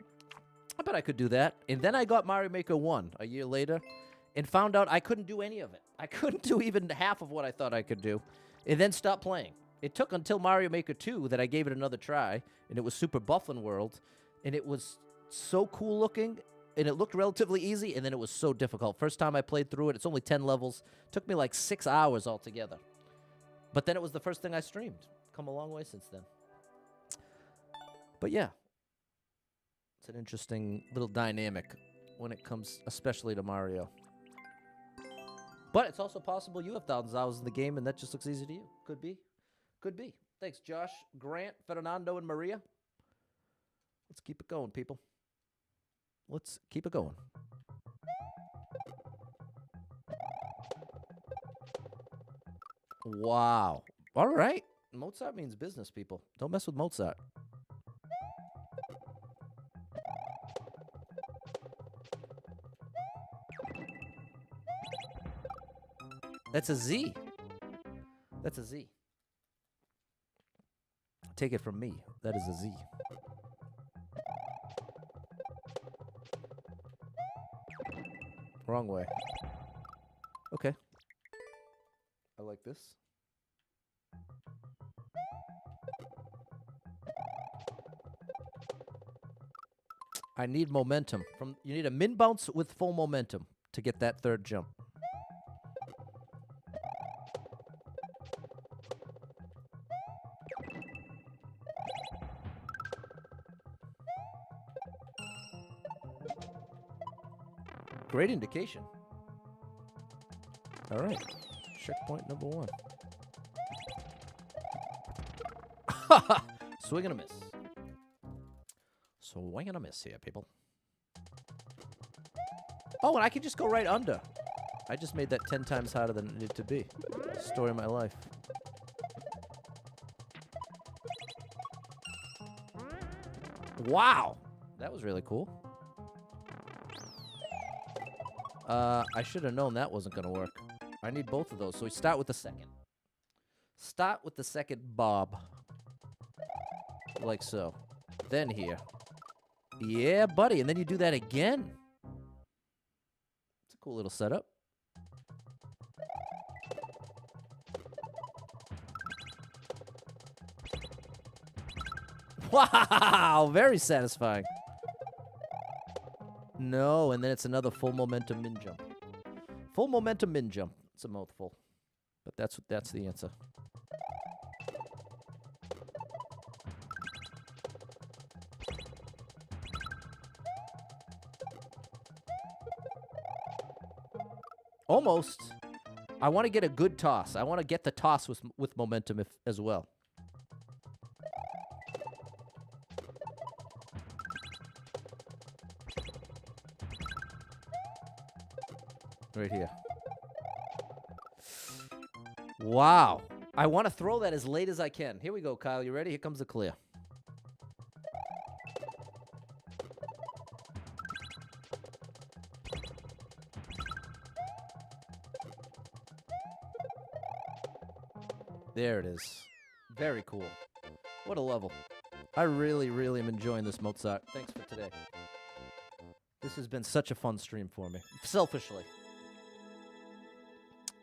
I bet I could do that. And then I got Mario Maker 1 a year later and found out I couldn't do any of it. I couldn't do even half of what I thought I could do, and then stopped playing. It took until Mario Maker 2 that I gave it another try, and it was Super Bufflin World, and it was so cool looking, and it looked relatively easy, and then it was so difficult. First time I played through it, it's only 10 levels. Took me like 6 hours altogether. But then it was the first thing I streamed. Come a long way since then. But yeah, it's an interesting little dynamic when it comes especially to Mario. But it's also possible you have thousands of hours in the game, and that just looks easy to you. Could be. Could be. Thanks, Josh, Grant, Fernando, and Maria. Let's keep it going, people. Let's keep it going. Wow. All right. Mozzart means business, people. Don't mess with Mozzart. That's a Z. That's a Z. Take it from me. That is a Z. Wrong way. Okay. I like this. I need momentum. You need a min bounce with full momentum to get that third jump. Great indication. All right. Checkpoint number 1. Swing and a miss. Swing and a miss here, people. Oh, and I can just go right under. I just made that 10 times harder than it needed to be. Story of my life. Wow. That was really cool. I should have known that wasn't going to work. I need both of those. So we start with the second. Start with the second bob. Like so. Then here. Yeah, buddy. And then you do that again. It's a cool little setup. Wow. Very satisfying. No, and then it's another full momentum min jump. Full momentum min jump. It's a mouthful. But that's the answer. Almost. I want to get a good toss. I want to get the toss with momentum as well. Right here. Wow. I want to throw that as late as I can. Here we go, Kyle. You ready? Here comes the clear. There it is. Very cool. What a level. I really, really am enjoying this, Mozzart. Thanks for today. This has been such a fun stream for me. Selfishly.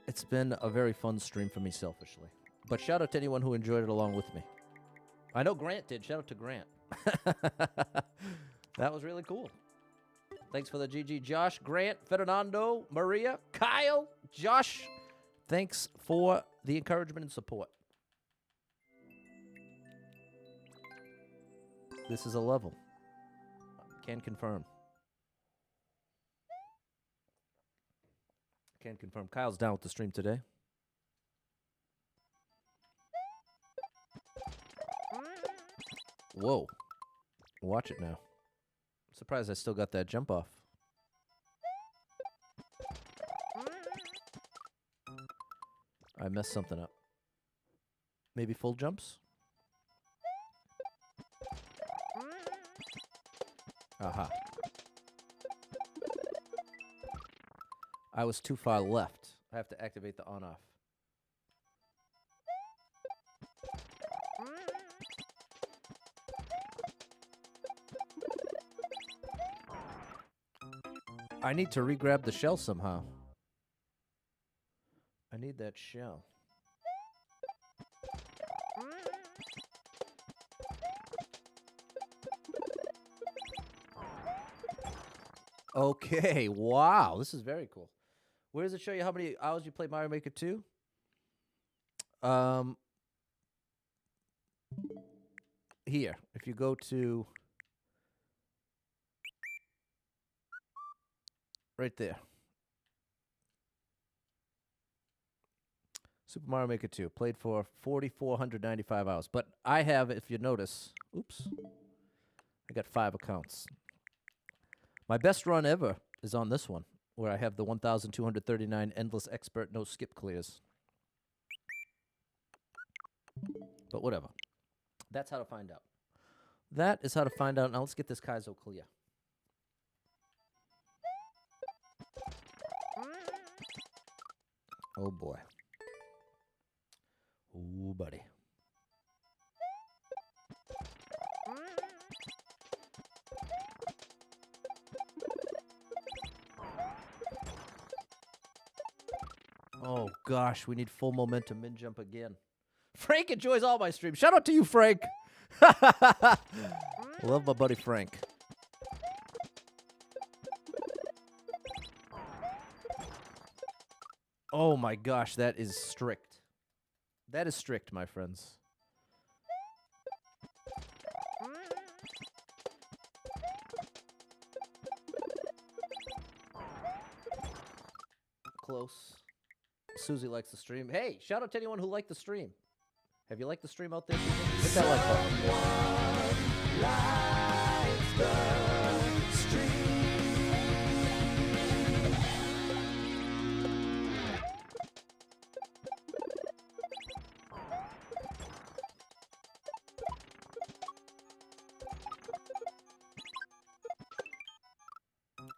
It's been a very fun stream for me selfishly. But shout out to anyone who enjoyed it along with me. I know Grant did. Shout out to Grant. That was really cool. Thanks for the GG. Josh, Grant, Fernando, Maria, Kyle, Josh. Thanks for the encouragement and support. This is a level. Can confirm. Can confirm. Kyle's down with the stream today. Whoa. Watch it now. I'm surprised I still got that jump off. I messed something up. Maybe full jumps? Aha. I was too far left. I have to activate the on-off. I need to re-grab the shell somehow. I need that shell. Okay, wow, this is very cool. Where does it show you how many hours you played Mario Maker 2? Here, if you go to right there. Super Mario Maker 2, played for 4,495 hours. But I have, if you notice, oops, I got 5 accounts. My best run ever is on this one, where I have the 1,239 endless expert no skip clears. But whatever. That's how to find out. That is how to find out. Now let's get this Kaizo clear. Oh boy. Oh buddy. Oh, gosh. We need full momentum min jump again. Frank enjoys all my streams. Shout out to you, Frank. Love my buddy Frank. Oh, my gosh. That is strict. That is strict, my friends. Close. Susie likes the stream. Hey, shout out to anyone who liked the stream. Have you liked the stream out there? Hit that like button.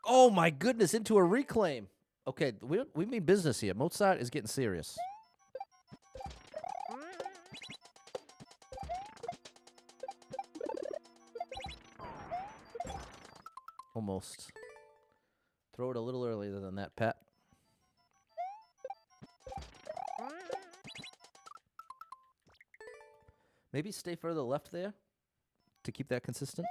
Oh my goodness, into a reclaim. Okay, we mean business here. Mozzart is getting serious. Almost. Throw it a little earlier than that, Pat. Maybe stay further left there to keep that consistent.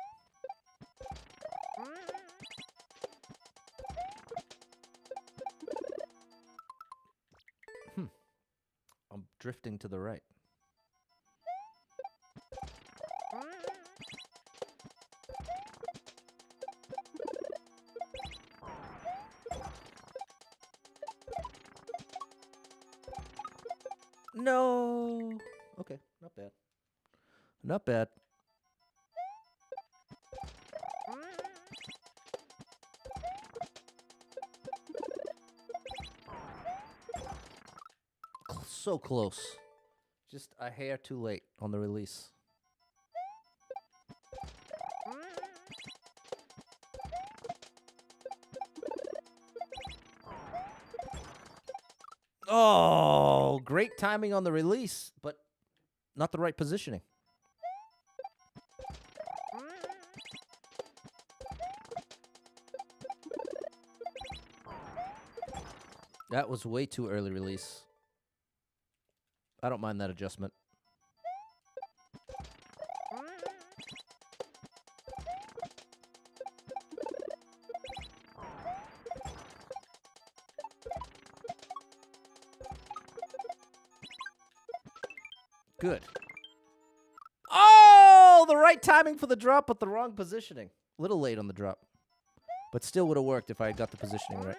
I'm drifting to the right. No. Okay, not bad. Not bad. So close. Just a hair too late on the release. Oh, great timing on the release, but not the right positioning. That was way too early release. I don't mind that adjustment. Good. Oh, the right timing for the drop, but the wrong positioning. A little late on the drop. But still would have worked if I had got the positioning right.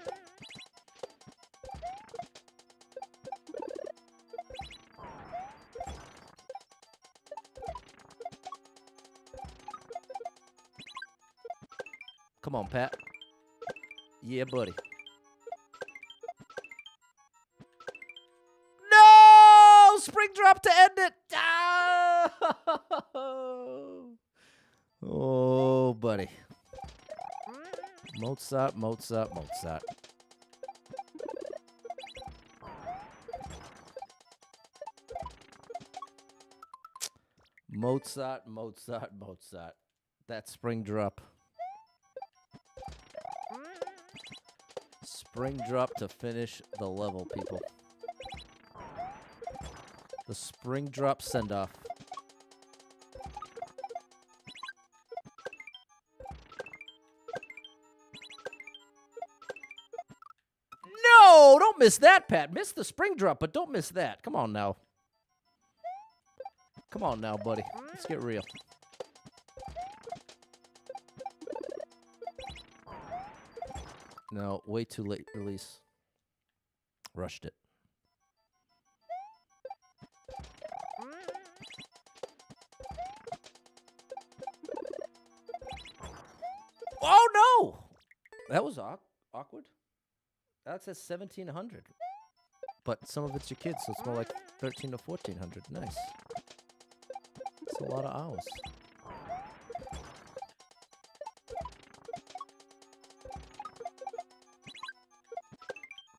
Come on, Pat. Yeah, buddy. No! Spring drop to end it. Ah! Oh, buddy. Mozzart, Mozzart, Mozzart. Mozzart, Mozzart, Mozzart. That spring drop. Spring drop to finish the level, people. The spring drop send-off. No! Don't miss that, Pat. Miss the spring drop, but don't miss that. Come on now. Come on now, buddy. Let's get real. No, way too late release. Rushed it. Oh, no! That was awkward. That says 1,700. But some of it's your kids, so it's more like 1,300 to 1,400. Nice. That's a lot of hours.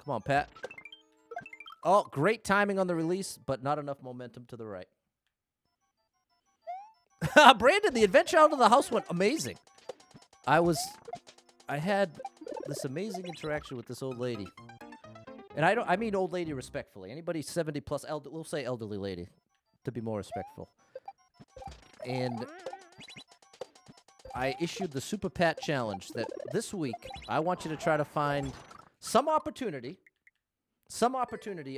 Come on, Pat. Oh, great timing on the release, but not enough momentum to the right. Brandon, the adventure out of the house went amazing. I had this amazing interaction with this old lady. And I mean old lady respectfully. Anybody 70 plus, we'll say elderly lady, to be more respectful. And I issued the Super Pat Challenge that this week I want you to try to find some opportunity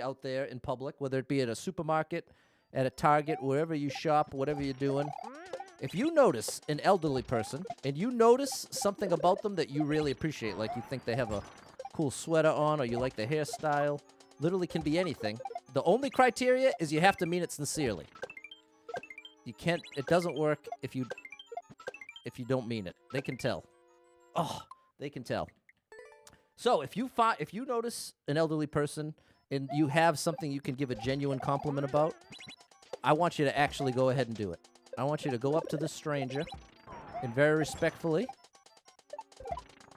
out there in public, whether it be at a supermarket, at a Target, wherever you shop, whatever you're doing. If you notice an elderly person and you notice something about them that you really appreciate, like you think they have a cool sweater on or you like the hairstyle, literally can be anything. The only criteria is you have to mean it sincerely. It doesn't work if you don't mean it. They can tell. Oh, they can tell. So if you notice an elderly person and you have something you can give a genuine compliment about, I want you to actually go ahead and do it. I want you to go up to this stranger and very respectfully,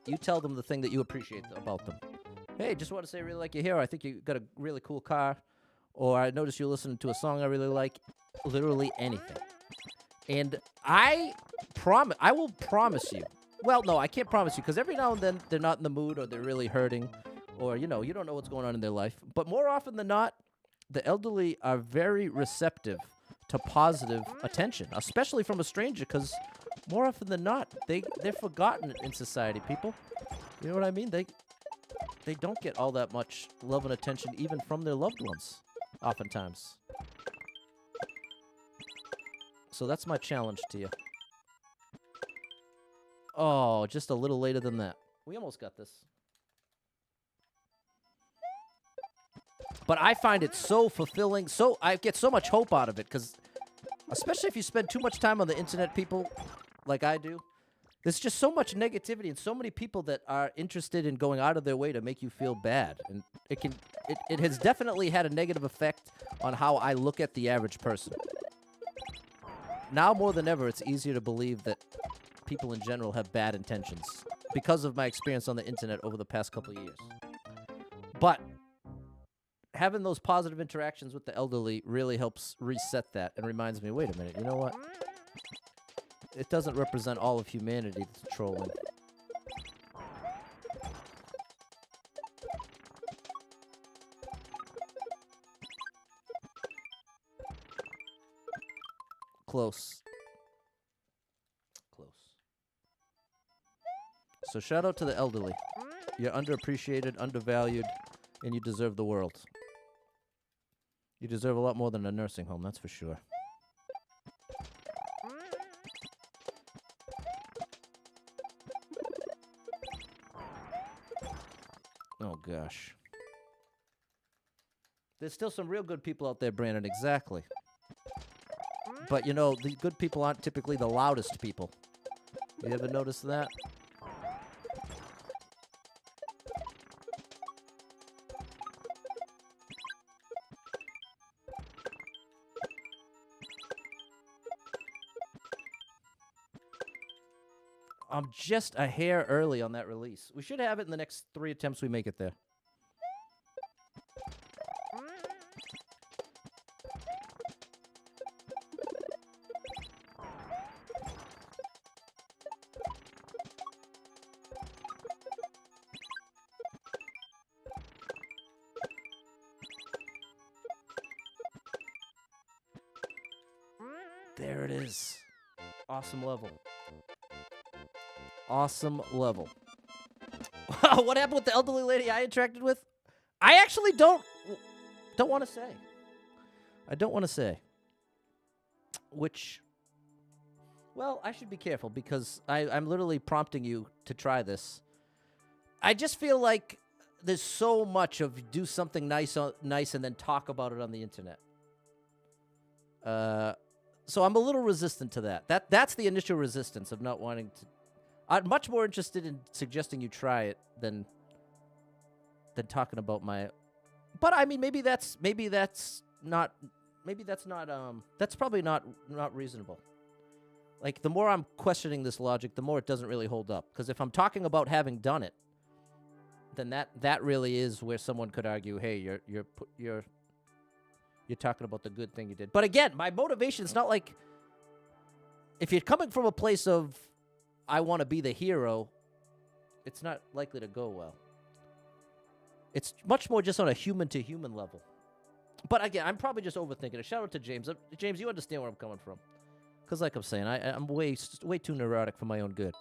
you tell them the thing that you appreciate about them. Hey, just want to say I really like your hair. I think you got a really cool car. Or I noticed you're listening to a song I really like. Literally anything. And I will promise you. Well, no, I can't promise you because every now and then they're not in the mood or they're really hurting or, you don't know what's going on in their life. But more often than not, the elderly are very receptive to positive attention, especially from a stranger because more often than not, they're forgotten in society, people. You know what I mean? They don't get all that much love and attention even from their loved ones, oftentimes. So that's my challenge to you. Oh, just a little later than that. We almost got this. But I find it so fulfilling. I get so much hope out of it because, especially if you spend too much time on the internet, people, like I do, there's just so much negativity and so many people that are interested in going out of their way to make you feel bad. And it has definitely had a negative effect on how I look at the average person. Now more than ever, it's easier to believe that people in general have bad intentions because of my experience on the internet over the past couple of years. But having those positive interactions with the elderly really helps reset that and reminds me, wait a minute, you know what? It doesn't represent all of humanity that's trolling. Close. So shout out to the elderly. You're underappreciated, undervalued, and you deserve the world. You deserve a lot more than a nursing home, that's for sure. Oh, gosh. There's still some real good people out there, Brandon, exactly. But, the good people aren't typically the loudest people. You ever notice that? I'm just a hair early on that release. We should have it in the next 3 attempts we make it there. There it is. Awesome level. Awesome level. What happened with the elderly lady I interacted with? I actually don't want to say. I don't want to say. Which, well, I should be careful because I'm literally prompting you to try this. I just feel like there's so much of do something nice and then talk about it on the internet. So I'm a little resistant to that. That's the initial resistance of not wanting to. I'm much more interested in suggesting you try it than talking about my. But I mean, maybe that's probably not reasonable. Like the more I'm questioning this logic, the more it doesn't really hold up. Because if I'm talking about having done it, then that really is where someone could argue, hey, you're talking about the good thing you did. But again, my motivation is not like if you're coming from a place of I want to be the hero, it's not likely to go well. It's much more just on a human-to-human level. But again, I'm probably just overthinking it. Shout out to James. James, you understand where I'm coming from. Because like I'm saying, I'm way too neurotic for my own good.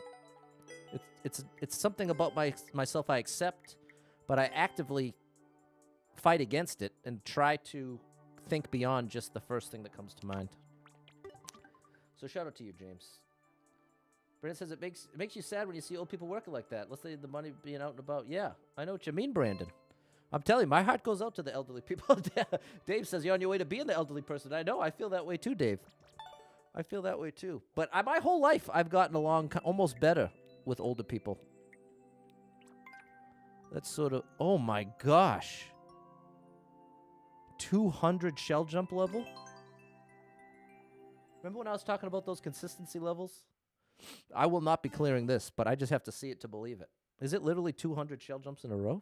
It's something about myself I accept, but I actively fight against it and try to think beyond just the first thing that comes to mind. So shout out to you, James. Brandon says it makes you sad when you see old people working like that. Let's say the money being out and about. Yeah, I know what you mean, Brandon. I'm telling you, my heart goes out to the elderly people. Dave says you're on your way to being the elderly person. I know. I feel that way too, Dave. I feel that way too. But my whole life, I've gotten along almost better with older people. That's sort of... Oh, my gosh. 200 shell jump level? Remember when I was talking about those consistency levels? I will not be clearing this, but I just have to see it to believe it. Is it literally 200 shell jumps in a row?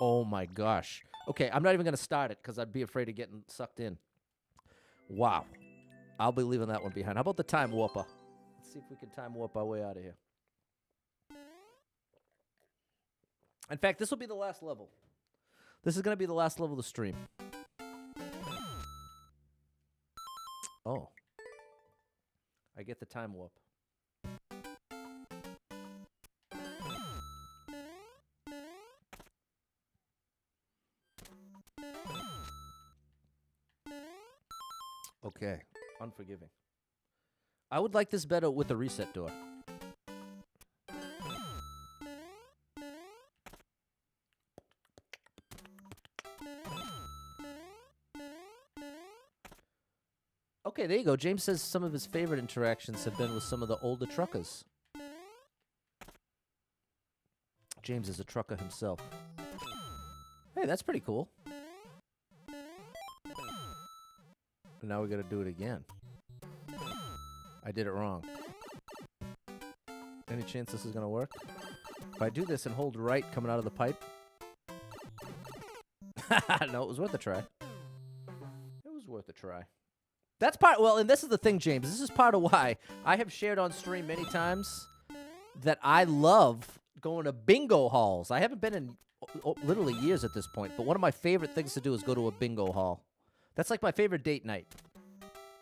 Oh my gosh. Okay, I'm not even going to start it because I'd be afraid of getting sucked in. Wow. I'll be leaving that one behind. How about the time warper? Let's see if we can time warp our way out of here. In fact, this will be the last level. This is going to be the last level of the stream. Oh. I get the time warp. Okay. Unforgiving. I would like this better with the reset door. Okay, there you go. James says some of his favorite interactions have been with some of the older truckers. James is a trucker himself. Hey, that's pretty cool. Now we gotta do it again. I did it wrong. Any chance this is gonna work? If I do this and hold right coming out of the pipe... No, it was worth a try. It was worth a try. That's part... Well, and this is the thing, James. This is part of why I have shared on stream many times that I love going to bingo halls. I haven't been in literally years at this point, but one of my favorite things to do is go to a bingo hall. That's like my favorite date night.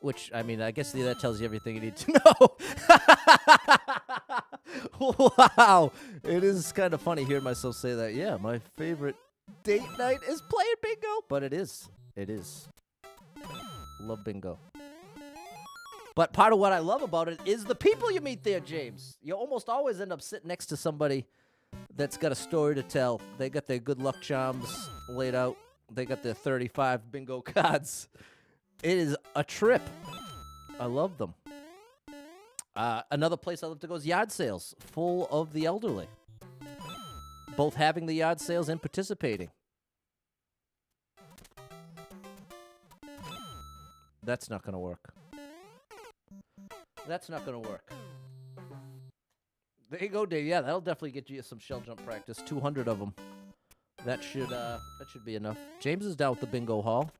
Which, I mean, I guess that tells you everything you need to know. Wow. It is kind of funny hearing myself say that. Yeah, my favorite date night is playing bingo. But it is. It is. Love bingo. But part of what I love about it is the people you meet there, James. You almost always end up sitting next to somebody that's got a story to tell. They got their good luck charms laid out. They got their 35 bingo cards. It is a trip. I love them. Another place I love to go is yard sales, full of the elderly. Both having the yard sales and participating. That's not going to work. That's not going to work. There you go, Dave. Yeah, that'll definitely get you some shell jump practice. 200 of them. That should be enough. James is down with the bingo hall.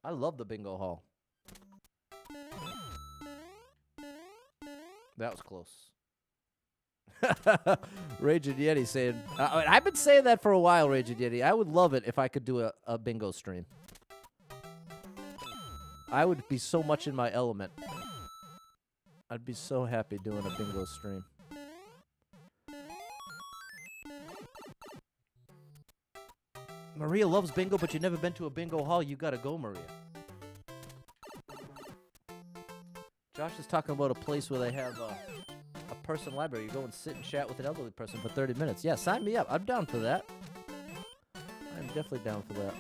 I love the bingo hall. That was close. Raging Yeti saying... I've been saying that for a while, Raging Yeti. I would love it if I could do a bingo stream. I would be so much in my element. I'd be so happy doing a bingo stream. Maria loves bingo, but you've never been to a bingo hall. You gotta go, Maria. Josh is talking about a place where they have a person library. You go and sit and chat with an elderly person for 30 minutes. Yeah, sign me up. I'm down for that. I'm definitely down for that.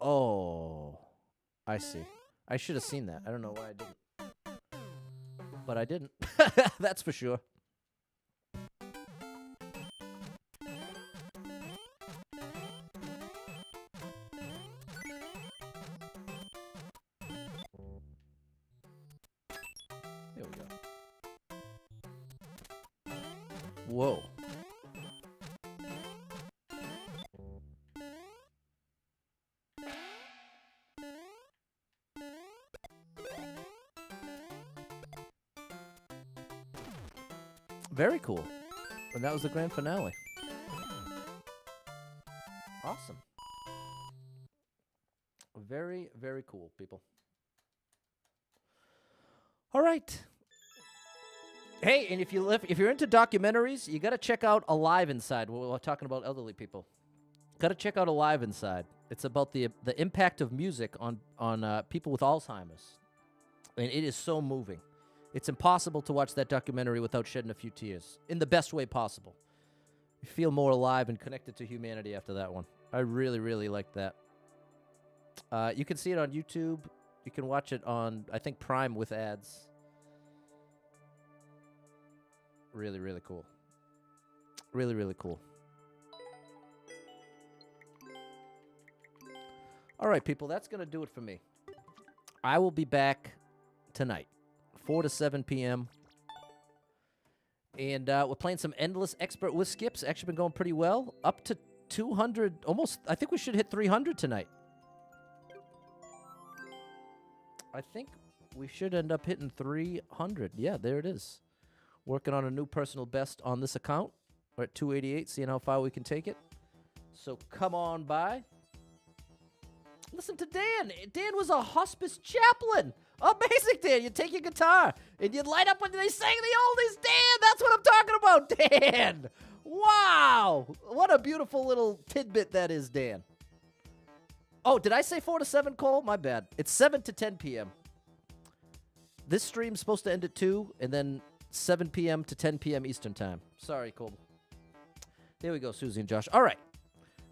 Oh, I see. I should have seen that. I don't know why I didn't. But I didn't. That's for sure. There we go. Whoa. Very cool. And that was the grand finale. Awesome. Very, very cool, people. All right. Hey, and if you're into documentaries, you got to check out Alive Inside. We're talking about elderly people. Got to check out Alive Inside. It's about the impact of music on people with Alzheimer's, and it is so moving. It's impossible to watch that documentary without shedding a few tears in the best way possible. You feel more alive and connected to humanity after that one. I really, really like that. You can see it on YouTube. You can watch it on, I think, Prime with ads. Really, really cool. Really, really cool. All right, people, that's going to do it for me. I will be back tonight, 4 to 7 p.m. And we're playing some Endless Expert with Skips. Actually been going pretty well. Up to 200, almost, I think we should hit 300 tonight. I think we should end up hitting 300. Yeah, there it is. Working on a new personal best on this account. We're at 288, seeing how far we can take it. So come on by. Listen to Dan. Dan was a hospice chaplain. Amazing, Dan. You take your guitar and you light up when they sing the oldies. Dan, that's what I'm talking about, Dan. Wow. What a beautiful little tidbit that is, Dan. Oh, did I say 4 to 7, Cole? My bad. It's 7 to 10 p.m. This stream's supposed to end at 2, and then 7 p.m. to 10 p.m. Eastern Time. Sorry, Cole. There we go, Susie and Josh. All right.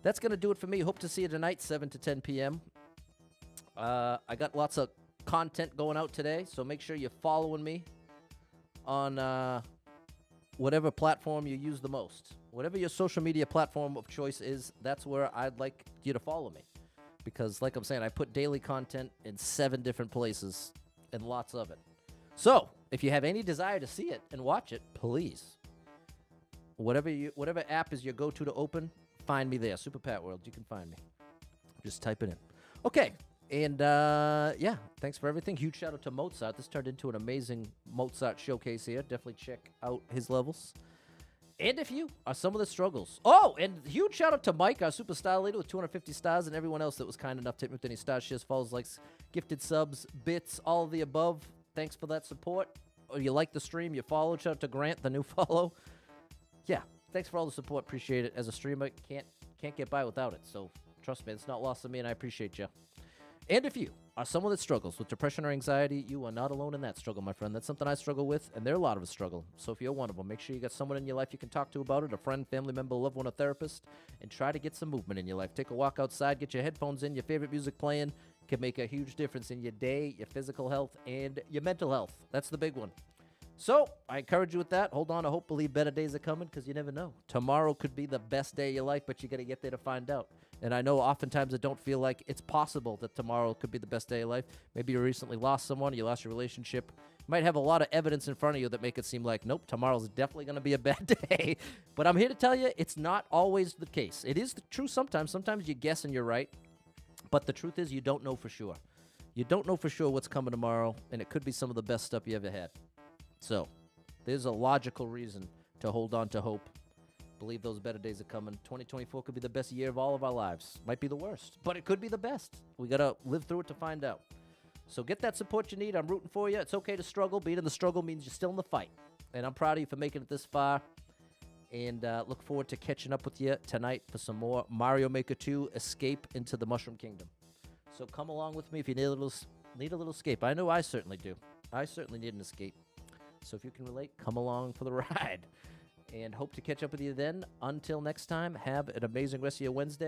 That's going to do it for me. Hope to see you tonight, 7 to 10 p.m. I got lots of content going out today, so make sure you're following me on whatever platform you use the most. Whatever your social media platform of choice is, that's where I'd like you to follow me. Because, like I'm saying, I put daily content in 7 different places and lots of it. So, if you have any desire to see it and watch it, please. Whatever app is your go-to to open, find me there. Super Pat World, you can find me. Just type it in. Okay, and yeah, thanks for everything. Huge shout out to Mozzart. This turned into an amazing Mozzart showcase here. Definitely check out his levels. And if you are some of the struggles. Oh, and huge shout out to Mike, our superstar leader with 250 stars, and everyone else that was kind enough to hit me with any star shares, follows, likes, gifted subs, bits, all of the above. Thanks for that support. Or you like the stream, you followed. Shout out to Grant, the new follow. Yeah, thanks for all the support. Appreciate it. As a streamer, can't get by without it. So trust me, it's not lost on me, and I appreciate you. And if you are someone that struggles with depression or anxiety, you are not alone in that struggle, my friend. That's something I struggle with, and there are a lot of us struggle. So if you're one of them, make sure you got someone in your life you can talk to about it, a friend, family member, loved one, a therapist, and try to get some movement in your life. Take a walk outside, get your headphones in, your favorite music playing. Can make a huge difference in your day, your physical health, and your mental health. That's the big one. So I encourage you with that. Hold on to hope, believe better days are coming, because you never know. Tomorrow could be the best day of your life, but you got to get there to find out. And I know oftentimes it don't feel like it's possible that tomorrow could be the best day of life. Maybe you recently lost someone, you lost your relationship. You might have a lot of evidence in front of you that make it seem like, nope, tomorrow's definitely going to be a bad day. But I'm here to tell you, it's not always the case. It is true sometimes. Sometimes you guess and you're right. But the truth is you don't know for sure. You don't know for sure what's coming tomorrow, and it could be some of the best stuff you ever had. So there's a logical reason to hold on to hope. Believe those better days are coming. 2024 could be the best year of all of our lives. Might be the worst, but it could be the best. We got to live through it to find out. So get that support you need. I'm rooting for you. It's okay to struggle. Being in the struggle means you're still in the fight. And I'm proud of you for making it this far. And look forward to catching up with you tonight for some more Mario Maker 2 Escape into the Mushroom Kingdom. So come along with me if you need a little escape. I know I certainly do. I certainly need an escape. So if you can relate, come along for the ride. And hope to catch up with you then. Until next time, have an amazing rest of your Wednesday.